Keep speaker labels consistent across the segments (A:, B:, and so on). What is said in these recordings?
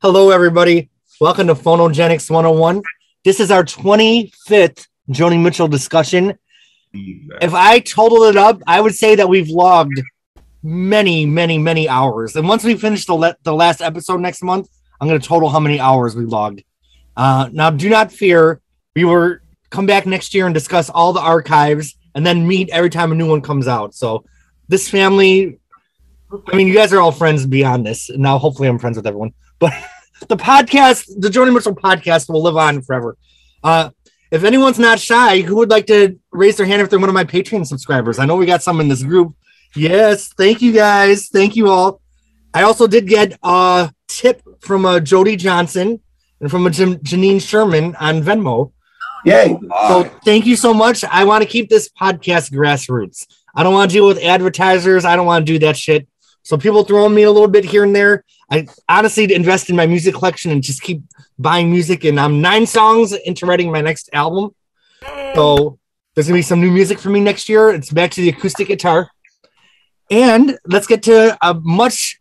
A: Hello, everybody. Welcome to Phonogenics 101. This is our 25th Joni Mitchell discussion. If I totaled it up, I would say that we've logged many hours. And once we finish the last episode next month, I'm going to total how many hours we logged. Now, do not fear. We will come back next year and discuss all the archives and then meet every time a new one comes out. So this family, I mean, you guys are all friends beyond this. Now, hopefully I'm friends with everyone. But the podcast, the Joni Mitchell podcast, will live on forever. If anyone's not shy, who would like to raise their hand if they're one of my Patreon subscribers? I know we got some in this group. Yes, thank you guys. Thank you all. I also did get a tip from Jody Johnson and from Janine Sherman on Venmo.
B: Yay.
A: So thank you so much. I want to keep this podcast grassroots. I don't want to deal with advertisers. I don't want to do that shit. So people throwing me a little bit here and there. I honestly invest in my music collection and just keep buying music. And I'm 9 songs into writing my next album. So there's going to be some new music for me next year. It's back to the acoustic guitar. And let's get to a much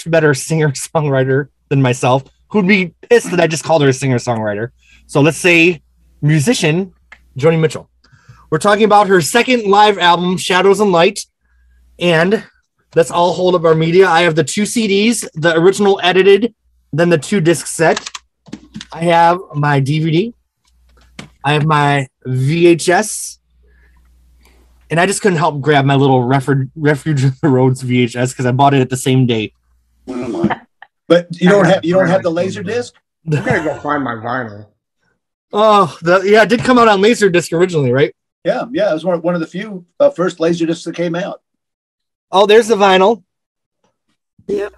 A: better singer-songwriter than myself, who'd be pissed that I just called her a singer-songwriter. So let's say musician, Joni Mitchell. We're talking about her second live album, Shadows and Light. And let's all hold up our media. I have the 2 CDs, the original edited, then the 2 disc set. I have my DVD. I have my VHS. And I just couldn't help grab my little Refuge of the Roads VHS because I bought it at the same day.
B: But you don't have the laser disc?
C: I'm gonna go find my vinyl.
A: Oh, it did come out on Laserdisc originally, right?
B: Yeah, it was one of the few first laser discs that came out.
A: Oh, there's the vinyl.
D: Yep.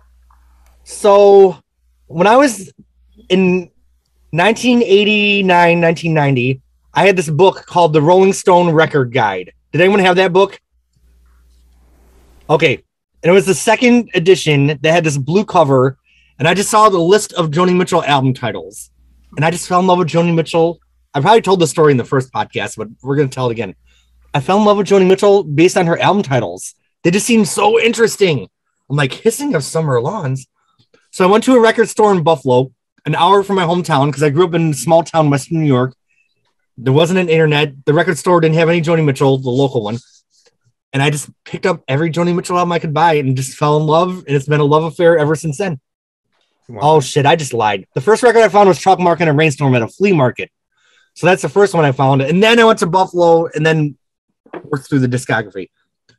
A: So when I was in 1989, 1990, I had this book called The Rolling Stone Record Guide. Did anyone have that book? Okay. And it was the second edition that had this blue cover. And I just saw the list of Joni Mitchell album titles. And I just fell in love with Joni Mitchell. I probably told the story in the first podcast, but we're going to tell it again. I fell in love with Joni Mitchell based on her album titles. They just seemed so interesting. I'm like, Hissing of Summer Lawns. So I went to a record store in Buffalo, an hour from my hometown, because I grew up in small town, Western New York. There wasn't an internet. The record store didn't have any Joni Mitchell, the local one. And I just picked up every Joni Mitchell album I could buy and just fell in love. And it's been a love affair ever since then. Wow. Oh, shit. I just lied. The first record I found was Chalk Mark and a Rainstorm at a flea market. So that's the first one I found. And then I went to Buffalo and then worked through the discography.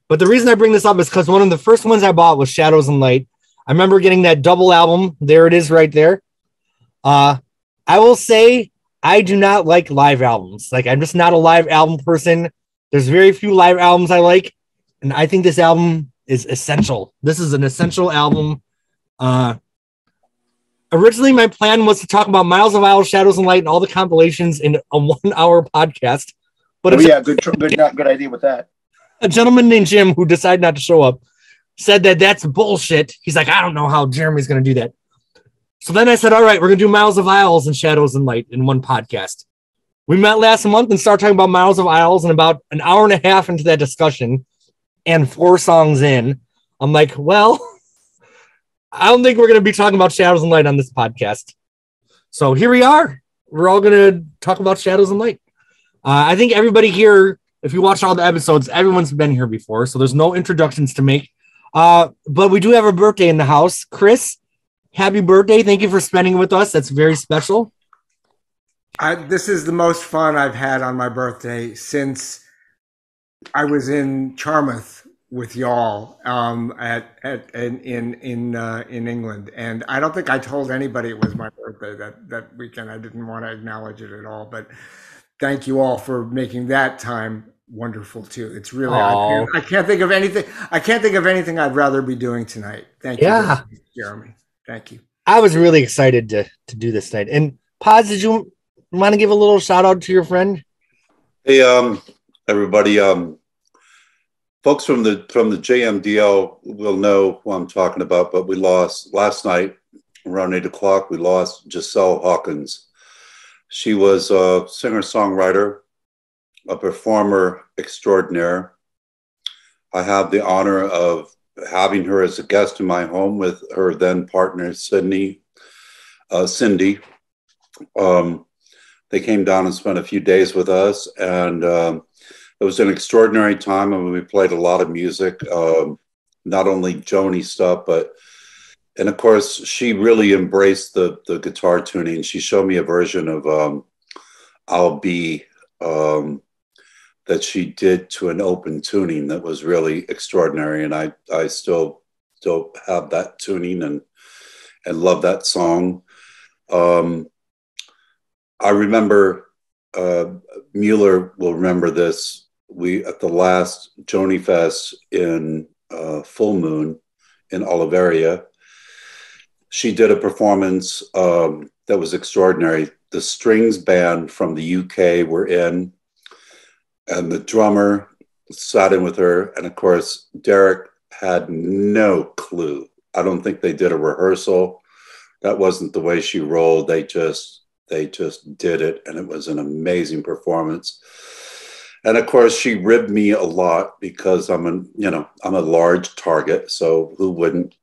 A: But the reason I bring this up is because one of the first ones I bought was Shadows and Light. I remember getting that double album. There it is right there. I will say I do not like live albums. Like, I'm just not a live album person. There's very few live albums I like. And I think this album is essential. This is an essential album. Originally, my plan was to talk about Miles of Aisle, Shadows and Light, and all the compilations in a 1-hour podcast. But
B: good idea with that.
A: A gentleman named Jim, who decided not to show up, said that that's bullshit. He's like, I don't know how Jeremy's going to do that. So then I said, all right, we're going to do Miles of Aisles and Shadows and Light in one podcast. We met last month and started talking about Miles of Aisles, and about an hour and a half into that discussion and 4 songs in, I'm like, well, I don't think we're going to be talking about Shadows and Light on this podcast. So here we are. We're all going to talk about Shadows and Light. I think everybody here, if you watch all the episodes, everyone's been here before, so there's no introductions to make. But we do have a birthday in the house. Chris, happy birthday. Thank you for spending it with us. That's very special.
C: This is the most fun I've had on my birthday since I was in Charmouth with y'all in England. And I don't think I told anybody it was my birthday that weekend. I didn't want to acknowledge it at all. But thank you all for making that time wonderful too. It's really I can't think of anything. I can't think of anything I'd rather be doing tonight. Thank you, Jeremy. Thank you. I
A: was really excited to do this tonight. And Paz, did you want to give a little shout out to your friend?
E: Hey, everybody. Folks from the JMDL will know who I'm talking about, but we lost last night around 8 o'clock. We lost Giselle Hawkins. She was a singer-songwriter, a performer extraordinaire. I have the honor of having her as a guest in my home with her then partner, Sydney. Cindy. They came down and spent a few days with us, and it was an extraordinary time. I mean, we played a lot of music, not only Joni stuff, and of course, she really embraced the guitar tuning. She showed me a version of I'll Be that she did to an open tuning that was really extraordinary, and I still have that tuning and love that song. I remember, Mueller will remember this. We, at the last Joni Fest in Full Moon in Oliveria, she did a performance that was extraordinary. The strings band from the UK were in, and the drummer sat in with her. And of course, Derek had no clue. I don't think they did a rehearsal. That wasn't the way she rolled. They just did it, and it was an amazing performance. And of course, she ribbed me a lot because I'm a large target. So who wouldn't,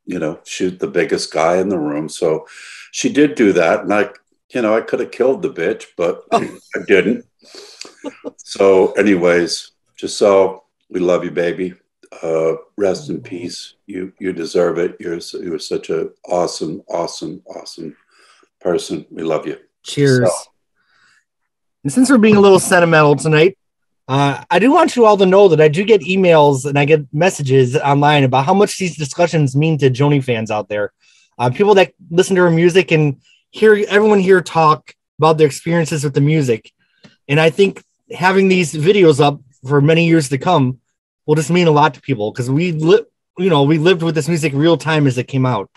E: shoot the biggest guy in the room? So she did do that, and I could have killed the bitch, but I didn't. So, anyways, Giselle, we love you, baby. Rest in peace. You deserve it. You're such an awesome person. We love you.
A: Cheers. Giselle. And since we're being a little sentimental tonight, I do want you all to know that I do get emails and I get messages online about how much these discussions mean to Joni fans out there. People that listen to her music and hear everyone here talk about their experiences with the music. And I think having these videos up for many years to come will just mean a lot to people, because we lived with this music real time as it came out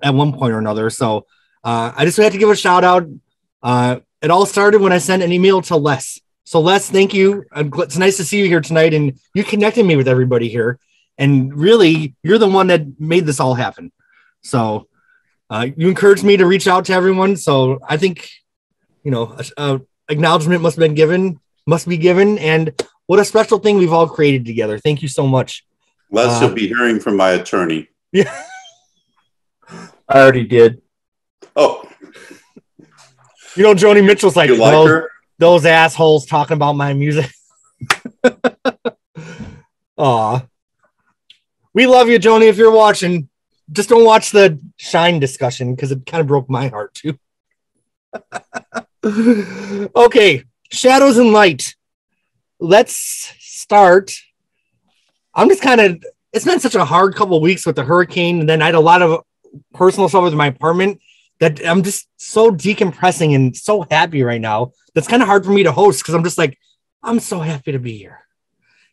A: at one point or another. So I just had to give a shout out. It all started when I sent an email to Les. So Les, thank you. It's nice to see you here tonight, and you connected me with everybody here. And really, you're the one that made this all happen. So you encouraged me to reach out to everyone. So I think, acknowledgement must be given. And what a special thing we've all created together. Thank you so much.
E: Les, you'll be hearing from my attorney.
A: Yeah.
B: I already did.
E: Oh.
A: Joni Mitchell's like,
E: you like her?
A: Those assholes talking about my music. Aw. We love you, Joni, if you're watching. Just don't watch the Shine discussion, because it kind of broke my heart, too. Okay, Shadows and Light. Let's start. It's been such a hard couple of weeks with the hurricane, and then I had a lot of personal stuff with my apartment that I'm just so decompressing and so happy right now. That's kind of hard for me to host, because I'm just like, I'm so happy to be here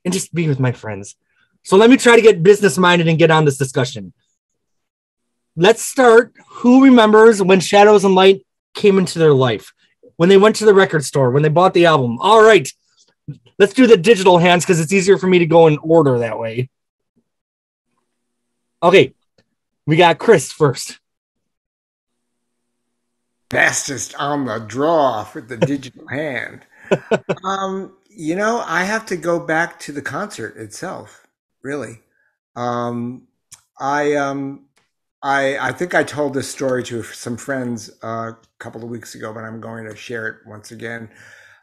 A: and just be with my friends. So let me try to get business minded and get on this discussion. Let's start. Who remembers when Shadows and Light came into their life? When they went to the record store, when they bought the album? All right, let's do the digital hands, because it's easier for me to go in order that way. Okay, we got Chris first.
C: Fastest on the draw for the digital hand. I have to go back to the concert itself, really. I think I told this story to some friends a couple of weeks ago, but I'm going to share it once again.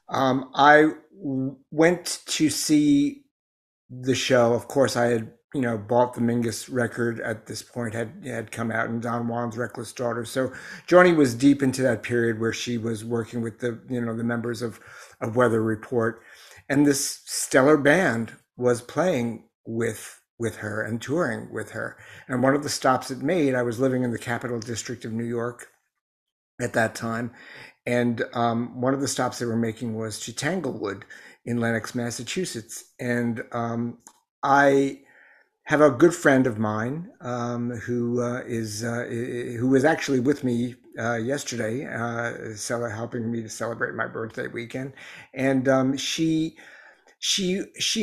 C: I went to see the show. Of course, I had bought the Mingus record at this point, had come out, and Don Juan's Reckless Daughter. So Joni was deep into that period where she was working with the members of Weather Report, and this stellar band was playing with her and touring with her. And one of the stops it made, I was living in the Capital District of New York at that time, and one of the stops they were making was to Tanglewood in Lenox, Massachusetts. And I have a good friend of mine who was actually with me yesterday, helping me to celebrate my birthday weekend. And she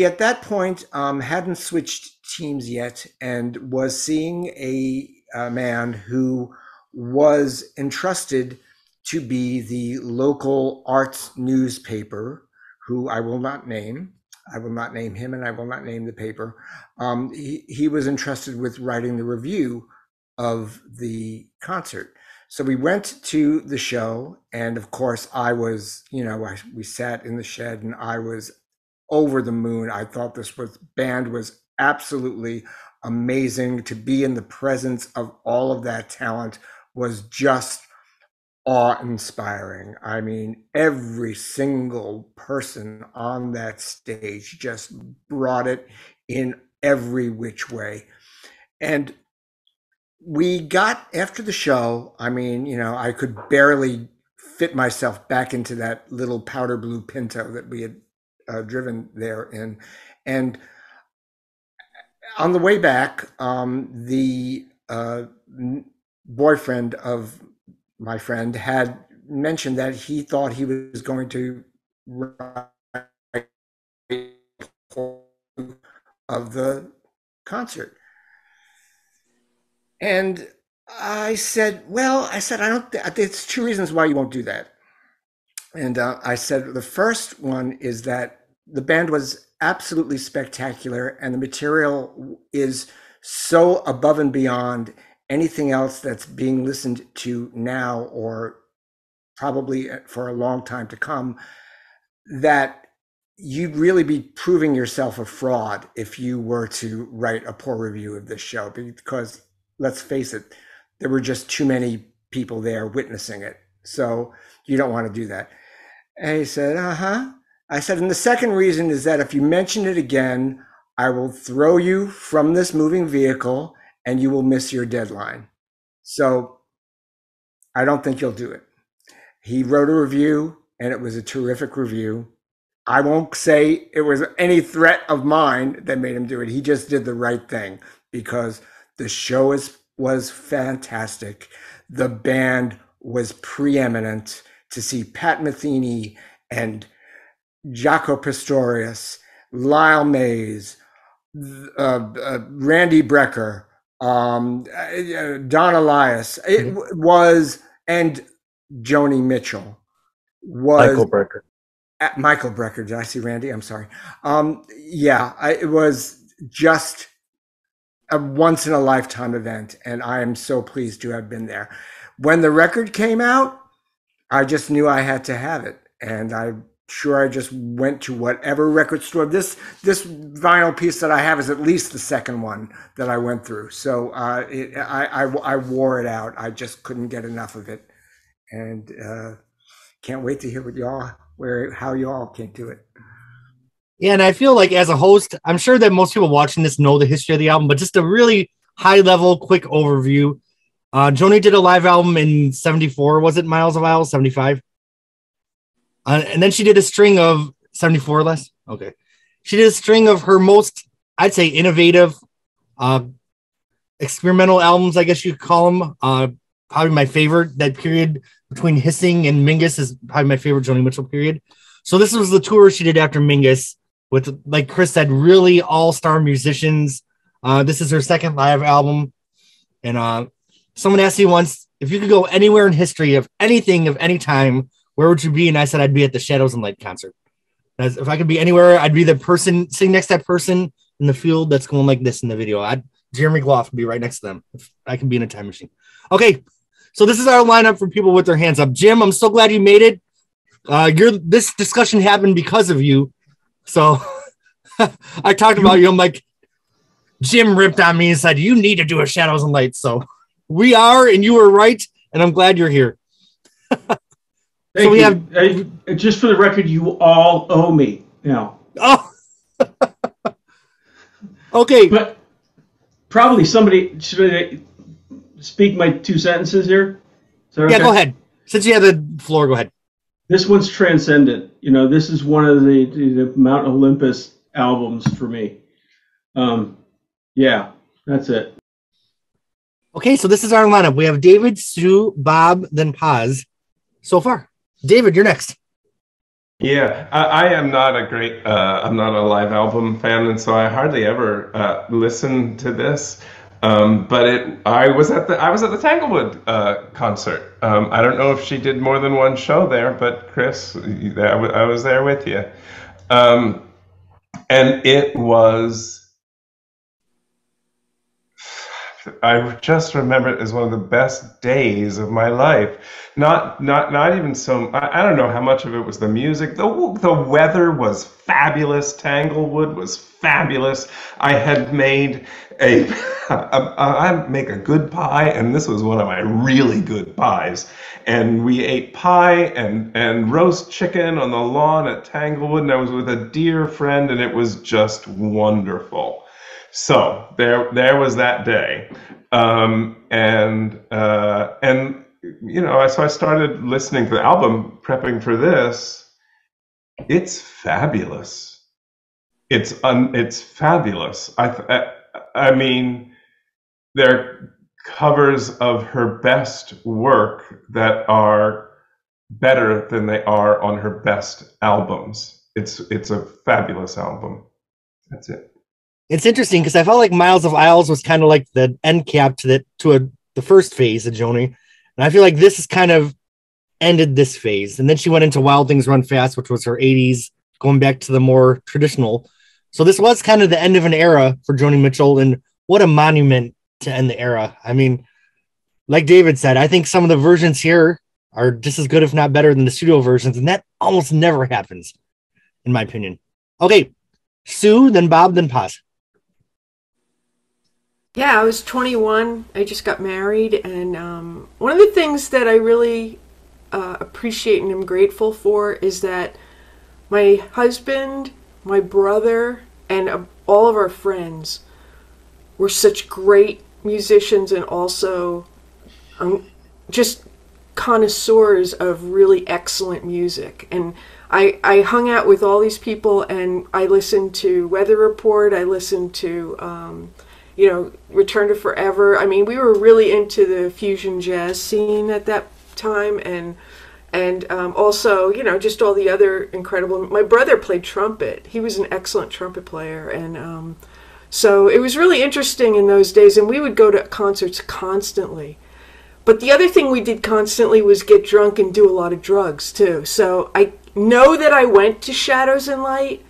C: at that point hadn't switched teams yet, and was seeing a man who was entrusted to be the local arts newspaper, who I will not name. I will not name him, and I will not name the paper. He was entrusted with writing the review of the concert. So we went to the show, and of course I was, we sat in the shed and I was over the moon. I thought this band was absolutely amazing. To be in the presence of all of that talent was just awe-inspiring. I mean, every single person on that stage just brought it in every which way. And we got, after the show, I mean, I could barely fit myself back into that little powder blue Pinto that we had driven there in. And on the way back, the boyfriend of my friend had mentioned that he thought he was going to write of the concert. And I said, there's two reasons why you won't do that. And I said, the first one is that the band was absolutely spectacular, and the material is so above and beyond anything else that's being listened to now, or probably for a long time to come, that you'd really be proving yourself a fraud if you were to write a poor review of this show, because let's face it, there were just too many people there witnessing it. So you don't want to do that. And he said, I said, and the second reason is that if you mention it again, I will throw you from this moving vehicle and you will miss your deadline. So I don't think you'll do it. He wrote a review, and it was a terrific review. I won't say it was any threat of mine that made him do it. He just did the right thing, because the show was fantastic. The band was preeminent. To see Pat Metheny and Jaco Pastorius, Lyle Mays, Randy Brecker, Don Elias, it was, and Joni Mitchell was Michael Brecker. Did I see Randy? I'm sorry. It was just a once in a lifetime event, and I am so pleased to have been there. When the record came out, I just knew I had to have it, and I'm sure I just went to whatever record store. This vinyl piece that I have is at least the second one that I went through. So I wore it out. I just couldn't get enough of it, and can't wait to hear how y'all came to it.
A: Yeah, and I feel like as a host, I'm sure that most people watching this know the history of the album, but just a really high-level, quick overview. Joni did a live album in 74. Was it Miles of Isles? 75? And then she did a string of 74 less. Okay. She did a string of her most, I'd say, innovative, experimental albums, I guess you could call them. Probably my favorite. That period between Hissing and Mingus is probably my favorite Joni Mitchell period. So this was the tour she did after Mingus with, like Chris said, really all-star musicians. This is her second live album. And someone asked me once, if you could go anywhere in history of anything of any time, where would you be? And I said, I'd be at the Shadows and Light concert. If I could be anywhere, I'd be the person sitting next to that person in the field that's going like this in the video. Jeremy Gloff would be right next to them if I could be in a time machine. Okay, so this is our lineup for people with their hands up. Jim, I'm so glad you made it. This discussion happened because of you. So I talked about you. I'm like, Jim ripped on me and said, you need to do a Shadows and Lights. So we are, and you were right, and I'm glad you're here.
F: So we have, just for the record, you all owe me now.
A: Oh, okay.
F: But probably somebody should I speak my 2 sentences here.
A: Yeah, go ahead. Since you have the floor, go ahead.
F: This one's transcendent. This is one of the Mount Olympus albums for me. Yeah, that's it.
A: Okay, so this is our lineup. We have David, Sue, Bob, then Paz. So far, David, you're next.
G: Yeah, I am not I'm not a live album fan, and so I hardly ever listen to this. But I was at the Tanglewood concert. I don't know if she did more than one show there, but Chris, I was there with you, and it was I just remember it as one of the best days of my life. Not even so. I don't know how much of it was the music. The weather was fabulous. Tanglewood was fabulous. I had made I make a good pie, and this was one of my really good pies. And we ate pie and roast chicken on the lawn at Tanglewood, and I was with a dear friend, and it was just wonderful. So there was that day, and so I started listening to the album, prepping for this. It's fabulous. It's fabulous. I mean, they're covers of her best work that are better than they are on her best albums. It's a fabulous album. That's it.
A: It's interesting because I felt like Miles of Isles was kind of like the end cap to the first phase of Joni, and I feel like this has kind of ended this phase. And then she went into Wild Things Run Fast, which was her 80s, going back to the more traditional. So this was kind of the end of an era for Joni Mitchell, and what a monument to end the era. I mean, like David said, I think some of the versions here are just as good, if not better, than the studio versions, and that almost never happens, in my opinion. Okay, Sue, then Bob, then Paz.
D: Yeah, I was 21. I just got married, and one of the things that I really appreciate and am grateful for is that my husband, my brother, and all of our friends were such great musicians and also just connoisseurs of really excellent music. And I hung out with all these people, and I listened to Weather Report. I listened to Return to Forever. I mean, we were really into the fusion jazz scene at that time, and also, just all the other incredible. My brother played trumpet. He was an excellent trumpet player, and so it was really interesting in those days. And we would go to concerts constantly. But the other thing we did constantly was get drunk and do a lot of drugs too. So I know that I went to Shadows and Light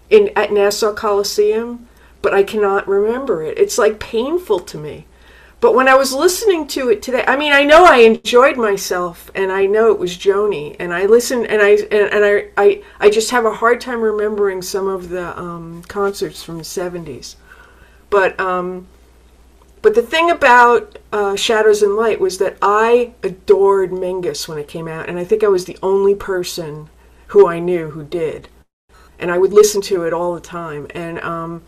D: at Nassau Coliseum, but I cannot remember it. It's like painful to me. But when I was listening to it today, I mean, I know I enjoyed myself, and I know it was Joni, and I listened, and I just have a hard time remembering some of the concerts from the 70s. But the thing about Shadows and Light was that I adored Mingus when it came out, and I think I was the only person who I knew who did, and I would listen to it all the time. And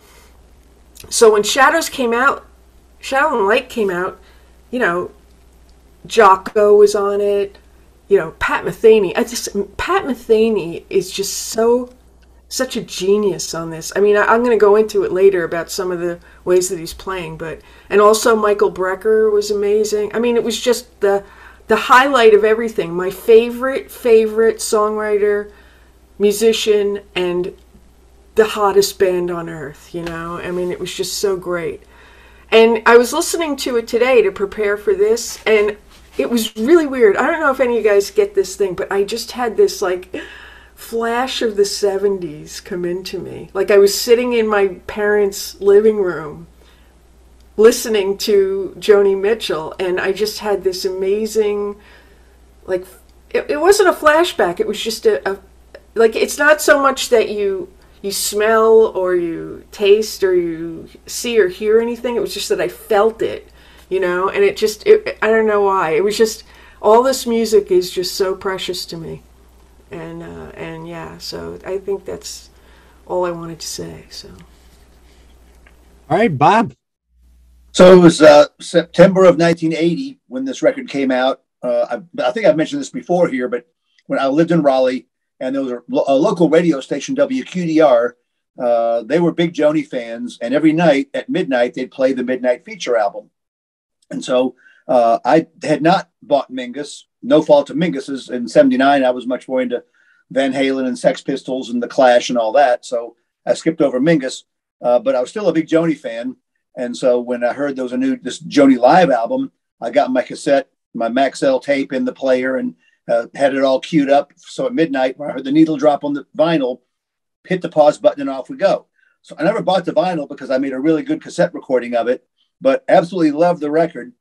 D: so when Shadow and Light came out, Jocko was on it, Pat Metheny. Pat Metheny is just such a genius on this. I mean, I'm going to go into it later about some of the ways that he's playing, and also Michael Brecker was amazing. I mean, it was just the highlight of everything. My favorite songwriter, musician, and the hottest band on earth, I mean, it was just so great. And I was listening to it today to prepare for this, and it was really weird. I don't know if any of you guys get this thing, but I just had this flash of the 70s come into me. Like I was sitting in my parents' living room listening to Joni Mitchell, and I just had this amazing, it wasn't a flashback. It was just it's not so much that you smell or you taste or you see or hear anything. It was just that I felt it, and I don't know why. It was just, all this music is just so precious to me. And yeah, so I think that's all I wanted to say. So,
A: all right, Bob.
B: So it was September of 1980 when this record came out. I think I've mentioned this before here, but when I lived in Raleigh, and there was a local radio station, WQDR, they were big Joni fans, and every night at midnight they'd play the Midnight Feature album. And so I had not bought Mingus. No fault of Mingus's. In '79, I was much more into Van Halen and Sex Pistols and The Clash and all that. So I skipped over Mingus, but I was still a big Joni fan. And so when I heard there was this Joni live album, I got my cassette, my Maxell tape in the player, and had it all queued up. So at midnight, when I heard the needle drop on the vinyl, hit the pause button and off we go. So I never bought the vinyl because I made a really good cassette recording of it. but absolutely love the record.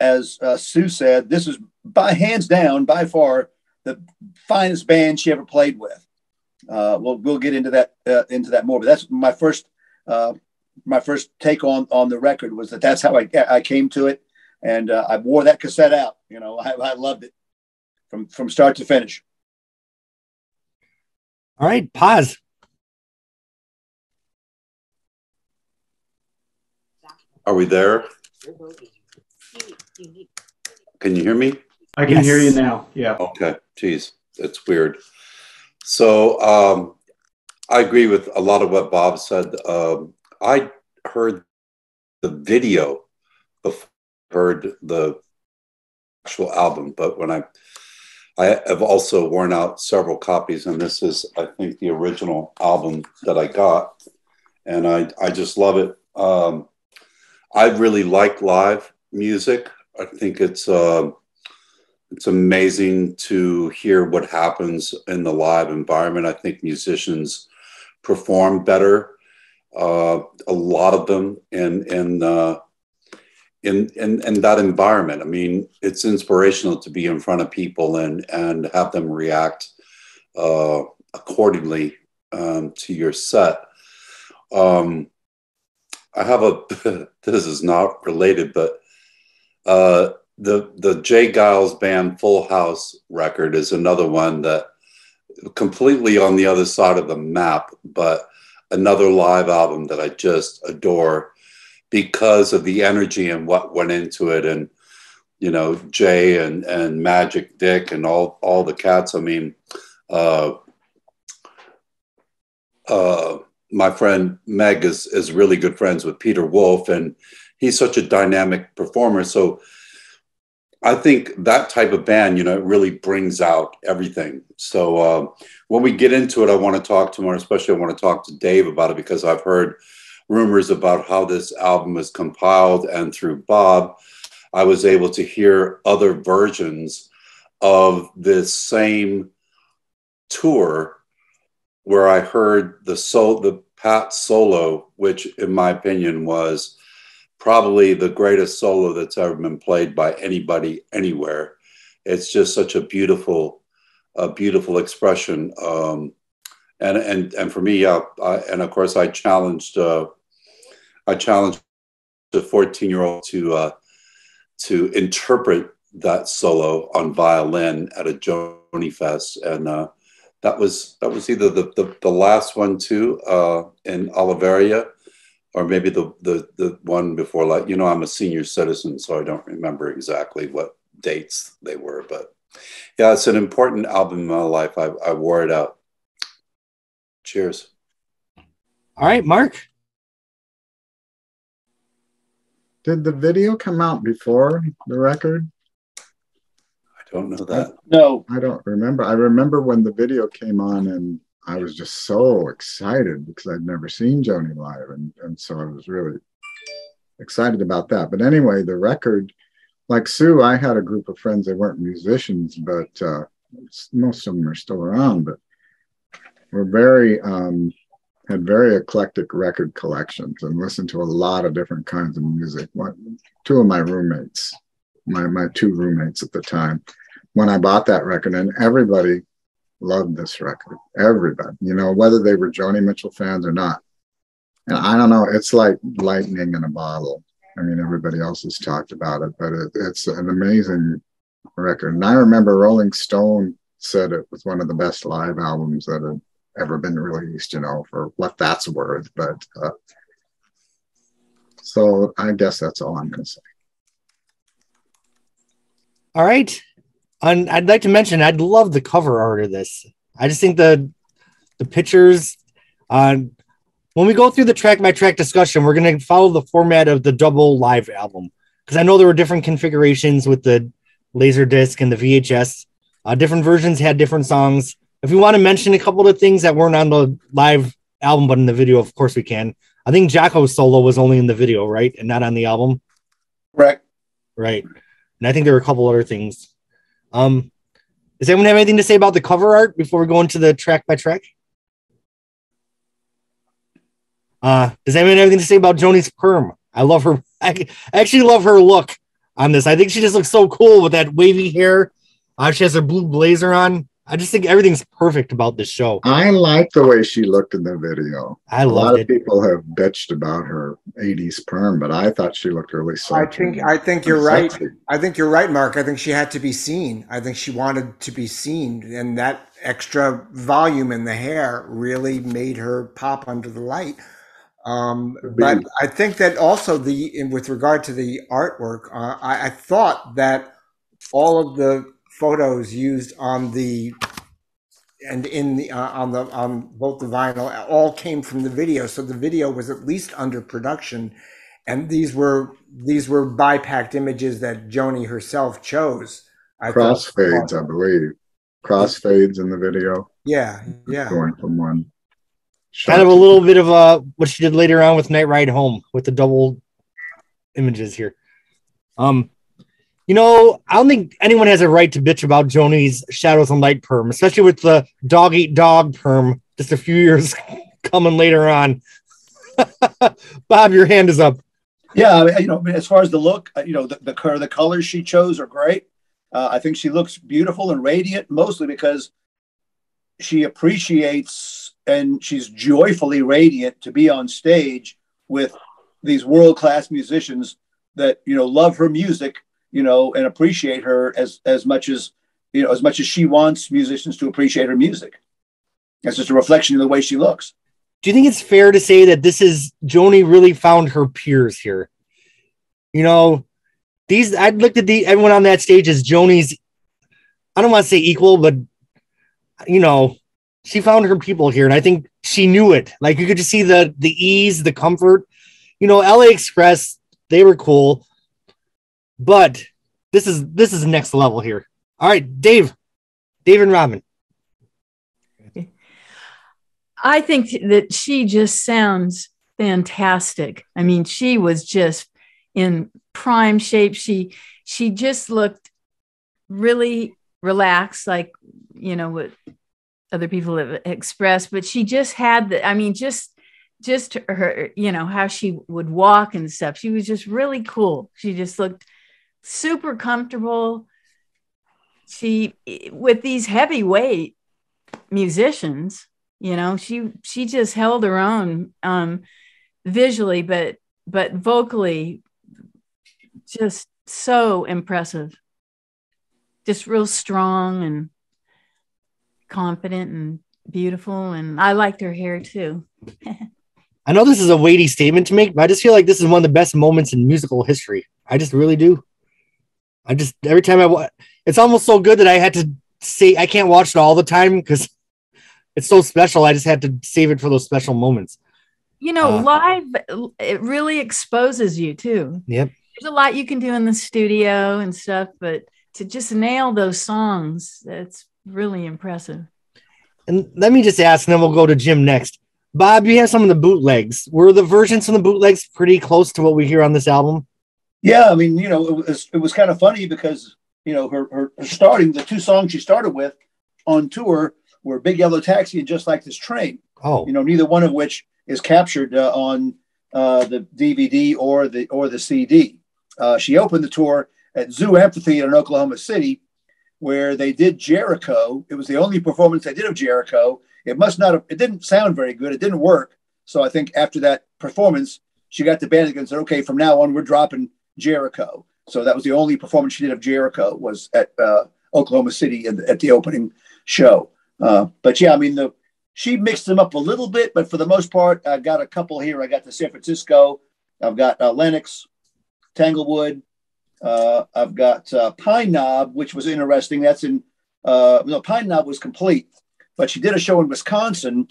B: As Sue said, this is hands down, by far, the finest band she ever played with. We'll get into that more, but that's my first take on the record was that's how I came to it, and I wore that cassette out. You know, I loved it from start to finish.
A: All right, pause.
E: Are we there? Can you hear me?
F: I can hear you now. Yeah.
E: Okay. Geez, it's weird. So I agree with a lot of what Bob said. I heard the video before I heard the actual album, but when I have also worn out several copies, and this is, I think, the original album that I got, and I just love it. I really like live music. I think it's amazing to hear what happens in the live environment. I think musicians perform better, a lot of them, in that environment. I mean, it's inspirational to be in front of people and have them react accordingly to your set. I have this is not related, but the Jay Giles band Full House record is another one that completely on the other side of the map, but another live album that I just adore because of the energy and what went into it. And, you know, Jay and Magic Dick and all the cats. I mean, my friend Meg is really good friends with Peter Wolf, and he's such a dynamic performer. So I think that type of band, you know, it really brings out everything. So when we get into it, I want to talk to more, especially I want to talk to Dave about it, because I've heard rumors about how this album is compiled. And through Bob, I was able to hear other versions of this same tour where I heard the Pat solo, which in my opinion was probably the greatest solo that's ever been played by anybody anywhere. It's just such a beautiful expression. And for me, and of course I challenged a 14-year-old to interpret that solo on violin at a Joni Fest. And that was either the last one too, in Oliveria, or maybe the one before. Like, you know, I'm a senior citizen, so I don't remember exactly what dates they were, but yeah, it's an important album in my life. I wore it out. Cheers.
A: All right, Mark.
H: Did the video come out before the record?
E: I don't know that.
B: No,
H: I don't remember. I remember when the video came on and I was just so excited because I'd never seen Joni live. And so I was really excited about that. But anyway, the record, like Sue, I had a group of friends that weren't musicians, but most of them are still around, but were very, had very eclectic record collections and listened to a lot of different kinds of music. Two of my roommates, my two roommates at the time, when I bought that record, and everybody loved this record. Everybody, you know, whether they were Joni Mitchell fans or not. And I don't know, it's like lightning in a bottle. I mean, everybody else has talked about it, but it's an amazing record. And I remember Rolling Stone said it was one of the best live albums that had ever been released, you know, for what that's worth. But so I guess that's all I'm going to say.
A: All right. And I'd like to mention, I'd love the cover art of this. I just think the pictures, when we go through the track by track discussion, we're going to follow the format of the double live album, because I know there were different configurations with the Laserdisc and the VHS. Different versions had different songs. If we want to mention a couple of things that weren't on the live album, but in the video, of course we can. I think Jocko's solo was only in the video, right? And not on the album.
B: correct.
A: Right. And I think there were a couple other things. Does anyone have anything to say about the cover art before we go into the track by track? Does anyone have anything to say about Joni's perm? I love her. I actually love her look on this. I think she just looks so cool with that wavy hair. She has her blue blazer on. I just think everything's perfect about this show.
H: I like the way she looked in the video.
A: I loved
H: A lot
A: it.
H: of people have bitched about her 80s perm, but I thought she looked really sultry.
C: I think you're right.
H: Sexy.
C: I think you're right, Mark. I think she had to be seen. I think she wanted to be seen, and that extra volume in the hair really made her pop under the light. But I think that also with regard to the artwork, I thought that all of the photos used on both the vinyl all came from the video, so the video was at least under production, and these were bypacked images that Joni herself chose.
H: Crossfades, I believe. Crossfades in the video.
C: Yeah.
H: Going from one.
A: Kind of a little bit of what she did later on with Night Ride Home with the double images here. I don't think anyone has a right to bitch about Joni's Shadows and Light perm, especially with the Dog Eat Dog perm just a few years coming later on. Bob, your hand is up.
B: Yeah, as far as the look, the colors she chose are great. I think she looks beautiful and radiant, mostly because she appreciates and she's joyfully radiant to be on stage with these world-class musicians that, love her music, and appreciate her as much as she wants musicians to appreciate her music. That's just a reflection of the way she looks.
A: Do you think it's fair to say that Joni really found her peers here? I looked at everyone on that stage as Joni's, I don't want to say equal, but she found her people here, and I think she knew it. Like, you could just see the ease, the comfort. LA Express, they were cool, but this is next level here. All right, Dave and Robin.
I: I think that she just sounds fantastic. I mean, she was just in prime shape. She just looked really relaxed, like, what other people have expressed, but she just had just her, how she would walk and stuff. She was just really cool. She just looked super comfortable. With these heavyweight musicians, she just held her own visually, but vocally, just so impressive. Just real strong and confident and beautiful. And I liked her hair too.
A: I know this is a weighty statement to make, but I just feel like this is one of the best moments in musical history. I just really do. Every time it's almost so good that I had to say, I can't watch it all the time because it's so special. I just had to save it for those special moments.
I: Live, it really exposes you too.
A: Yep.
I: There's a lot you can do in the studio and stuff, but to just nail those songs, that's really impressive.
A: And let me just ask, and then we'll go to Jim next. Bob, you have some of the bootlegs. Were the versions from the bootlegs pretty close to what we hear on this album?
B: Yeah, I mean, it was kind of funny because, her starting, the two songs she started with on tour were Big Yellow Taxi and Just Like This Train.
A: Oh.
B: Neither one of which is captured on the DVD or the CD. She opened the tour at Zoo Amphitheater in Oklahoma City, where they did Jericho. It was the only performance they did of Jericho. It didn't sound very good. It didn't work. So I think after that performance, she got the band together and said, okay, from now on, we're dropping Jericho. So that was the only performance she did of Jericho, was at Oklahoma City at the opening show. But yeah, I mean, she mixed them up a little bit, but for the most part, I got a couple here. I got the San Francisco. I've got Lenox, Tanglewood. I've got Pine Knob, which was interesting. That's in Pine Knob was complete, but she did a show in Wisconsin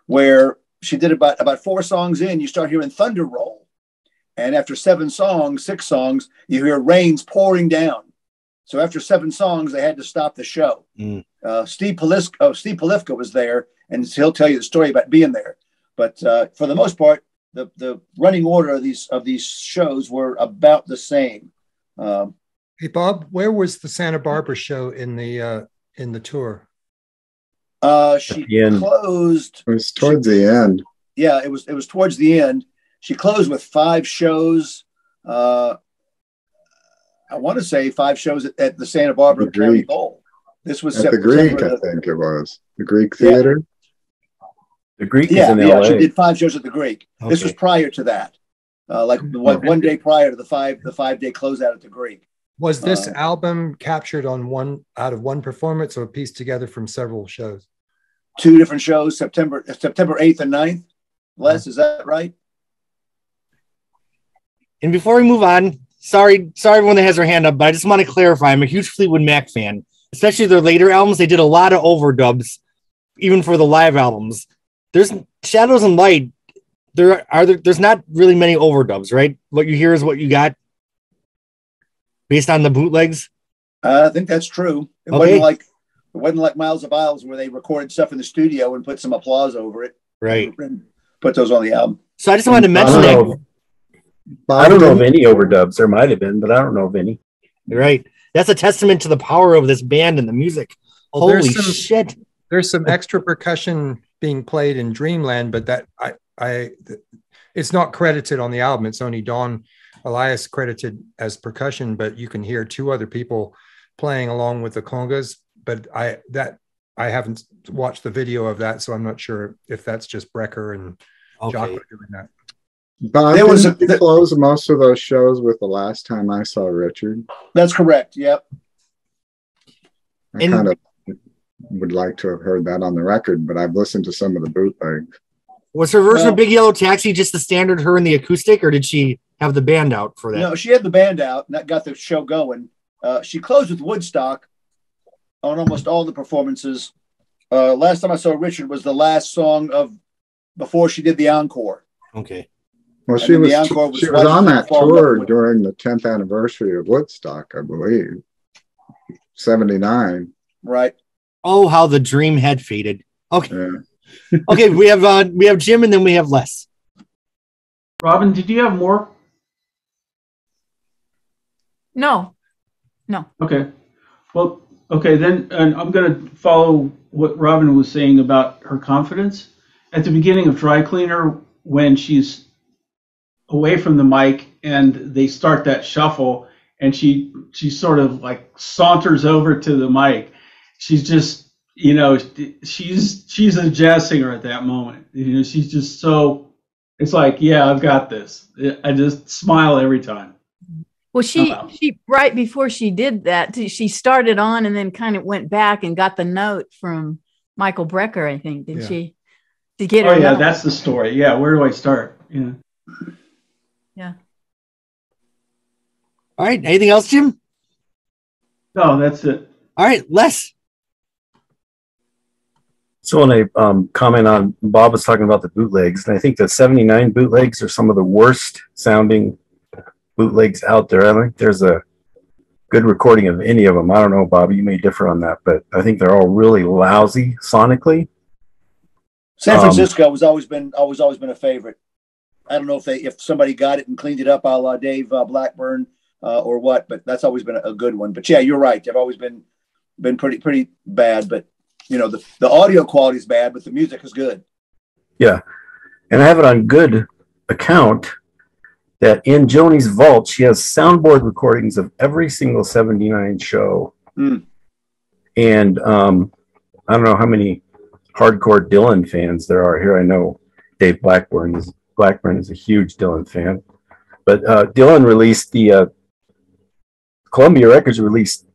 B: where she did about 4 songs in. You start hearing thunder roll, and after 6 songs, you hear rains pouring down. So after 7 songs, they had to stop the show. Steve Polifka was there, and he'll tell you the story about being there. But for the most part, the running order of these shows were about the same.
J: Hey Bob, where was the Santa Barbara show in the tour?
B: She closed.
H: It was towards the end.
B: Yeah, it was towards the end. She closed with 5 shows. I want to say 5 shows at the Santa Barbara County Bowl. This was
H: at the Greek, I think it was the Greek Theater.
K: The Greek is in LA.
B: Yeah, she did 5 shows at the Greek. Okay. This was prior to that, one day prior to the 5-day closeout at the Greek.
J: Was this album captured on one performance or pieced together from several shows?
B: 2 different shows, September 8th and 9th. Les, is that right?
A: And before we move on, sorry everyone that has their hand up, but I just want to clarify, I'm a huge Fleetwood Mac fan, especially their later albums. They did a lot of overdubs, even for the live albums. There's Shadows and Light. There's not really many overdubs, right? What you hear is what you got based on the bootlegs.
B: I think that's true. It wasn't like Miles of Isles where they recorded stuff in the studio and put some applause over it.
A: Right.
B: And put those on the album.
A: So I just wanted to mention that.
K: I don't know of any overdubs. There might have been, but I don't know of any.
A: Right. That's a testament to the power of this band and the music.
J: Well,
A: Holy shit.
J: There's some extra percussion being played in Dreamland, but that it's not credited on the album. It's only Don Elias credited as percussion, but you can hear 2 other people playing along with the congas. But I haven't watched the video of that, so I'm not sure if that's just Brecker and Jocko doing that.
H: Bob, didn't close most of those shows with The Last Time I Saw Richard?
B: That's correct. Yep.
H: I kind of would like to have heard that on the record, but I've listened to some of the bootlegs.
A: Was her version of Big Yellow Taxi just the standard, her and the acoustic, or did she have the band out for that?
B: No, she had the band out, and that got the show going. She closed with Woodstock on almost all the performances. Last Time I Saw Richard was the last song before she did the encore.
A: Okay.
H: Well, she was on that tour during the 10th anniversary of Woodstock, I believe. 79.
B: Right.
A: Oh, how the dream had faded. Okay. Yeah. Okay, we have Jim and then we have Les.
F: Robin, did you have more?
I: No.
F: Okay. Well, okay, then and I'm going to follow what Robin was saying about her confidence. At the beginning of Dry Cleaner, when she's away from the mic and they start that shuffle and she sort of like saunters over to the mic, she's just, she's a jazz singer at that moment. She's just so, it's like, yeah, I've got this. I just smile every time.
I: Well, she right before she did that, she started on and then kind of went back and got the note from Michael Brecker, I think. Did she? To get her.
F: Oh, yeah, note. That's the story. Yeah, where do I start?
I: Yeah.
A: All right. Anything else, Jim?
F: No, that's it.
A: All right, Les.
K: So when I comment on, Bob was talking about the bootlegs, and I think the 79 bootlegs are some of the worst sounding bootlegs out there. I don't think there's a good recording of any of them. I don't know, Bob, you may differ on that, but I think they're all really lousy sonically.
B: San Francisco has always been a favorite. I don't know if somebody got it and cleaned it up a la Dave Blackburn or what, but that's always been a good one. But yeah, you're right. They've always been pretty bad, but the audio quality is bad, but the music is good.
K: Yeah. And I have it on good account that in Joni's vault, she has soundboard recordings of every single 79 show. Mm. And I don't know how many hardcore Dylan fans there are here. I know Dave Blackburn is a huge Dylan fan. But Dylan released Columbia Records released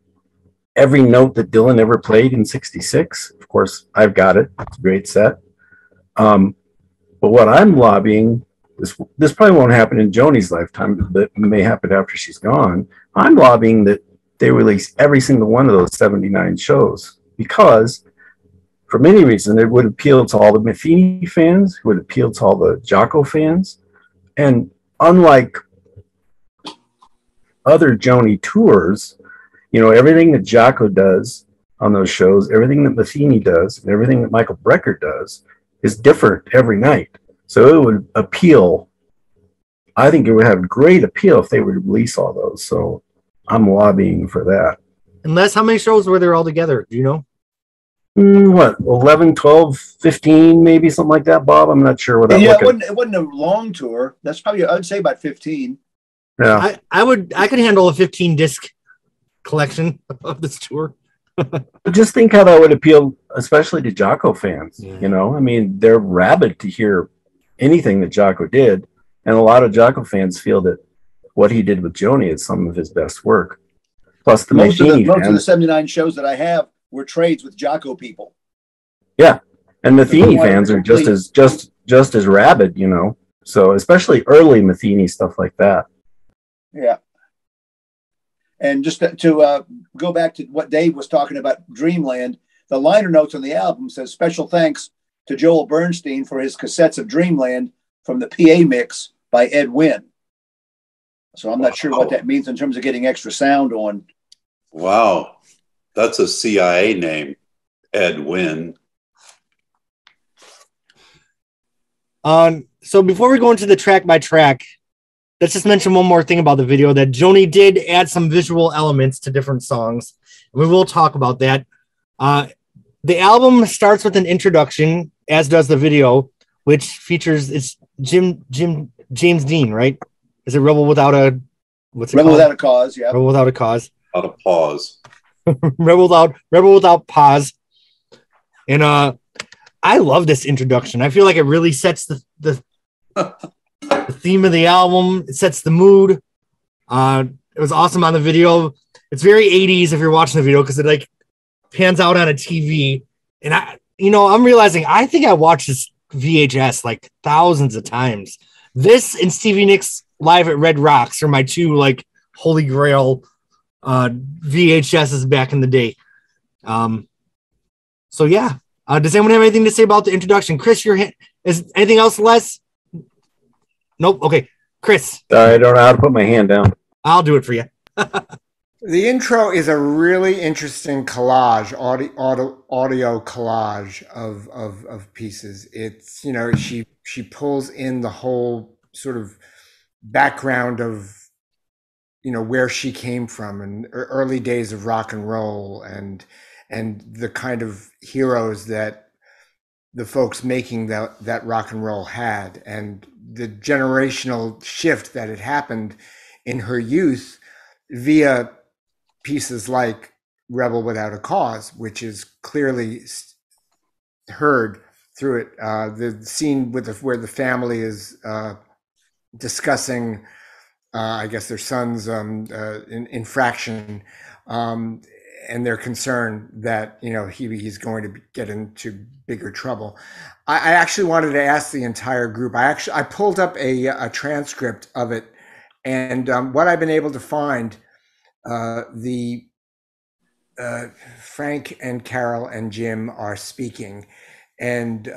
K: every note that Dylan ever played in 66. Of course, I've got it. It's a great set. But what I'm lobbying, this probably won't happen in Joni's lifetime, but it may happen after she's gone. I'm lobbying that they release every single one of those 79 shows because for many reasons, it would appeal to all the Matheny fans, it would appeal to all the Jocko fans. And unlike other Joni tours, everything that Jocko does on those shows, everything that Matheny does, and everything that Michael Brecker does is different every night. So it would appeal. I think it would have great appeal if they would release all those. So I'm lobbying for that.
A: Unless, how many shows were there all together? Do you know?
K: What, 11, 12, 15, maybe something like that, Bob? I'm not sure what that.
B: Yeah, it wasn't a long tour. That's probably, I'd say about 15.
K: Yeah,
A: I could handle a 15 disc collection of this tour.
K: but just think how that would appeal, especially to Jocko fans.
A: Yeah.
K: You know, I mean, they're rabid to hear anything that Jocko did, and a lot of Jocko fans feel that what he did with Joni is some of his best work. Plus, the
B: Most of
K: Matheny
B: the
K: fans,
B: 79 shows that I have were trades with Jocko people.
K: yeah, and Matheny
B: So
K: fans are just as rabid, you know. So especially early Matheny stuff like that.
B: Yeah. And just to go back to what Dave was talking about, Dreamland, the liner notes on the album says, special thanks to Joel Bernstein for his cassettes of Dreamland from the PA mix by Ed Wynn. So I'm not sure what that means in terms of getting extra sound on.
E: Wow. That's a CIA name, Ed Wynn.
A: So before we go into the track by track, let's just mention one more thing about the video, that Joni did add some visual elements to different songs. We will talk about that. The album starts with an introduction, as does the video, which features it's James Dean, right? Is it Rebel Without a
B: Rebel Without a Cause? Yeah.
A: Rebel Without a Cause.
E: Without a pause.
A: Rebel Without Pause. And I love this introduction. I feel like it really sets the theme of the album. It sets the mood. It was awesome on the video. It's very 80s if you're watching the video, because it like pans out on a TV. And I'm realizing I think I watched this VHS like thousands of times. This and Stevie Nicks Live at Red Rocks are my two like holy grail VHSs back in the day. So yeah. Does anyone have anything to say about the introduction? Chris, is anything else, Les? Nope. Okay. Chris.
K: I don't know how to put my hand down.
A: I'll do it for you.
C: The intro is a really interesting collage, audio collage of pieces. It's, she pulls in the whole sort of background of, where she came from and early days of rock and roll and the kind of heroes that the folks making that rock and roll had, and the generational shift that had happened in her youth via pieces like Rebel Without a Cause, which is clearly heard through it. The scene where the family is discussing, I guess, their son's infraction, and their concern that he's going to get into bigger trouble. I actually wanted to ask the entire group. I pulled up a transcript of it, and what I've been able to find, Frank and Carol and Jim are speaking, and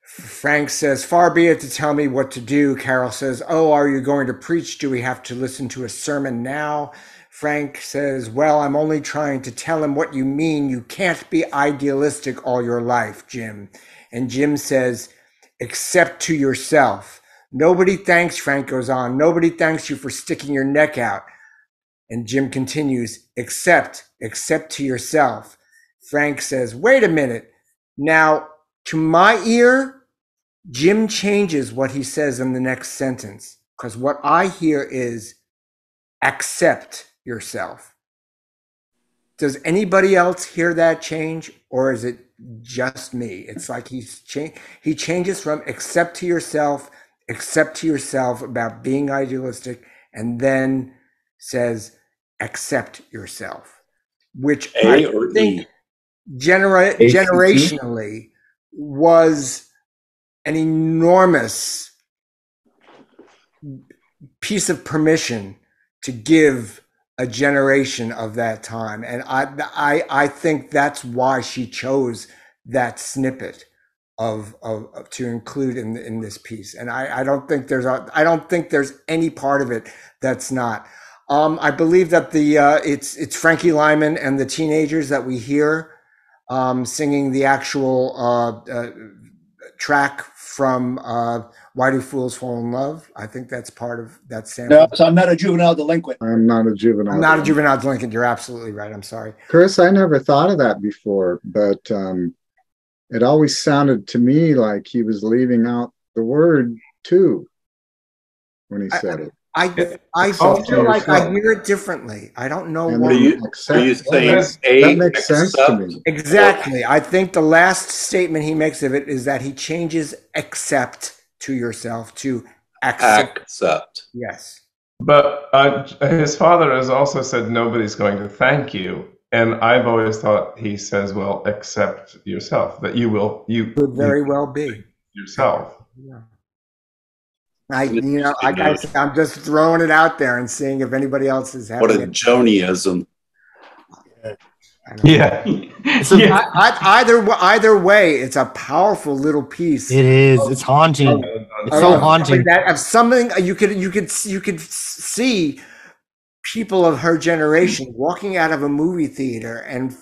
C: Frank says, "Far be it to tell me what to do." Carol says, "Oh, are you going to preach? Do we have to listen to a sermon now?" Frank says, "Well, I'm only trying to tell him what you mean. You can't be idealistic all your life, Jim." And Jim says, "Except to yourself. Nobody thanks," Frank goes on, "nobody thanks you for sticking your neck out." And Jim continues, except to yourself. Frank says, "Wait a minute. Now, to my ear," Jim changes what he says in the next sentence, because what I hear is, "accept yourself." Does anybody else hear that change, or is it just me? It's like he changes from accept to yourself about being idealistic, and then says accept yourself, which I think generationally was an enormous piece of permission to give a generation of that time. And I think that's why she chose that snippet of to include in this piece. And I don't think there's any part of it that's not. I believe that it's Frankie Lyman and the Teenagers that we hear singing the actual track from Why Do Fools Fall in Love? I think that's part of that sample.
B: No, so I'm not a juvenile delinquent.
H: I'm not a juvenile.
C: I'm not a juvenile delinquent. You're absolutely right. I'm sorry.
H: Chris, I never thought of that before, but it always sounded to me like he was leaving out the word "to" when he said it.
C: I feel like I hear it differently. I don't know why.
E: Are you saying
H: that makes sense to me?
C: Exactly. I think the last statement he makes of it is that he changes accept to yourself to accept. Yes.
G: But his father has also said nobody's going to thank you. And I've always thought he says, well, accept yourself, that you
C: could very well be
G: yourself.
C: Yeah. I'm just throwing it out there and seeing if anybody else is having
E: what a Joniism.
G: Yeah.
C: Either way, it's a powerful little piece.
A: It is. It's haunting. It's so haunting.
C: That of something you could see people of her generation walking out of a movie theater and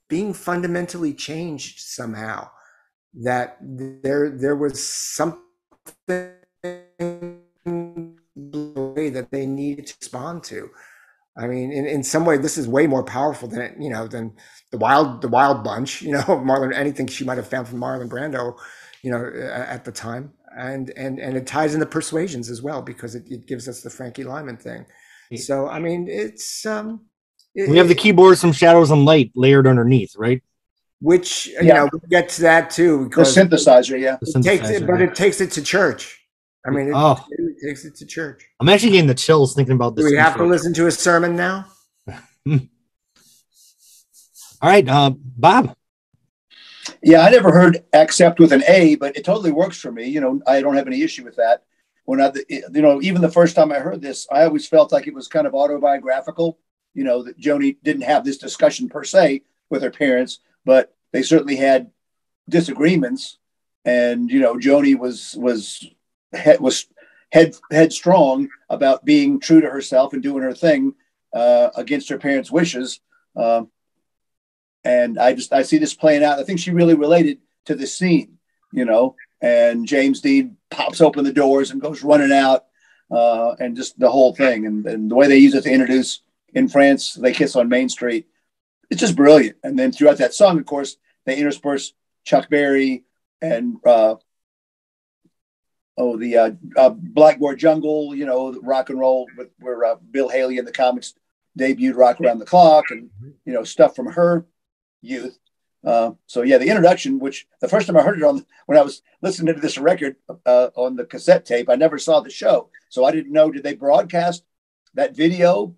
C: being fundamentally changed somehow. That there was something that they needed to respond to. I mean, in some way, this is way more powerful than the Wild Bunch. Anything she might have found from Marlon Brando, at the time, and it ties into Persuasions as well because it gives us the Frankie Lyman thing. So I mean, it's
A: we have the keyboards from Shadows and Light layered underneath, right?
C: Which we'll get to that too because
B: the synthesizer, yeah,
C: it takes it to church. I mean, it takes it to church.
A: I'm actually getting the chills thinking about this.
C: Do we have to listen to a sermon now?
A: All right, Bob.
B: Yeah, I never heard accept with an A, but it totally works for me. I don't have any issue with that. When even the first time I heard this, I always felt like it was kind of autobiographical. That Joni didn't have this discussion per se with her parents, but they certainly had disagreements. And Joni was headstrong about being true to herself and doing her thing against her parents' wishes. And I see this playing out. I think she really related to this scene, and James Dean pops open the doors and goes running out and just the whole thing. And the way they use it to introduce in France, They Kiss on Main Street. It's just brilliant. And then throughout that song, of course, they intersperse Chuck Berry and the Blackboard Jungle, rock and roll where Bill Haley in the comics debuted Rock Around the Clock and, stuff from her youth. So yeah, the introduction, which the first time I heard it when I was listening to this record on the cassette tape, I never saw the show. So I didn't know, did they broadcast that video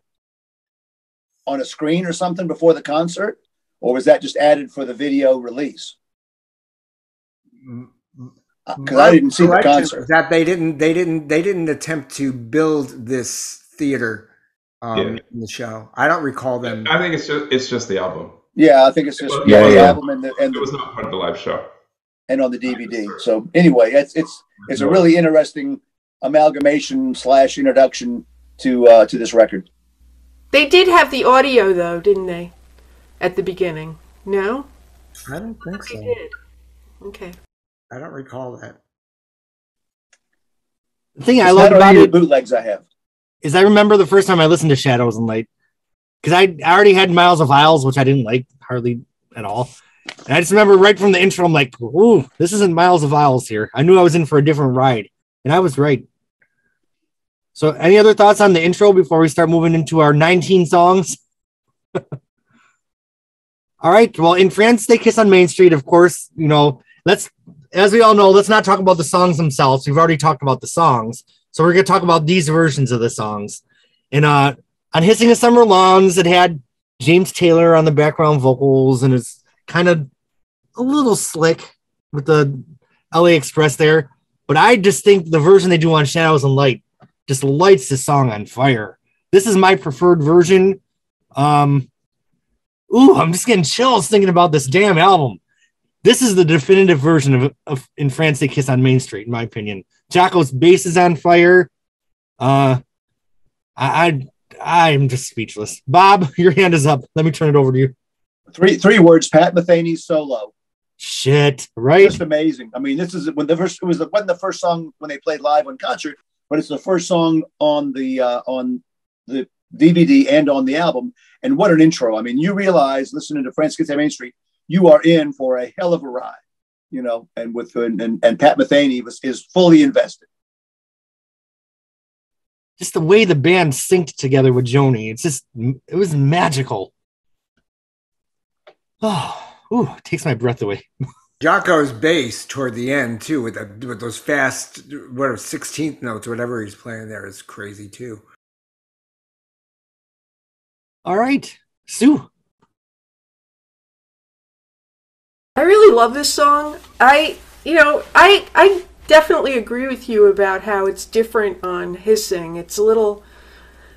B: on a screen or something before the concert? Or was that just added for the video release? Because I didn't see the concert.
C: That they didn't attempt to build this theater in the show. I don't recall them.
G: I think it's just the album.
B: Yeah, I think it's just the album and
G: it was not part of the live show.
B: And on the DVD. So anyway, it's a really interesting amalgamation / introduction to this record.
D: They did have the audio though, didn't they? At the beginning. No?
C: I don't think so.
D: They did. Okay.
C: I don't recall that.
A: The thing I love about it,
B: bootlegs I have,
A: is I remember the first time I listened to Shadows and Light, because I already had Miles of Isles, which I didn't like hardly at all. And I just remember right from the intro, I'm like, ooh, this isn't Miles of Isles here. I knew I was in for a different ride. And I was right. So any other thoughts on the intro before we start moving into our 19 songs? All right. Well, in France, They Kiss on Main Street, of course, as we all know, let's not talk about the songs themselves. We've already talked about the songs. So we're going to talk about these versions of the songs. And on Hissing of Summer Lawns, it had James Taylor on the background vocals, and it's kind of a little slick with the LA Express there. But I just think the version they do on Shadows and Light just lights the song on fire. This is my preferred version. I'm just getting chills thinking about this damn album. This is the definitive version of In France They Kiss on Main Street, in my opinion. Jocko's bass is on fire. I'm just speechless. Bob, your hand is up. Let me turn it over to you.
B: Three words: Pat Metheny's solo.
A: Shit, right?
B: Just amazing. I mean, this is when the first, it was wasn't the first song when they played live on concert, but it's the first song on the DVD and on the album. And what an intro. I mean, you realize listening to Francis Gets Main Street, you are in for a hell of a ride, you know, and Pat Metheny is fully invested.
A: Just the way the band synced together with Joni, it was magical. Oh, ooh, it takes my breath away.
C: Jocko's bass toward the end too, with those fast, 16th notes or whatever he's playing there, is crazy too.
A: All right, Sue.
D: I really love this song. I definitely agree with you about how it's different on Hissing. It's a little,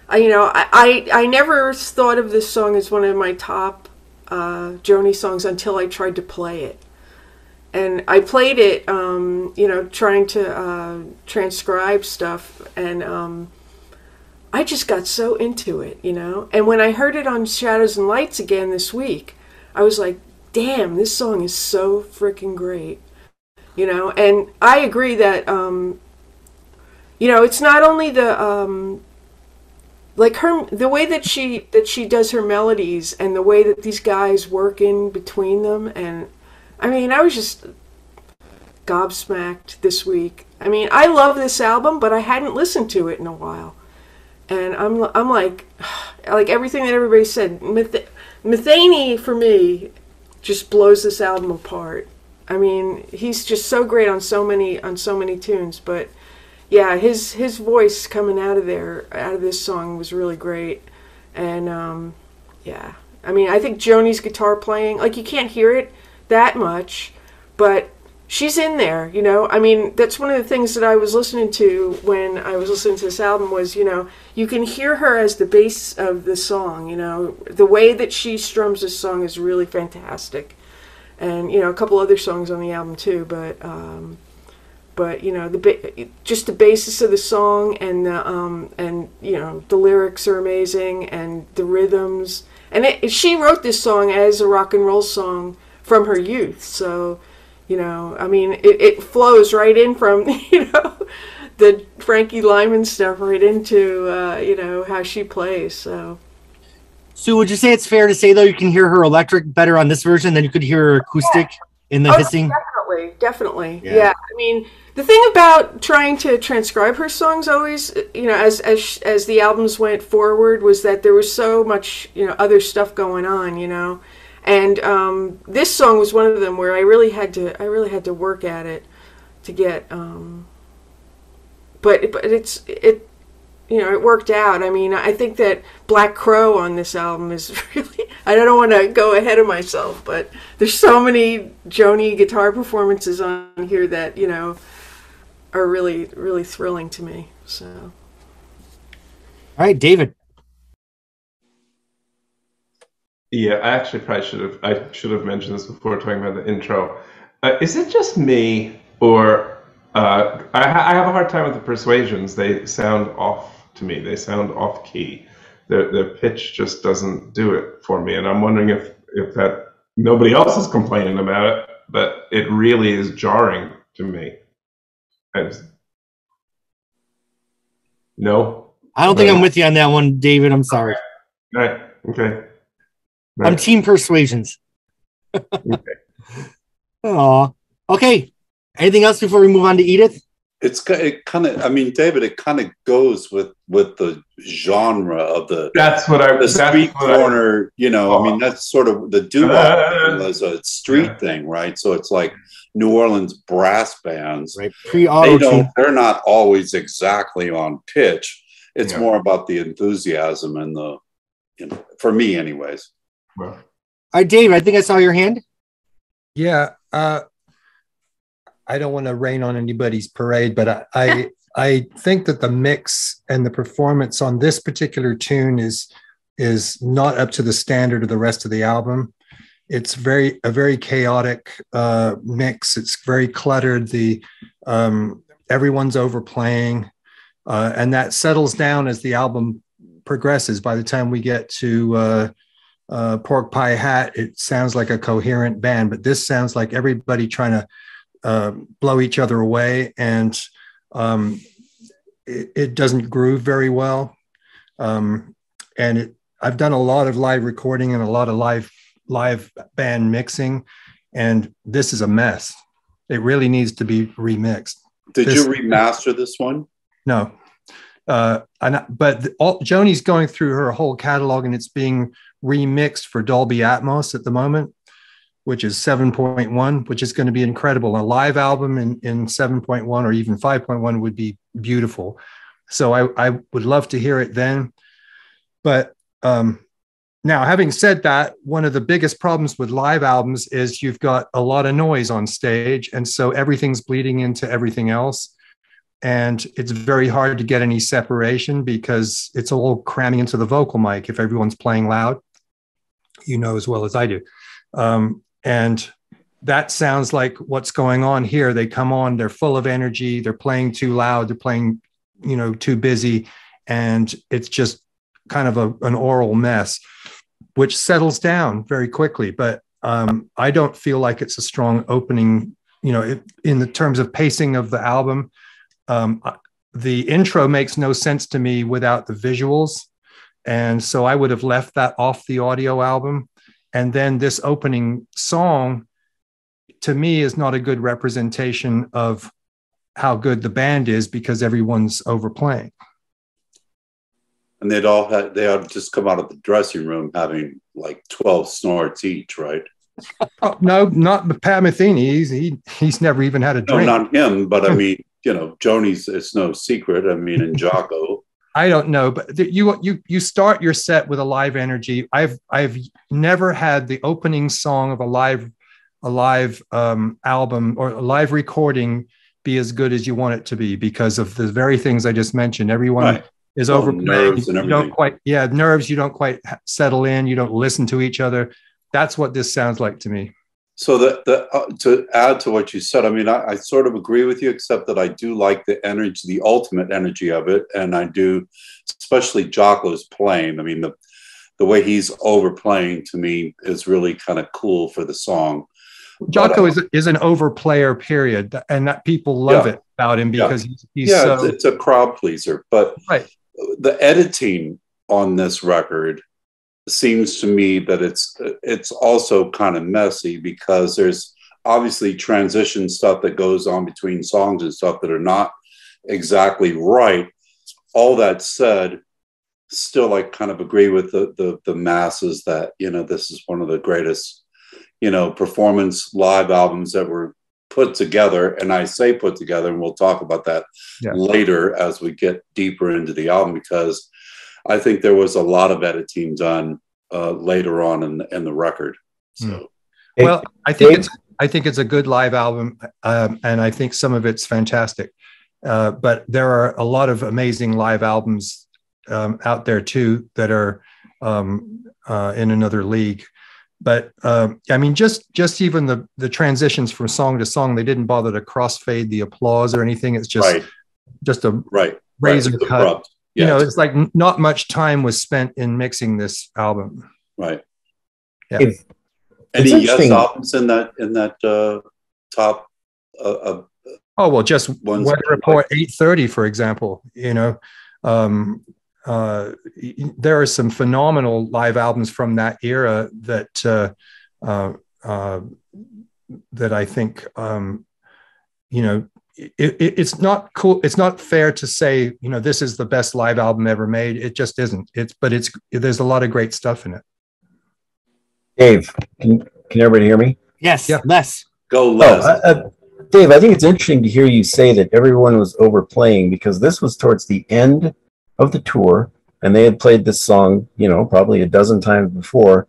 D: I never thought of this song as one of my top Joni songs until I tried to play it. And I played it, trying to transcribe stuff, and I just got so into it, you know. And when I heard it on Shadows and Lights again this week, I was like, damn, this song is so freaking great, you know. And I agree that, it's not only the the way that she does her melodies and the way that these guys work in between them. And I mean, I was just gobsmacked this week. I mean, I love this album, but I hadn't listened to it in a while. And I'm like everything that everybody said, Metheny for me just blows this album apart. I mean, he's just so great on so many tunes, but yeah, his voice coming out of this song was really great. And yeah, I mean, I think Joni's guitar playing, like, you can't hear it that much, but she's in there, you know. I mean, that's one of the things that I was listening to when I was listening to this album was, you know, you can hear her as the bass of the song, you know. The way that she strums this song is really fantastic. And, you know, a couple other songs on the album too, but you know, just the basis of the song and you know, the lyrics are amazing and the rhythms. And she wrote this song as a rock and roll song from her youth, so, you know, I mean, it flows right in from, you know, the Frankie Lyman stuff right into, you know, how she plays, so.
A: Sue, would you say it's fair to say, though, you can hear her electric better on this version than you could hear her acoustic in the Hissing?
D: Definitely. Yeah. I mean, the thing about trying to transcribe her songs always, you know, as the albums went forward, was that there was so much, you know, other stuff going on, you know. And this song was one of them where I really had to work at it to get. But it you know, it worked out. I mean, I think that Black Crow on this album is really. I don't want to go ahead of myself, but there's so many Joni guitar performances on here that, you know, are really, really thrilling to me. So.
A: All right, David.
G: Yeah, I actually probably should have mentioned this before talking about the intro. Is it just me, or I have a hard time with the persuasions? They sound off to me. They sound off key. The pitch just doesn't do it for me, and I'm wondering if that nobody else is complaining about it, but it really is jarring to me. No,
A: I don't think I'm with you on that one, David. I'm sorry.
G: All right. Okay.
A: I'm team persuasions.
G: Okay.
A: Aw. Okay. Anything else before we move on to Edith?
E: It kind of, I mean, David, it kind of goes with the genre of the street corner, you know. I mean, that's sort of the doo-wop as a street thing, right? So it's like New Orleans brass bands.
A: Right. Pre-auto.
E: They're not always exactly on pitch. It's more about the enthusiasm and the, you know, for me anyways.
A: All right, Dave, I think I saw your hand.
J: Yeah. I don't want to rain on anybody's parade, but I think that the mix and the performance on this particular tune is not up to the standard of the rest of the album. It's a very chaotic mix. It's very cluttered. Everyone's overplaying, and that settles down as the album progresses. By the time we get to Pork Pie Hat, it sounds like a coherent band, but this sounds like everybody trying to blow each other away, and it doesn't groove very well. I've done a lot of live recording and a lot of live band mixing, and this is a mess. It really needs to be remixed.
E: Did you remaster this one?
J: No. Joni's going through her whole catalog, and it's being remixed for Dolby Atmos at the moment, which is 7.1, which is going to be incredible. A live album in 7.1 or even 5.1 would be beautiful. So I would love to hear it then. But now, having said that, one of the biggest problems with live albums is you've got a lot of noise on stage, and so everything's bleeding into everything else. And it's very hard to get any separation because it's all cramming into the vocal mic if everyone's playing loud, you know, as well as I do. And that sounds like what's going on here. They come on, they're full of energy, they're playing too loud, they're playing, you know, too busy. And it's just kind of an oral mess, which settles down very quickly. But I don't feel like it's a strong opening, you know, in the terms of pacing of the album. The intro makes no sense to me without the visuals. And so I would have left that off the audio album. And then this opening song, to me, is not a good representation of how good the band is because everyone's overplaying.
E: And they all just come out of the dressing room having like 12 snorts each, right?
J: Oh, no, not Pat Metheny. He's never even had a drink.
E: No, not him, but I mean, you know, Joni's, it's no secret. I mean, and Jocko.
J: I don't know, but you start your set with a live energy. I've never had the opening song of a live album or a live recording be as good as you want it to be because of the very things I just mentioned. Everyone is overplaying.
E: Nerves and everything.
J: Nerves. You don't quite settle in. You don't listen to each other. That's what this sounds like to me.
E: So to add to what you said, I mean, I sort of agree with you, except that I do like the energy, the ultimate energy of it. And I do, especially Jocko's playing. I mean, the way he's overplaying to me is really kind of cool for the song.
J: Jocko is an overplayer, period. And that people love it about him because he's so...
E: it's a crowd pleaser. But the editing on this record seems to me that it's also kind of messy because there's obviously transition stuff that goes on between songs and stuff that are not exactly right. All that said, still I kind of agree with the masses that, you know, this is one of the greatest, you know, performance live albums that were put together. And I say put together, and we'll talk about that later as we get deeper into the album, because I think there was a lot of editing done later on in the record. So,
J: well, I think it's a good live album, and I think some of it's fantastic. But there are a lot of amazing live albums out there too that are in another league. But I mean, just even the transitions from song to song, they didn't bother to crossfade the applause or anything. It's just a razor cut. Abrupt. You know, it's like not much time was spent in mixing this album.
E: Right.
J: Yeah.
E: Any Yes albums in that top?
J: Oh well, just Weather Report 830, for example. You know, there are some phenomenal live albums from that era that that I think you know. It's not cool. It's not fair to say, you know, this is the best live album ever made. It just isn't. There's a lot of great stuff in it.
K: Dave, can everybody hear me?
A: Yes.
J: Yeah.
A: Les.
E: Go, Les.
K: Dave, I think it's interesting to hear you say that everyone was overplaying, because this was towards the end of the tour, and they had played this song, you know, probably a dozen times before.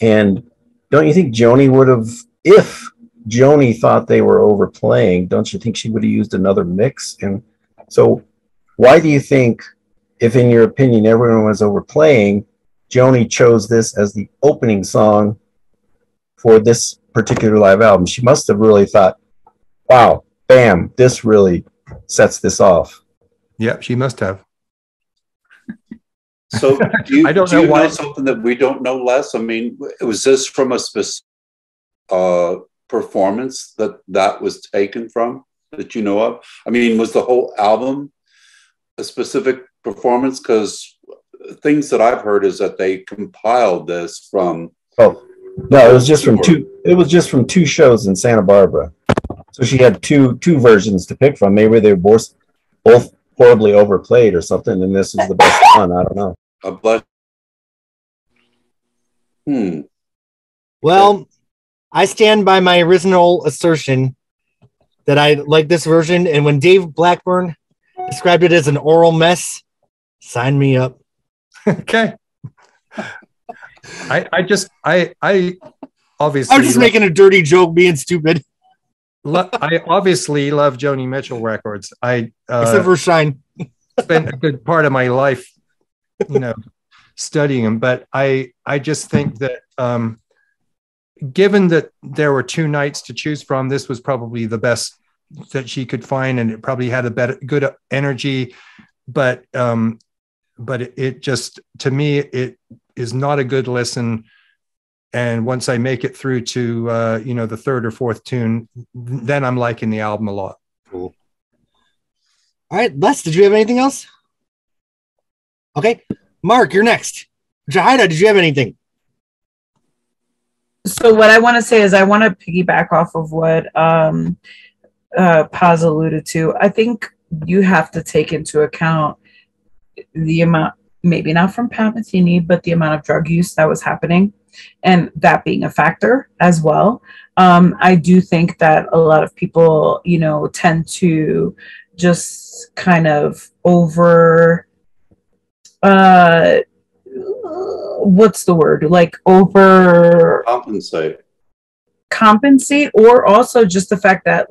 K: And don't you think Joni would have, if Joni thought they were overplaying, don't you think she would have used another mix? And so why do you think, if in your opinion everyone was overplaying, Joni chose this as the opening song for this particular live album? She must have really thought, wow, bam, this really sets this off.
J: Yeah, she must have.
E: So
J: I don't
E: do
J: know
E: you
J: why.
E: know something that we don't know, Les? I mean, was this from a specific performance that was taken from that you know of? I mean, was the whole album a specific performance? Because things that I've heard is that they compiled this from.
K: Oh, no, it was just from two. It was just from two shows in Santa Barbara. So she had two versions to pick from. Maybe they were both horribly overplayed or something, and this was the best one. I don't know.
E: But
A: Well, I stand by my original assertion that I like this version, and when Dave Blackburn described it as an oral mess, sign me up.
J: Okay. I obviously
A: I'm just making a dirty joke, being stupid.
J: I obviously love Joni Mitchell records.
A: Except for Shine.
J: Spent a good part of my life, studying them. But I just think that given that there were two nights to choose from, this was probably the best that she could find, and it probably had a good energy. But it just, to me, it is not a good listen. And once I make it through to the third or fourth tune, then I'm liking the album a lot.
A: Cool. All right, Les, did you have anything else? Okay, Mark, you're next. Jahida, did you have anything?
L: So what I want to say is I want to piggyback off of what Paz alluded to. I think you have to take into account the amount, maybe not from Pat Metheny, but the amount of drug use that was happening, and that being a factor as well. I do think that a lot of people, tend to just kind of what's the word? Like compensate, or also just the fact that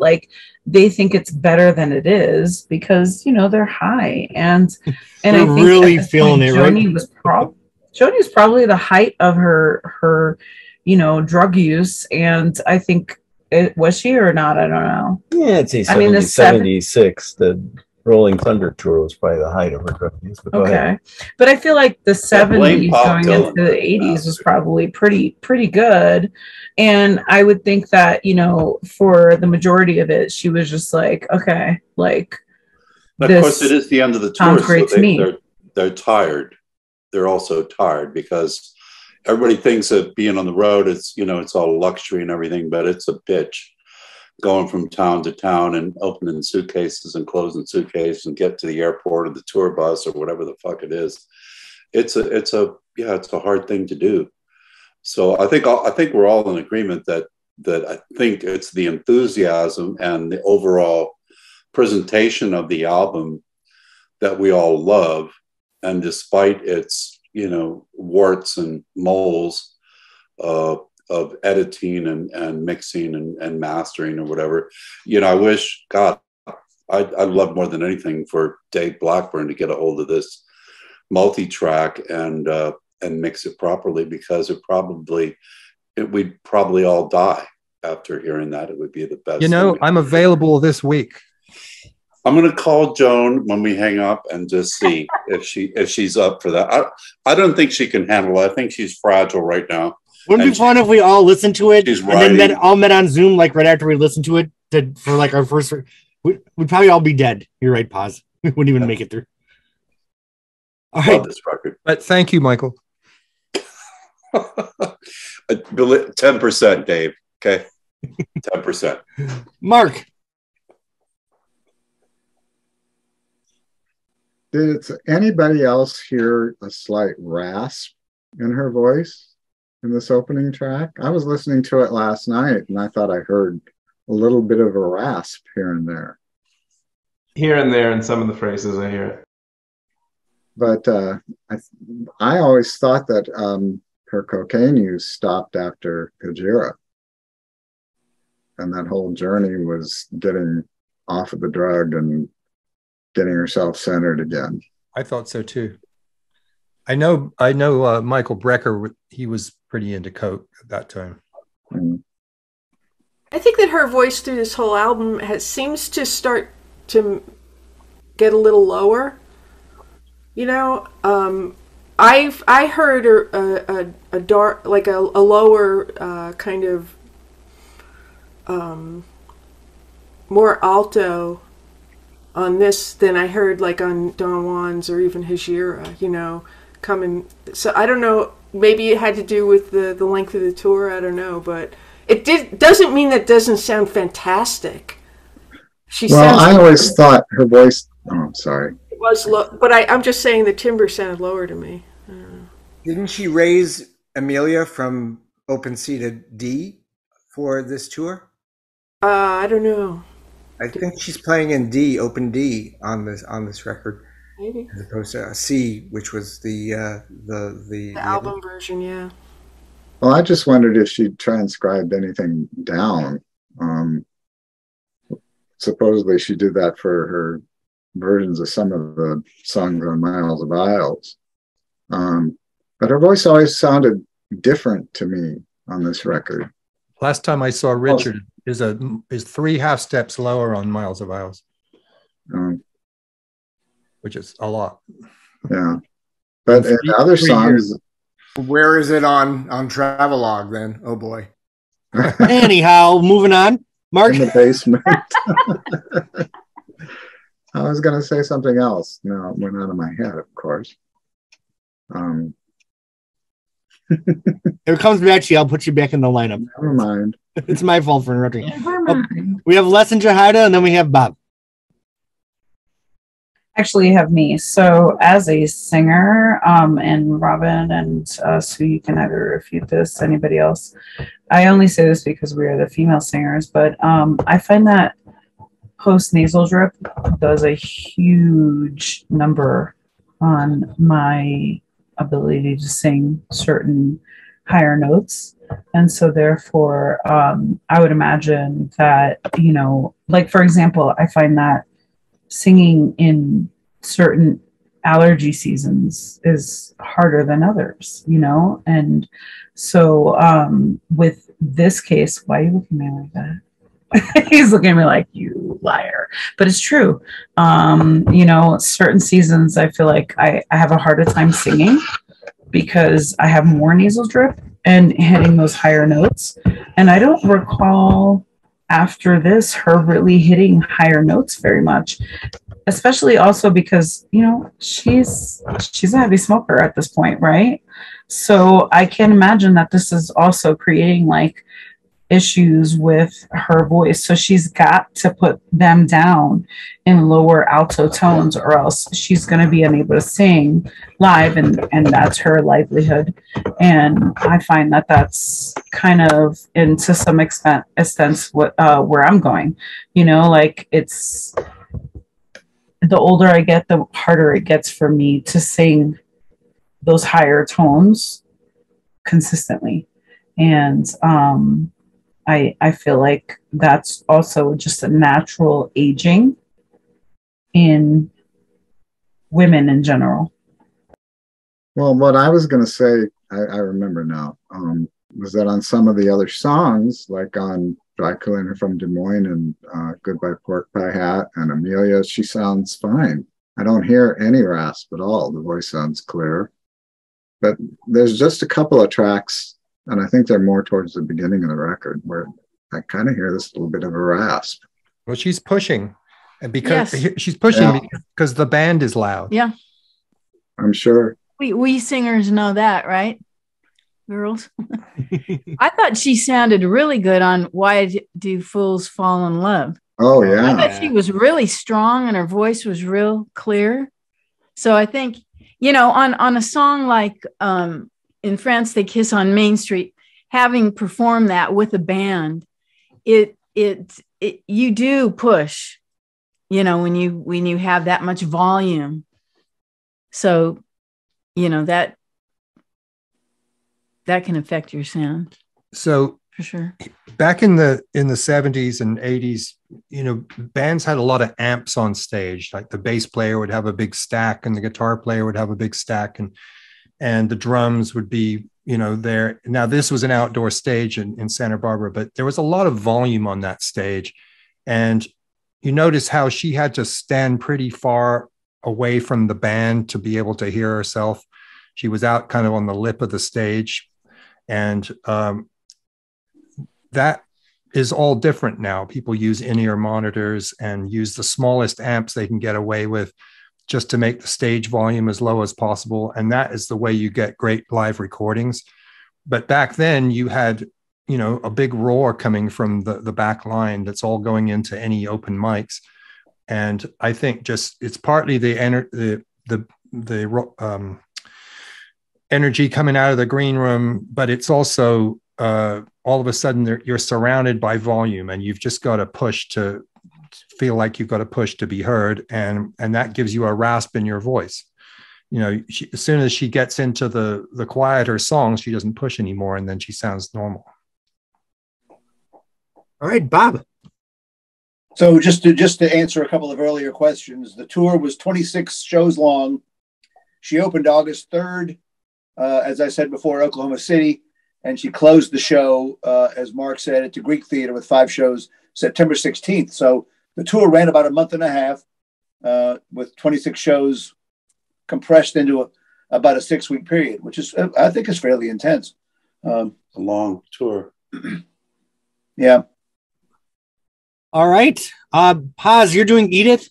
L: they think it's better than it is because they're high, and I think
A: really feeling it.
L: Joni was probably the height of her drug use, and I think was she or not? I don't know.
K: Yeah, I'd say 76. The Rolling Thunder tour was probably the height of her drug use. But
L: okay, but I feel like the 70s going into the 80s was probably pretty good, and I would think that for the majority of it, she was just okay,
E: But of course, it is the end of the tour.
L: Sounds great to me.
E: They're tired. They're also tired because everybody thinks that being on the road, it's all luxury and everything, but it's a bitch. Going from town to town and opening suitcases and closing suitcases and get to the airport or the tour bus or whatever the fuck it is. It's a hard thing to do. So I think we're all in agreement that I think it's the enthusiasm and the overall presentation of the album that we all love. And despite its, warts and moles, of editing and mixing and mastering or whatever, I wish, God, I'd love more than anything for Dave Blackburn to get a hold of this multi-track and mix it properly, because we'd probably all die after hearing that. It would be the best.
J: I'm available this week.
E: I'm going to call Joan when we hang up and just see if she's up for that. I don't think she can handle it. I think she's fragile right now.
A: Wouldn't it be fun if we all listened to it
E: and
A: then all met on Zoom right after we listened to it for our first? We'd probably all be dead. You're right, Paz. We wouldn't even make it through. All right.
E: Love this record.
J: But thank you, Michael.
E: 10%, Dave. Okay, 10%.
H: Mark. Did anybody else hear a slight rasp in her voice in this opening track? I was listening to it last night and I thought I heard a little bit of a rasp here and there.
G: Here and there in some of the phrases I hear it.
H: But I always thought that her cocaine use stopped after Gojira. And that whole journey was getting off of the drug and getting herself centered again.
J: I thought so too. I know Michael Brecker, he was pretty into coke at that time.
H: Mm.
D: I think that her voice through this whole album seems to start to get a little lower. I heard a dark, like a lower kind of more alto on this than I heard like on Don Juan's or even Hijira, you know, coming. So I don't know, maybe it had to do with the length of the tour, I don't know, but doesn't mean that doesn't sound fantastic.
H: I always thought her voice, I'm sorry.
D: It was low, but I'm just saying the timbre sounded lower to me.
C: Didn't she raise Amelia from open C to D for this tour?
D: I don't know.
C: I think she's playing in D, open D on this record.
D: Maybe.
C: As opposed to C, which was the
D: album version, yeah.
H: Well, I just wondered if she transcribed anything down. Supposedly she did that for her versions of some of the songs on Miles of Isles. But her voice always sounded different to me on this record.
J: Last time I saw Richard is 3 half steps lower on Miles of Isles, which is a lot.
H: Yeah, but in other songs,
C: where is it on Travelogue then? Oh boy.
A: Anyhow, moving on. Mark,
H: in the basement. I was going to say something else. No, it went out of my head, of course.
A: If it comes back to you, I'll put you back in the lineup.
H: Never mind.
A: It's my fault for interrupting.
L: Never mind.
A: We have Les and Jahida, and then we have Bob.
L: Actually, you have me. So as a singer, and Robin and Sue, you can either refute this, anybody else. I only say this because we are the female singers, but I find that post-nasal drip does a huge number on my ability to sing certain higher notes. And so therefore, I would imagine that, you know, like, for example, I find that singing in certain allergy seasons is harder than others, you know? And so with this case, why are you looking at me like that? He's looking at me like, you liar. But it's true. You know, certain seasons I feel like I have a harder time singing because I have more nasal drip and hitting those higher notes. And I don't recall after this her really hitting higher notes very much, especially also because, you know, she's a heavy smoker at this point, right? So I can imagine that this is also creating like issues with her voice. So she's got to put them down in lower alto tones or else she's going to be unable to sing live, and that's her livelihood. And I find that that's kind of, and to some extent what where I'm going, you know, like it's the older I get, the harder it gets for me to sing those higher tones consistently. And I feel like that's also just a natural aging in women in general.
H: Well, what I was going to say, I remember now, was that on some of the other songs, like on Dry Cleaner from Des Moines and Goodbye Pork Pie Hat and Amelia, she sounds fine. I don't hear any rasp at all. The voice sounds clear. But there's just a couple of tracks, and I think they're more towards the beginning of the record, where I kind of hear this little bit of a rasp.
J: Well, she's pushing, and because she's pushing because the band is loud.
I: Yeah,
H: I'm sure.
I: We singers know that, right, girls? I thought she sounded really good on Why Do Fools Fall in Love.
H: Oh yeah,
I: I thought she was really strong and her voice was real clear. So I think, you know, on a song like In France They Kiss on Main Street, having performed that with a band, it you do push, you know, when you have that much volume. So, you know, that can affect your sound.
J: So
I: for sure.
J: Back in the 70s and 80s, you know, bands had a lot of amps on stage. Like the bass player would have a big stack and the guitar player would have a big stack, and the drums would be, you know, there. Now this was an outdoor stage in Santa Barbara, but there was a lot of volume on that stage. And you notice how she had to stand pretty far away from the band to be able to hear herself. She was out kind of on the lip of the stage. And that is all different now. People use in-ear monitors and use the smallest amps they can get away with just to make the stage volume as low as possible. And that is the way you get great live recordings. But back then you had, you know, a big roar coming from the back line that's all going into any open mics. And I think just it's partly the energy coming out of the green room, but it's also all of a sudden you're surrounded by volume, and you've just got to push to feel like you've got to push to be heard, and that gives you a rasp in your voice. You know, as soon as she gets into the quieter songs, she doesn't push anymore, and then she sounds normal.
A: All right, Bob.
B: So just to answer a couple of earlier questions, the tour was 26 shows long. She opened August 3rd, as I said before, Oklahoma City, and she closed the show, as Mark said, at the Greek Theater with 5 shows, September 16th. So the tour ran about a month and a half, with 26 shows compressed into about a 6-week period, which is, I think, is fairly intense.
E: A long tour.
B: Yeah.
A: All right. Paz, you're doing Edith?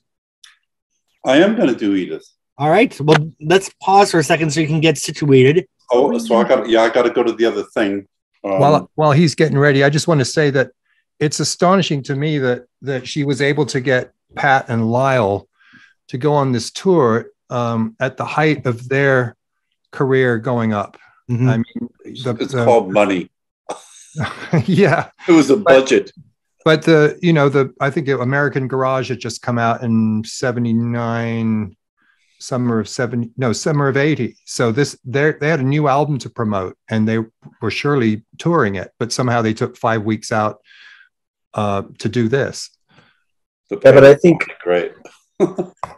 E: I am going to do Edith.
A: All right. Well, let's pause for a second so you can get situated.
E: Oh, so I got to go to the other thing.
J: While he's getting ready, I just want to say that it's astonishing to me that she was able to get Pat and Lyle to go on this tour at the height of their career going up.
A: Mm-hmm.
J: I mean,
E: it's called money.
J: Yeah,
E: it was a budget.
J: But I think American Garage had just come out in 79, summer of 80. So they had a new album to promote, and they were surely touring it, but somehow they took 5 weeks out to do this.
K: Yeah, but I think
E: great.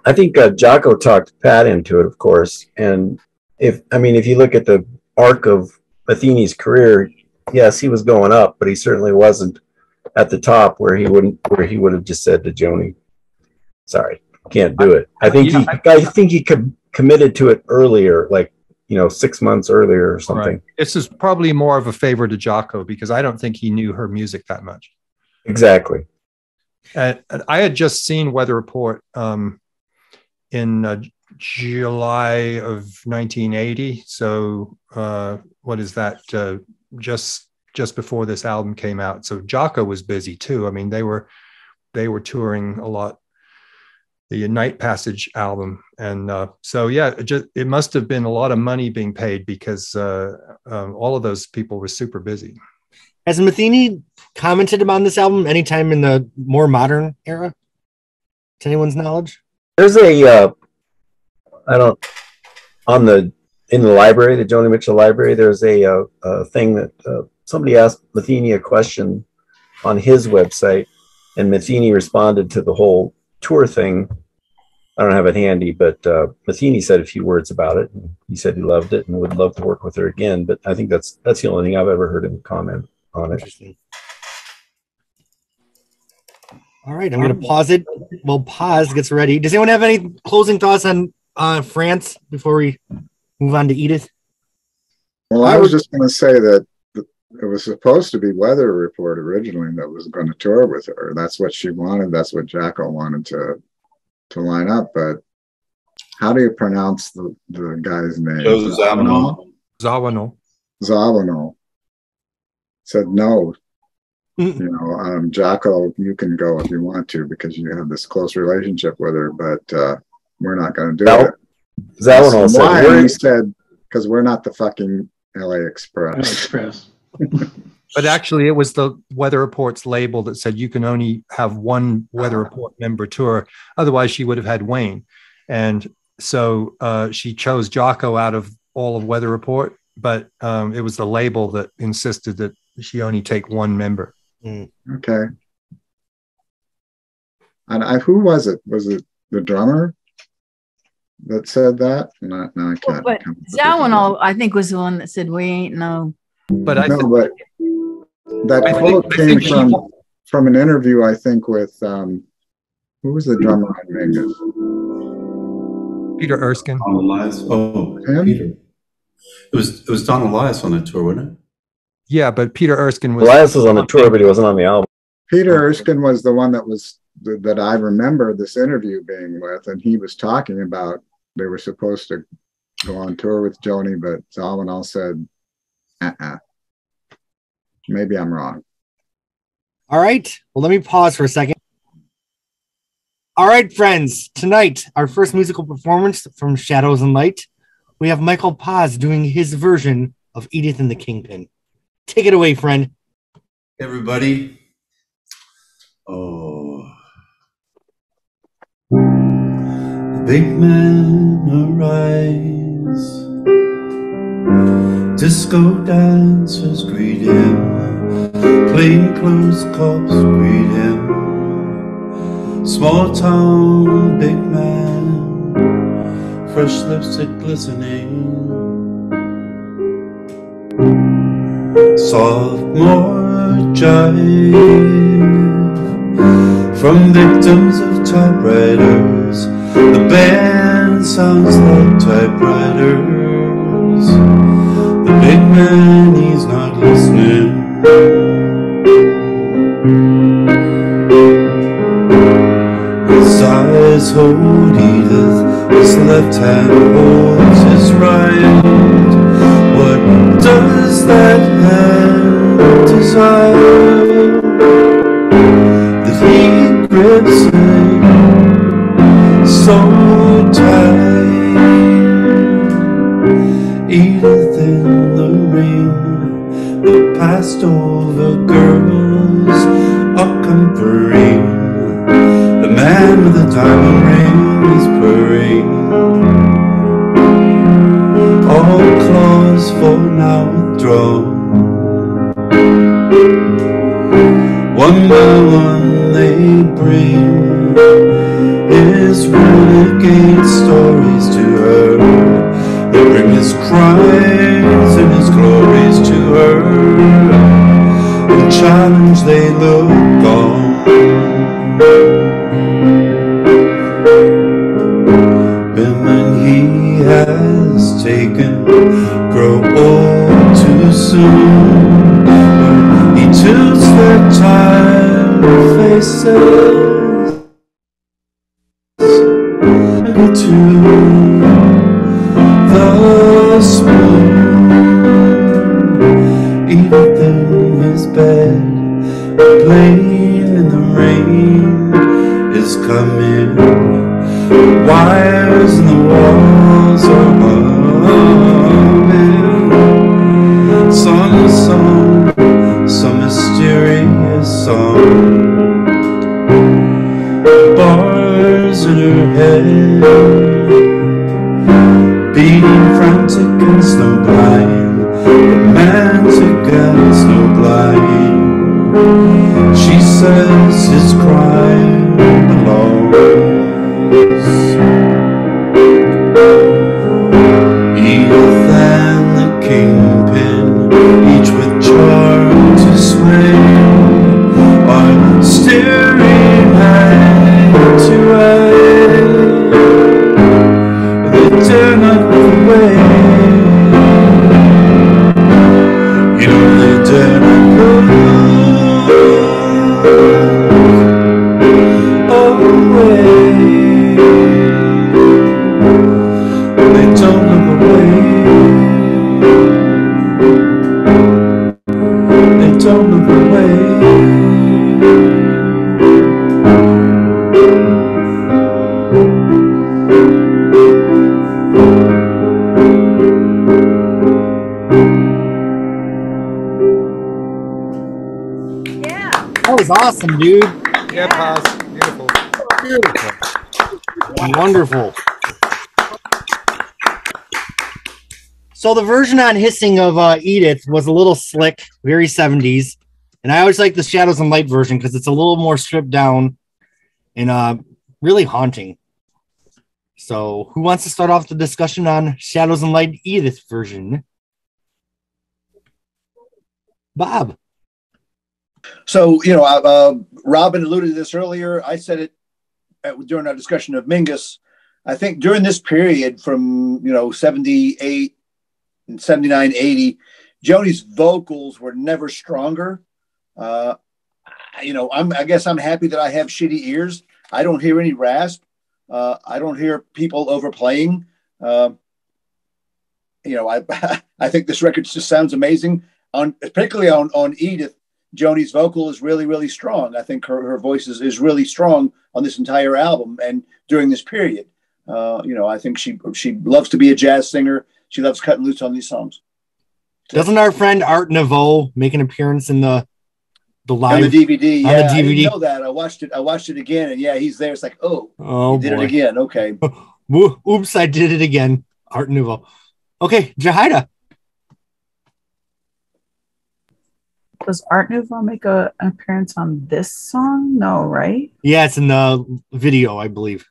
K: I think Jocko talked Pat into it, of course. And if you look at the arc of Metheny's career, yes, he was going up, but he certainly wasn't at the top where he would have just said to Joni, "Sorry, can't do it." I think he committed to it earlier, like 6 months earlier or something.
J: Right. This is probably more of a favor to Jocko because I don't think he knew her music that much.
K: Exactly.
J: And I had just seen Weather Report in July of 1980. So what is that? Just before this album came out. So Jocko was busy too. I mean, they were touring a lot. The Night Passage album, and so yeah, it must have been a lot of money being paid because all of those people were super busy.
A: Has Metheny commented about this album anytime in the more modern era, to anyone's knowledge?
K: There's in the library, the Joni Mitchell library, there's a thing that somebody asked Metheny a question on his website, and Metheny responded to the whole tour thing. I don't have it handy, but Metheny said a few words about it. And he said he loved it and would love to work with her again. But I think that's the only thing I've ever heard him comment on it.
A: All right, I'm going to pause it. Well, Paz gets ready. Does anyone have any closing thoughts on France before we move on to Edith?
H: Well, I was just going to say that it was supposed to be Weather Report originally that was going to tour with her. That's what she wanted. That's what Jacko wanted to line up. But how do you pronounce the guy's name?
J: Zawinul.
H: Said no. Jacko, you can go if you want to because you have this close relationship with her, but we're not going to do it.
K: Zawinul said,
H: why? He said, because we're not the fucking LA Express.
J: But actually, it was the Weather Report's label that said you can only have one Weather Report member tour. Otherwise, she would have had Wayne. And so she chose Jocko out of all of Weather Report, but it was the label that insisted that she only take one member.
H: Okay. And who was it? Was it the drummer that said that? No, I can't.
I: But Zawinul, I think, was the one that said, "We ain't no."
H: But that quote came from an interview, I think, with who was the drummer on Mingus?
J: Peter Erskine.
E: Peter. It was Don Elias on that tour, wasn't it?
J: Yeah, but Peter Erskine was.
K: Elias was on the tour, but he wasn't on the album.
H: Peter Erskine was the one that I remember this interview being with, and he was talking about they were supposed to go on tour with Joni, but Zawinul said, maybe I'm wrong.
A: All right. Well, let me pause for a second. All right, friends. Tonight, our first musical performance from Shadows and Light. We have Michael Paz doing his version of Edith and the Kingpin. Take it away, friend.
E: Everybody. Oh. The big man arise. Disco dancers greet him. Plainclothes cops greet him. Small town big man. Fresh lipstick glistening. Sophomore jive from victims of typewriters. The band sounds like typewriters. The big man, he's not listening. His eyes hold Edith, his left hand holds his right. What does that hand desire that he grips it so tight? Edith in the rain, the passed over girls are comforting. The man with the diamond ring is purring. All claws for now withdrawn. One by one they bring his renegade stories to her. They bring his crimes and his glories to her. In challenge they look on. Women he has taken grow old too soon. He tilts their tired faces to the spoon. Edith in his bed, a plane in the rain is coming. Wires in the walls are humming. Some song, some mysterious song. Bars in her head, beating frantic and snowblind, romantic and snowblind. She says his crime belongs. Edith and the Kingpin, each with charm to sway, are staring eye to eye. They dare not look away. You know they dare not look away. They don't look away. They don't look away.
A: That was awesome, dude.
J: Yeah, Paz. Beautiful.
A: Beautiful. Wonderful. So the version on Hissing of Edith was a little slick, very 70s. And I always like the Shadows and Light version because it's a little more stripped down and really haunting. So who wants to start off the discussion on Shadows and Light Edith version? Bob.
B: So, Robin alluded to this earlier. I said it during our discussion of Mingus. I think during this period from, 78 in 79, 80, Joni's vocals were never stronger. I guess I'm happy that I have shitty ears. I don't hear any rasp. I don't hear people overplaying. I think this record just sounds amazing. Particularly on Edith, Joni's vocal is really, really strong. I think her voice is really strong on this entire album and during this period. I think she loves to be a jazz singer. She loves cutting loose on these songs.
A: Doesn't our friend Art Nouveau make an appearance in the live
B: on the DVD?
A: On
B: yeah,
A: the DVD?
B: I didn't know that. I watched it again, and yeah, he's there. It's like, oh he did
A: boy.
B: it again. Okay.
A: Oops, I did it again. Art Nouveau. Okay, Jahida.
L: Does Art Nouveau make an appearance on this song? No, right?
A: Yeah, it's in the video, I believe.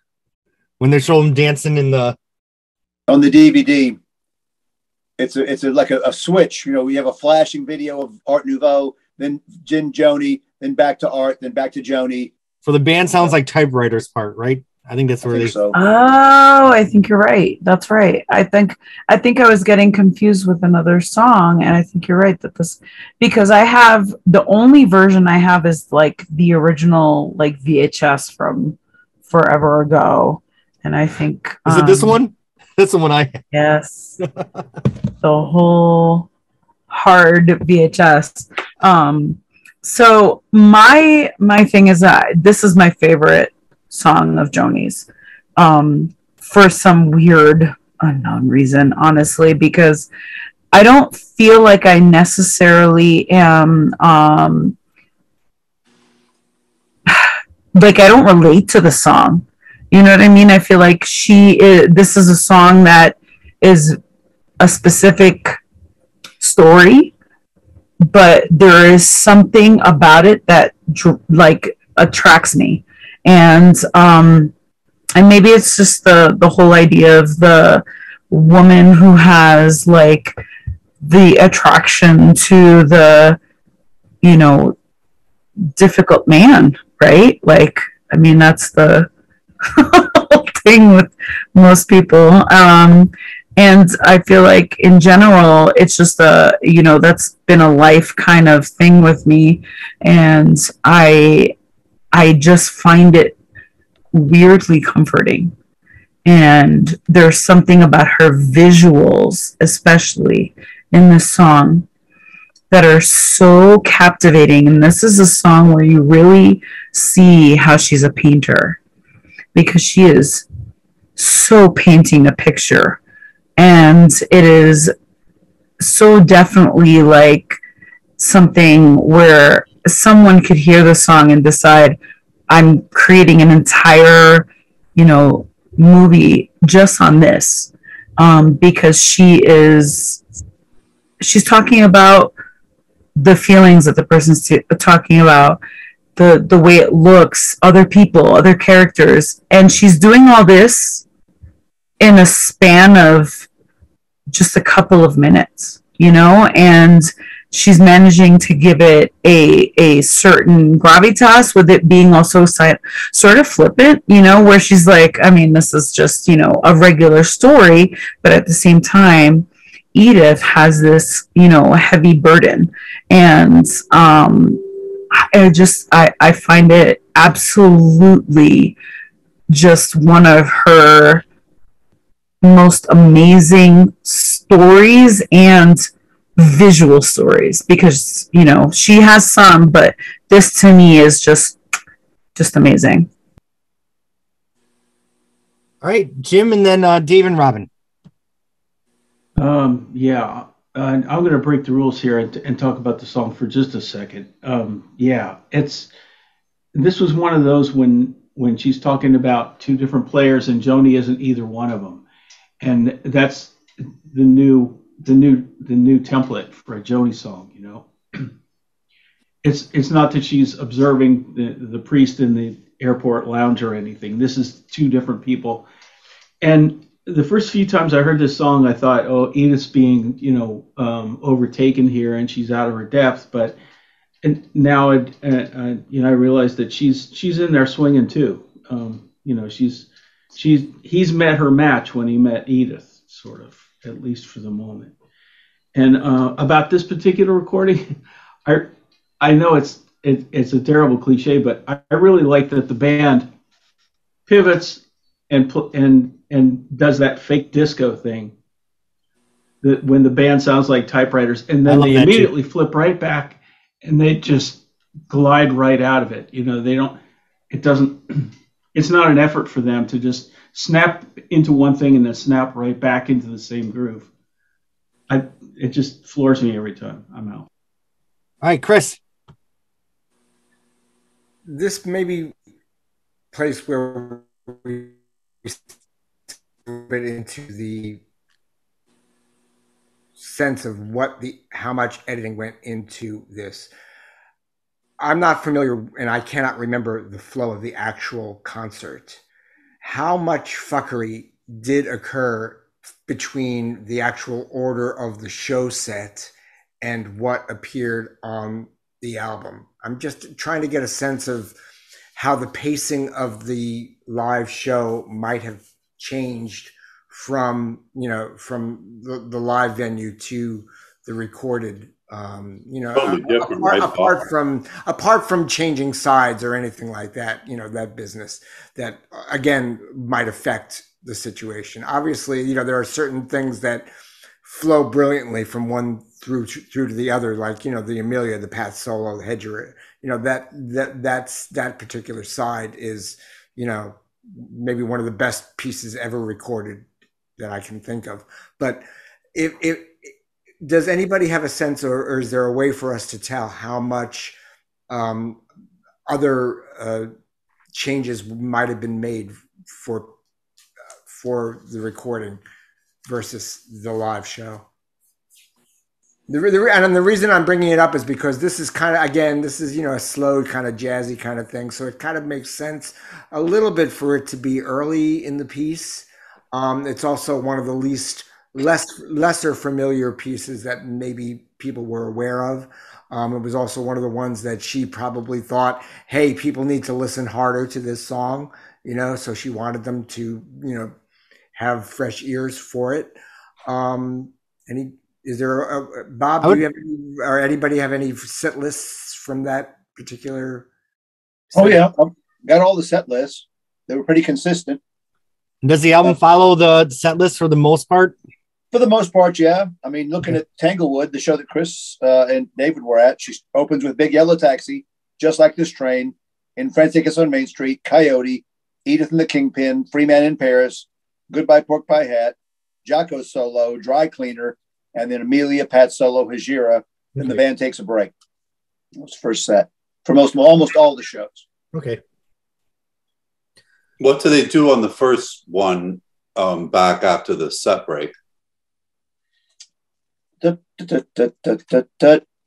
A: When they show him dancing
B: on the DVD. It's like a switch. We have a flashing video of Art Nouveau, then Joni, then back to Art, then back to Joni.
A: So the band sounds like typewriter's part, right? I think that's where
B: so.
L: Oh, I think you're right. That's right. I think I was getting confused with another song, and I think you're right because I have the only version I have is like the original like VHS from forever ago, and I think
A: is it this one? That's the one I have.
L: Yes. The whole hard VHS. So my thing is that this is my favorite song of Joni's, for some weird unknown reason, honestly, because I don't feel like I necessarily am like I don't relate to the song. You know what I mean? I feel like this is a song that is a specific story, but there is something about it that like attracts me. And maybe it's just the whole idea of the woman who has like the attraction to the, difficult man, right? Like, I mean, that's the thing with most people. And I feel like in general, it's just that's been a life kind of thing with me. And I just find it weirdly comforting. And there's something about her visuals, especially in this song, that are so captivating. And this is a song where you really see how she's a painter, because she is so painting a picture. And it is so definitely like something where someone could hear the song and decide, I'm creating an entire, movie just on this. Because she's talking about the feelings that the person's talking about, the way it looks, other people, other characters. And she's doing all this in a span of just a couple of minutes, and she's managing to give it a certain gravitas, with it being also sort of flippant, where she's like, I mean, this is just, a regular story, but at the same time, Edith has this, heavy burden. And I find it absolutely just one of her most amazing stories and visual stories, because she has some, but this to me is just amazing.
A: All right, Jim, and then Dave and Robin.
F: I'm going to break the rules here and talk about the song for just a second. This was one of those when she's talking about two different players and Joni isn't either one of them. And that's the new template for a Joni song, It's not that she's observing the priest in the airport lounge or anything. This is two different people. And the first few times I heard this song, I thought, oh, Edith's being, overtaken here and she's out of her depth. But now I realize that she's in there swinging too. He's met her match when he met Edith, sort of, at least for the moment. And about this particular recording, I know it's a terrible cliche, but I really like that the band pivots and does that fake disco thing. That when the band sounds like typewriters, and then they immediately flip right back, and they just glide right out of it. You know, they don't. It doesn't. It's not an effort for them to just snap into one thing and then snap right back into the same groove. It just floors me every time I'm out.
A: All right, Chris.
C: This may be a place where we bit into the sense of how much editing went into this. I'm not familiar, and I cannot remember the flow of the actual concert. How much fuckery did occur between the actual order of the show set and what appeared on the album? I'm just trying to get a sense of how the pacing of the live show might have changed from the live venue to the recorded.
E: Totally different,
C: apart from changing sides or anything like that, that business that again might affect the situation. Obviously, there are certain things that flow brilliantly from one through to the other, like the Amelia, the Pat solo, the Hedger. That particular side is maybe one of the best pieces ever recorded that I can think of. But does anybody have a sense, or is there a way for us to tell how much other changes might have been made for the recording versus the live show? And the reason I'm bringing it up is because this is kind of, again, this is, a slow kind of jazzy kind of thing. So it kind of makes sense a little bit for it to be early in the piece. It's also one of the lesser familiar pieces that maybe people were aware of. It was also one of the ones that she probably thought, hey, people need to listen harder to this song, so she wanted them to, have fresh ears for it. Is there Bob, do you have or anybody have any set lists from that particular set?
B: Oh yeah, I've got all the set lists. They were pretty consistent.
A: Does the album follow the set list for the most part?
B: For the most part, yeah. I mean, looking at Tanglewood, the show that Chris and David were at, she opens with Big Yellow Taxi, Just Like This Train, In Franticus on Main Street, Coyote, Edith and the Kingpin, Free Man in Paris, Goodbye Pork Pie Hat, Jocko's Solo, Dry Cleaner, and then Amelia, Pat Solo, Hajira, and the band takes a break. That was the first set for almost all the shows.
A: Okay.
E: What do they do on the first one back after the set break? And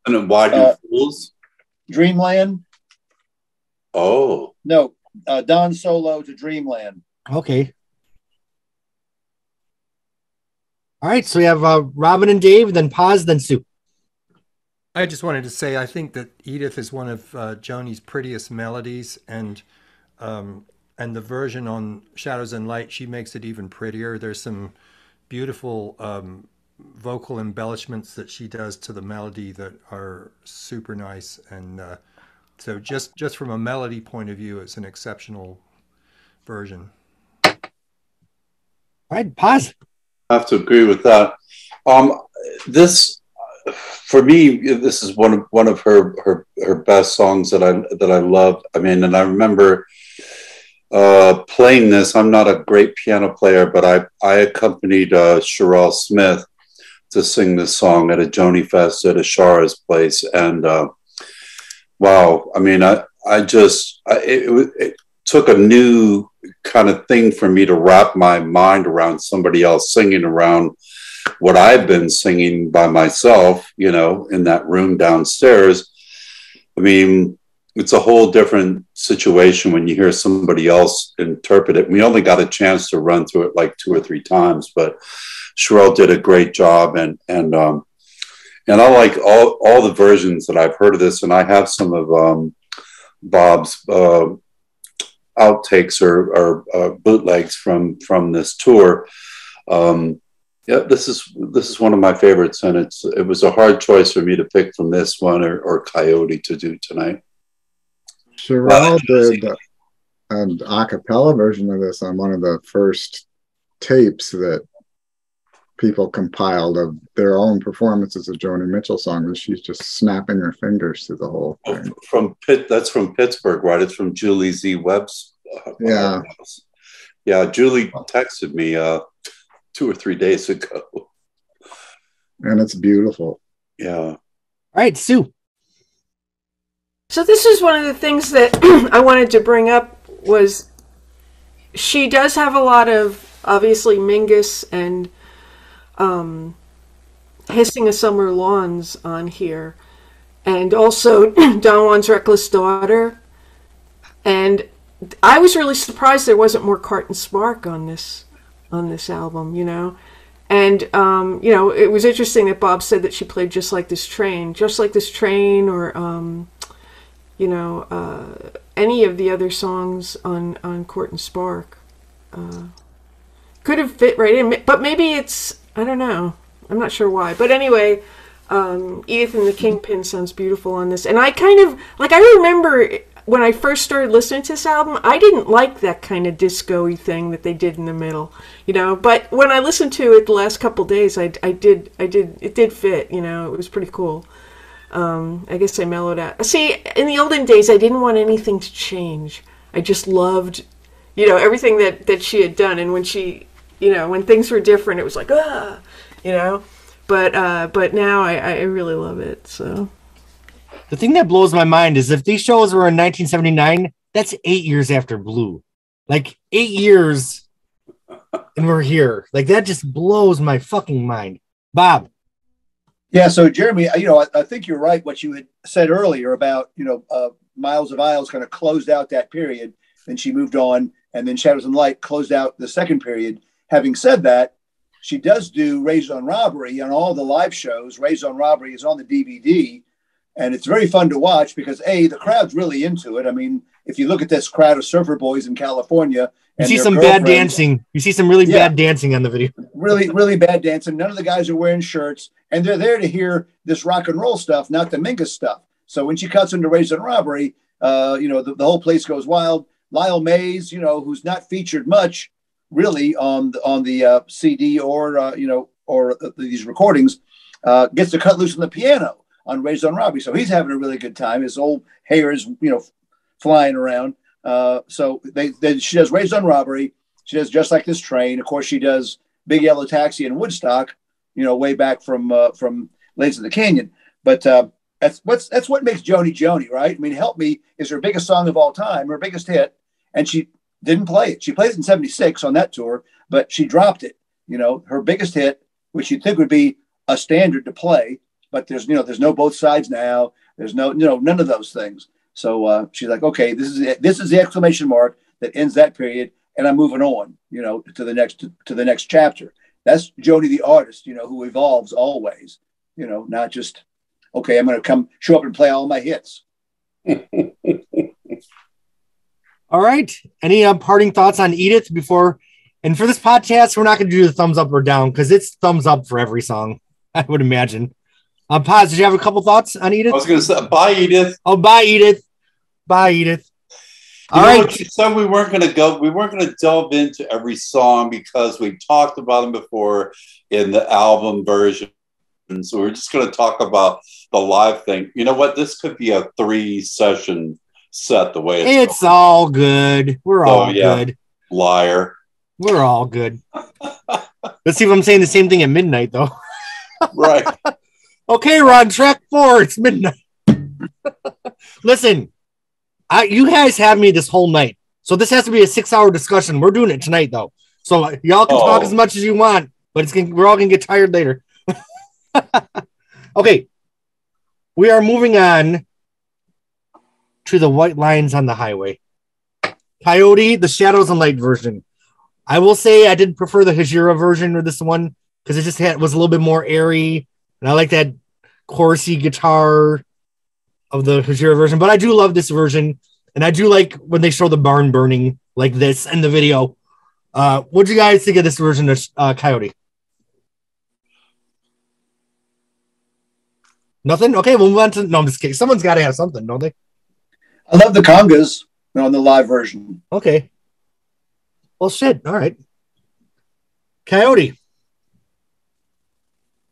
E: then Why Do Fools?
B: Dreamland.
E: Oh.
B: No, Don Solo to Dreamland.
A: Okay. All right, so we have Robin and Dave, then Paz, then Sue.
J: I just wanted to say I think that Edith is one of Joni's prettiest melodies, and the version on Shadows and Light, she makes it even prettier. There's some beautiful vocal embellishments that she does to the melody that are super nice, and so just from a melody point of view, it's an exceptional version.
A: All right, Paz.
E: I have to agree with that. This, for me, this is one of her best songs that I love. I mean, and I remember playing this. I'm not a great piano player, but I accompanied Sherelle Smith to sing this song at a Joni Fest at Ashara's place, and wow! I mean, it took a new kind of thing for me to wrap my mind around somebody else singing around what I've been singing by myself, in that room downstairs. I mean, it's a whole different situation when you hear somebody else interpret it. We only got a chance to run through it like 2 or 3 times, but Sherelle did a great job, and I like all the versions that I've heard of this, and I have some of Bob's outtakes or bootlegs from this tour. Yeah, this is one of my favorites, and it was a hard choice for me to pick from this one or Coyote to do tonight.
H: Sherelle did an a cappella version of this on one of the first tapes that people compiled of their own performances of Joni Mitchell songs. She's just snapping her fingers through the whole thing.
E: That's from Pittsburgh, right? It's from Julie Z. Webb's.
H: Yeah.
E: Yeah, Julie texted me 2 or 3 days ago.
H: And it's beautiful.
E: Yeah.
A: All right, Sue.
D: So this is one of the things that I wanted to bring up was she does have a lot of, obviously, Mingus and Hissing of Summer Lawns on here. And also Don Juan's Reckless Daughter. And I was really surprised there wasn't more Cart and Spark on this album, you know. And, you know, it was interesting that Bob said that she played Just Like This Train, or, you know, any of the other songs on Court and Spark. Could have fit right in, but maybe it's, I don't know. I'm not sure why. But anyway, Edith and the Kingpin sounds beautiful on this. And I kind of, like, I remember when I first started listening to this album, I didn't like that kind of disco-y thing that they did in the middle, you know. But when I listened to it the last couple of days, it did fit, you know. It was pretty cool. I guess I mellowed out. See, in the olden days, I didn't want anything to change. I just loved, you know, everything that she had done. And when she, you know, when things were different, it was like, you know. But now I really love it, so.
A: The thing that blows my mind is if these shows were in 1979, that's 8 years after Blue. Like 8 years and we're here. Like that just blows my fucking mind. Bob.
B: Yeah, so Jeremy, you know, I think you're right what you had said earlier about, you know, Miles of Isles kind of closed out that period. Then she moved on, and then Shadows and Light closed out the second period. Having said that, she does do Raised on Robbery on all the live shows. Raised on Robbery is on the DVD. And it's very fun to watch because, A, the crowd's really into it. I mean, if you look at this crowd of surfer boys in California.
A: You see some bad dancing. You see some really bad dancing on the video.
B: Really, really bad dancing. None of the guys are wearing shirts. And they're there to hear this rock and roll stuff, not the Mingus stuff. So when she cuts into Raised on Robbery, you know, the whole place goes wild. Lyle Mays, you know, who's not featured much really on the CD or, you know, or these recordings, gets to cut loose on the piano on Raised on Robbery. So he's having a really good time. His old hair is, you know, flying around. So she does Raised on Robbery. She does Just Like This Train. Of course, she does Big Yellow Taxi and Woodstock, you know, way back from Lays in the Canyon. But that's what makes Joni, right? I mean, Help Me is her biggest song of all time, her biggest hit. And she didn't play it. She played it in 76 on that tour, but she dropped it. You know, her biggest hit, which you'd think would be a standard to play, but there's no Both Sides Now. There's no, you know, none of those things. So she's like, okay, this is it. This is the exclamation mark that ends that period, and I'm moving on, you know, to the next chapter. That's Joni the artist, you know, who evolves always, you know, not just, okay, I'm going to show up and play all my hits.
A: All right. Any parting thoughts on Edith before? And for this podcast, we're not going to do the thumbs up or down because it's thumbs up for every song, I would imagine. Paz, did you have a couple thoughts on Edith?
E: I was going to say, bye, Edith.
A: Oh, bye, Edith. Bye, Edith.
E: All right. You said we weren't going to delve into every song because we talked about them before in the album version. So we're just going to talk about the live thing. You know what? This could be a 3-session set the way
A: it's all good. We're all good.
E: Liar.
A: We're all good. Let's see if I'm saying the same thing at midnight, though.
E: Right.
A: Okay, we're on track 4. It's midnight. Listen, you guys have me this whole night. So this has to be a 6-hour discussion. We're doing it tonight, though. So y'all can talk as much as you want, but we're all going to get tired later. Okay. We are moving on to the White Lines on the Highway. Coyote, the Shadows and Light version. I will say I did prefer the Hajira version of this one because it just was a little bit more airy. And I like that chorusy guitar of the Hajira version. But I do love this version. And I do like when they show the barn burning like this in the video. What do you guys think of this version of Coyote? Nothing? Okay, we'll move on to... No, I'm just kidding. Someone's got to have something, don't they?
B: I love the congas on the live version.
A: Okay. Well, shit. All right. Coyote.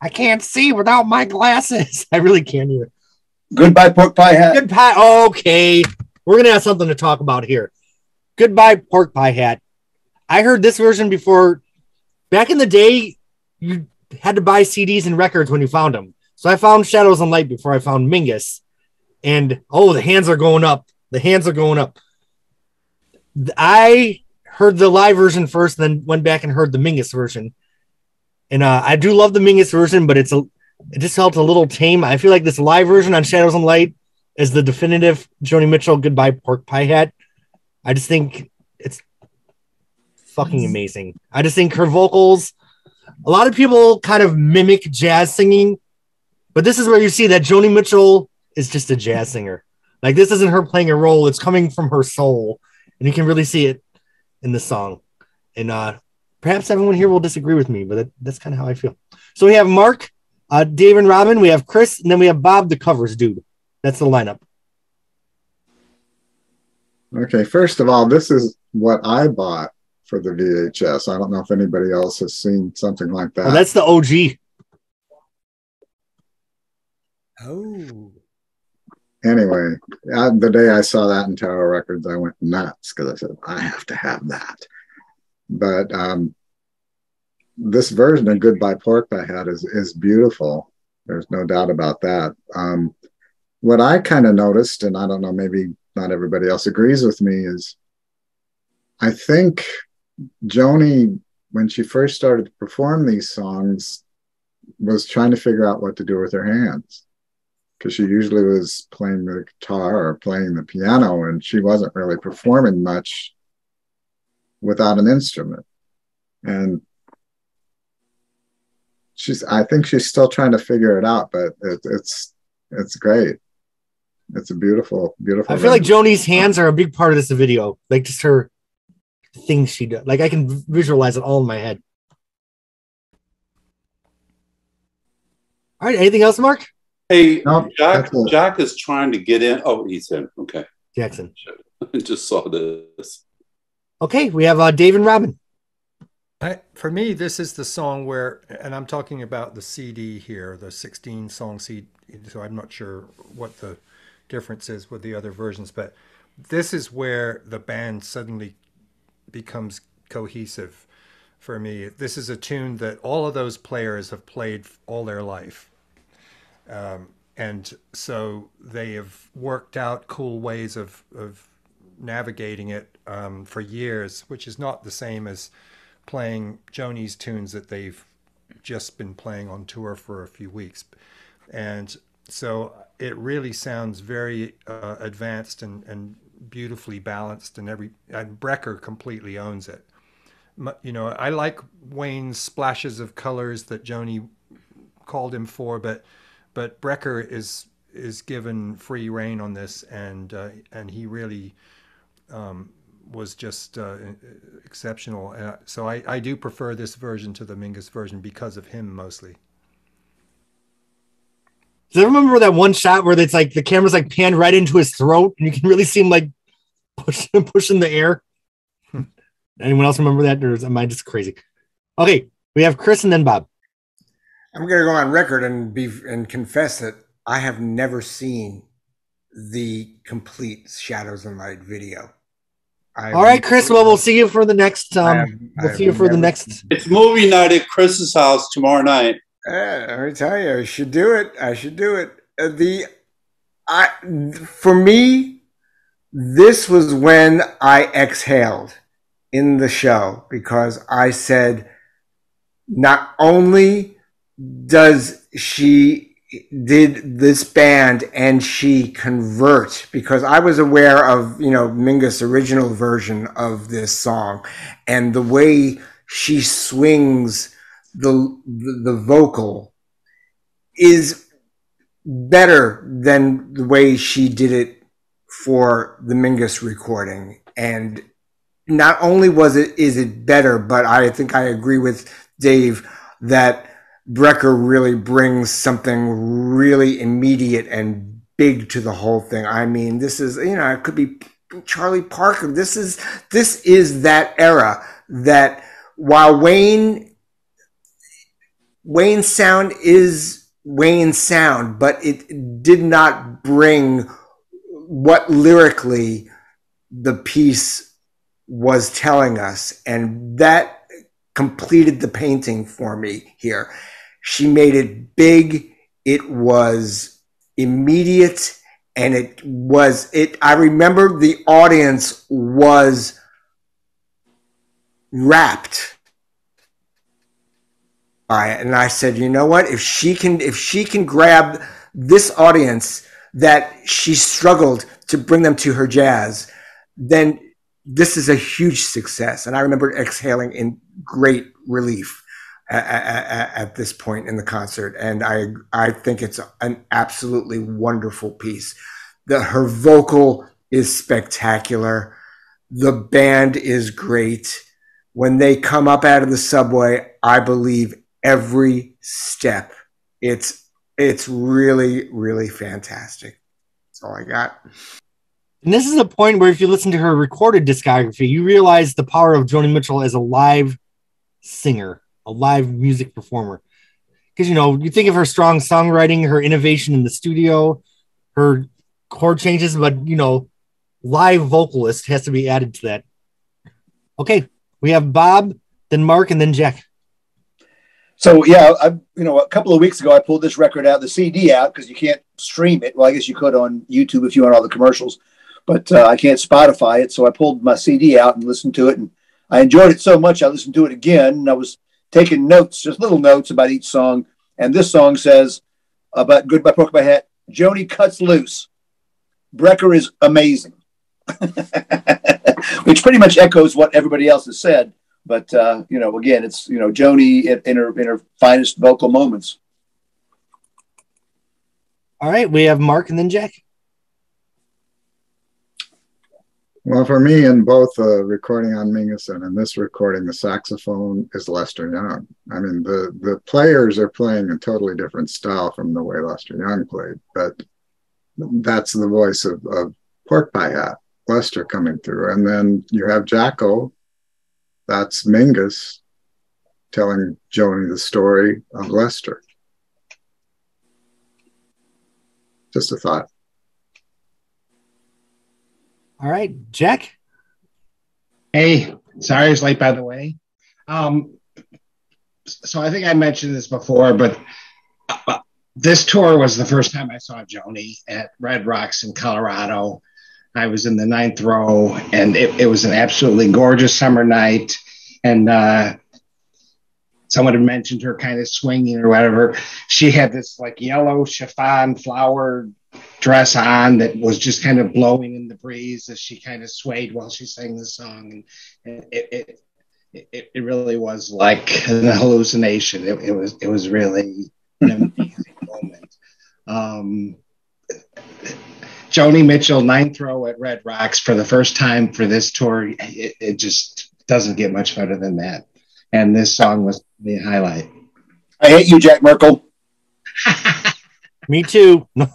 A: I can't see without my glasses. I really can't either.
B: Goodbye Pork Pie Hat.
A: Good pie. Okay. We're going to have something to talk about here. Goodbye Pork Pie Hat. I heard this version before. Back in the day, you had to buy CDs and records when you found them. So I found Shadows and Light before I found Mingus. And, oh, the hands are going up. The hands are going up. I heard the live version first, then went back and heard the Mingus version. And I do love the Mingus version, but it just felt a little tame. I feel like this live version on Shadows and Light is the definitive Joni Mitchell Goodbye Pork Pie Hat. I just think it's fucking amazing. I just think her vocals, a lot of people kind of mimic jazz singing, but this is where you see that Joni Mitchell is just a jazz singer. Like, this isn't her playing a role. It's coming from her soul, and you can really see it in the song. And perhaps everyone here will disagree with me, but that's kind of how I feel. So we have Mark, Dave and Robin, we have Chris, and then we have Bob, the covers dude. That's the lineup.
H: Okay, first of all, this is what I bought for the VHS. I don't know if anybody else has seen something like that.
A: Oh, that's the OG.
C: Oh.
H: Anyway, the day I saw that in Tower Records, I went nuts because I said, I have to have that. But this version of Goodbye Pork Pie Hat is beautiful. There's no doubt about that. What I kind of noticed, and I don't know, maybe not everybody else agrees with me, is I think Joni, when she first started to perform these songs, was trying to figure out what to do with her hands. Because she usually was playing the guitar or playing the piano, and she wasn't really performing much without an instrument. And I think she's still trying to figure it out, but it's great. It's a beautiful, beautiful.
A: I feel like Joni's hands are a big part of this video. Like, just her things she does. Like, I can visualize it all in my head. All right. Anything else, Mark?
E: Hey,
H: No,
E: Jack is trying to get in. Oh, he's in. Okay.
A: Jackson.
E: I just saw this.
A: Okay. We have Dave and Robin.
J: For me, this is the song where, and I'm talking about the CD here, the 16 song CD. So I'm not sure what the difference is with the other versions, but this is where the band suddenly becomes cohesive for me. This is a tune that all of those players have played all their life. And so they have worked out cool ways of navigating it for years, which is not the same as playing Joni's tunes that they've just been playing on tour for a few weeks. And so it really sounds very advanced and beautifully balanced, and Brecker completely owns it. You know, I like Wayne's splashes of colors that Joni called him for, but Brecker is given free rein on this, and he really was just exceptional. So I do prefer this version to the Mingus version because of him mostly.
A: Does everyone remember that one shot where it's like the camera's like panned right into his throat and you can really see him like pushing the air? Anyone else remember that, or am I just crazy? Okay, we have Chris and then Bob.
C: I'm going to go on record and confess that I have never seen the complete Shadows and Light video.
A: All right, Chris. Well, we'll see you for the next. We'll see you for the next.
E: It's movie night at Chris's house tomorrow night.
C: Let me tell you, I should do it. I should do it. For me, this was when I exhaled in the show, because I said, not only did this band and she convert, because I was aware of, Mingus' original version of this song, and the way she swings the vocal is better than the way she did it for the Mingus recording. And not only is it better, but I think I agree with Dave that Brecker really brings something really immediate and big to the whole thing. I mean, this is, it could be Charlie Parker. This is that era that while Wayne's sound is Wayne's sound, but it did not bring what lyrically the piece was telling us. And that completed the painting for me here. She made it big. It was immediate. And I remember the audience was rapt by it. And I said, you know what? If she can grab this audience that she struggled to bring them to her jazz, then this is a huge success. And I remember exhaling in great relief at this point in the concert. And I think it's an absolutely wonderful piece. Her vocal is spectacular. The band is great. When they come up out of the subway, I believe every step. It's really, really fantastic. That's all I got.
A: And this is a point where if you listen to her recorded discography, you realize the power of Joni Mitchell as a live singer, a live music performer. Because, you think of her strong songwriting, her innovation in the studio, her chord changes, but, live vocalist has to be added to that. Okay, we have Bob, then Mark, and then Jack.
B: So, yeah, a couple of weeks ago, I pulled this record out, the CD out, because you can't stream it. Well, I guess you could on YouTube if you want all the commercials, but I can't Spotify it. So I pulled my CD out and listened to it, and I enjoyed it so much, I listened to it again, and I was taking notes, just little notes about each song. And this song says, about Goodbye Porcupine Hat, Joni cuts loose. Brecker is amazing. Which pretty much echoes what everybody else has said. But, again, it's, Joni in her finest vocal moments.
A: All right, we have Mark and then Jack.
H: Well, for me, in both recording on Mingus and in this recording, the saxophone is Lester Young. I mean, the players are playing a totally different style from the way Lester Young played, but that's the voice of Pork Pie Hat, Lester coming through. And then you have Jacko, that's Mingus telling Joni the story of Lester. Just a thought.
A: All right, Jack.
M: Hey, sorry I was late, by the way. So I think I mentioned this before, but this tour was the first time I saw Joni at Red Rocks in Colorado. I was in the 9th row, and it was an absolutely gorgeous summer night. And someone had mentioned her kind of swinging or whatever. She had this like yellow chiffon flower dress on that was just kind of blowing in the breeze as she kind of swayed while she sang the song. And it really was like an hallucination. It was really an amazing moment. Joni Mitchell, 9th row at Red Rocks for the first time for this tour. It just doesn't get much better than that. And this song was the highlight.
B: I hate you, Jack Merkel.
A: Me too. All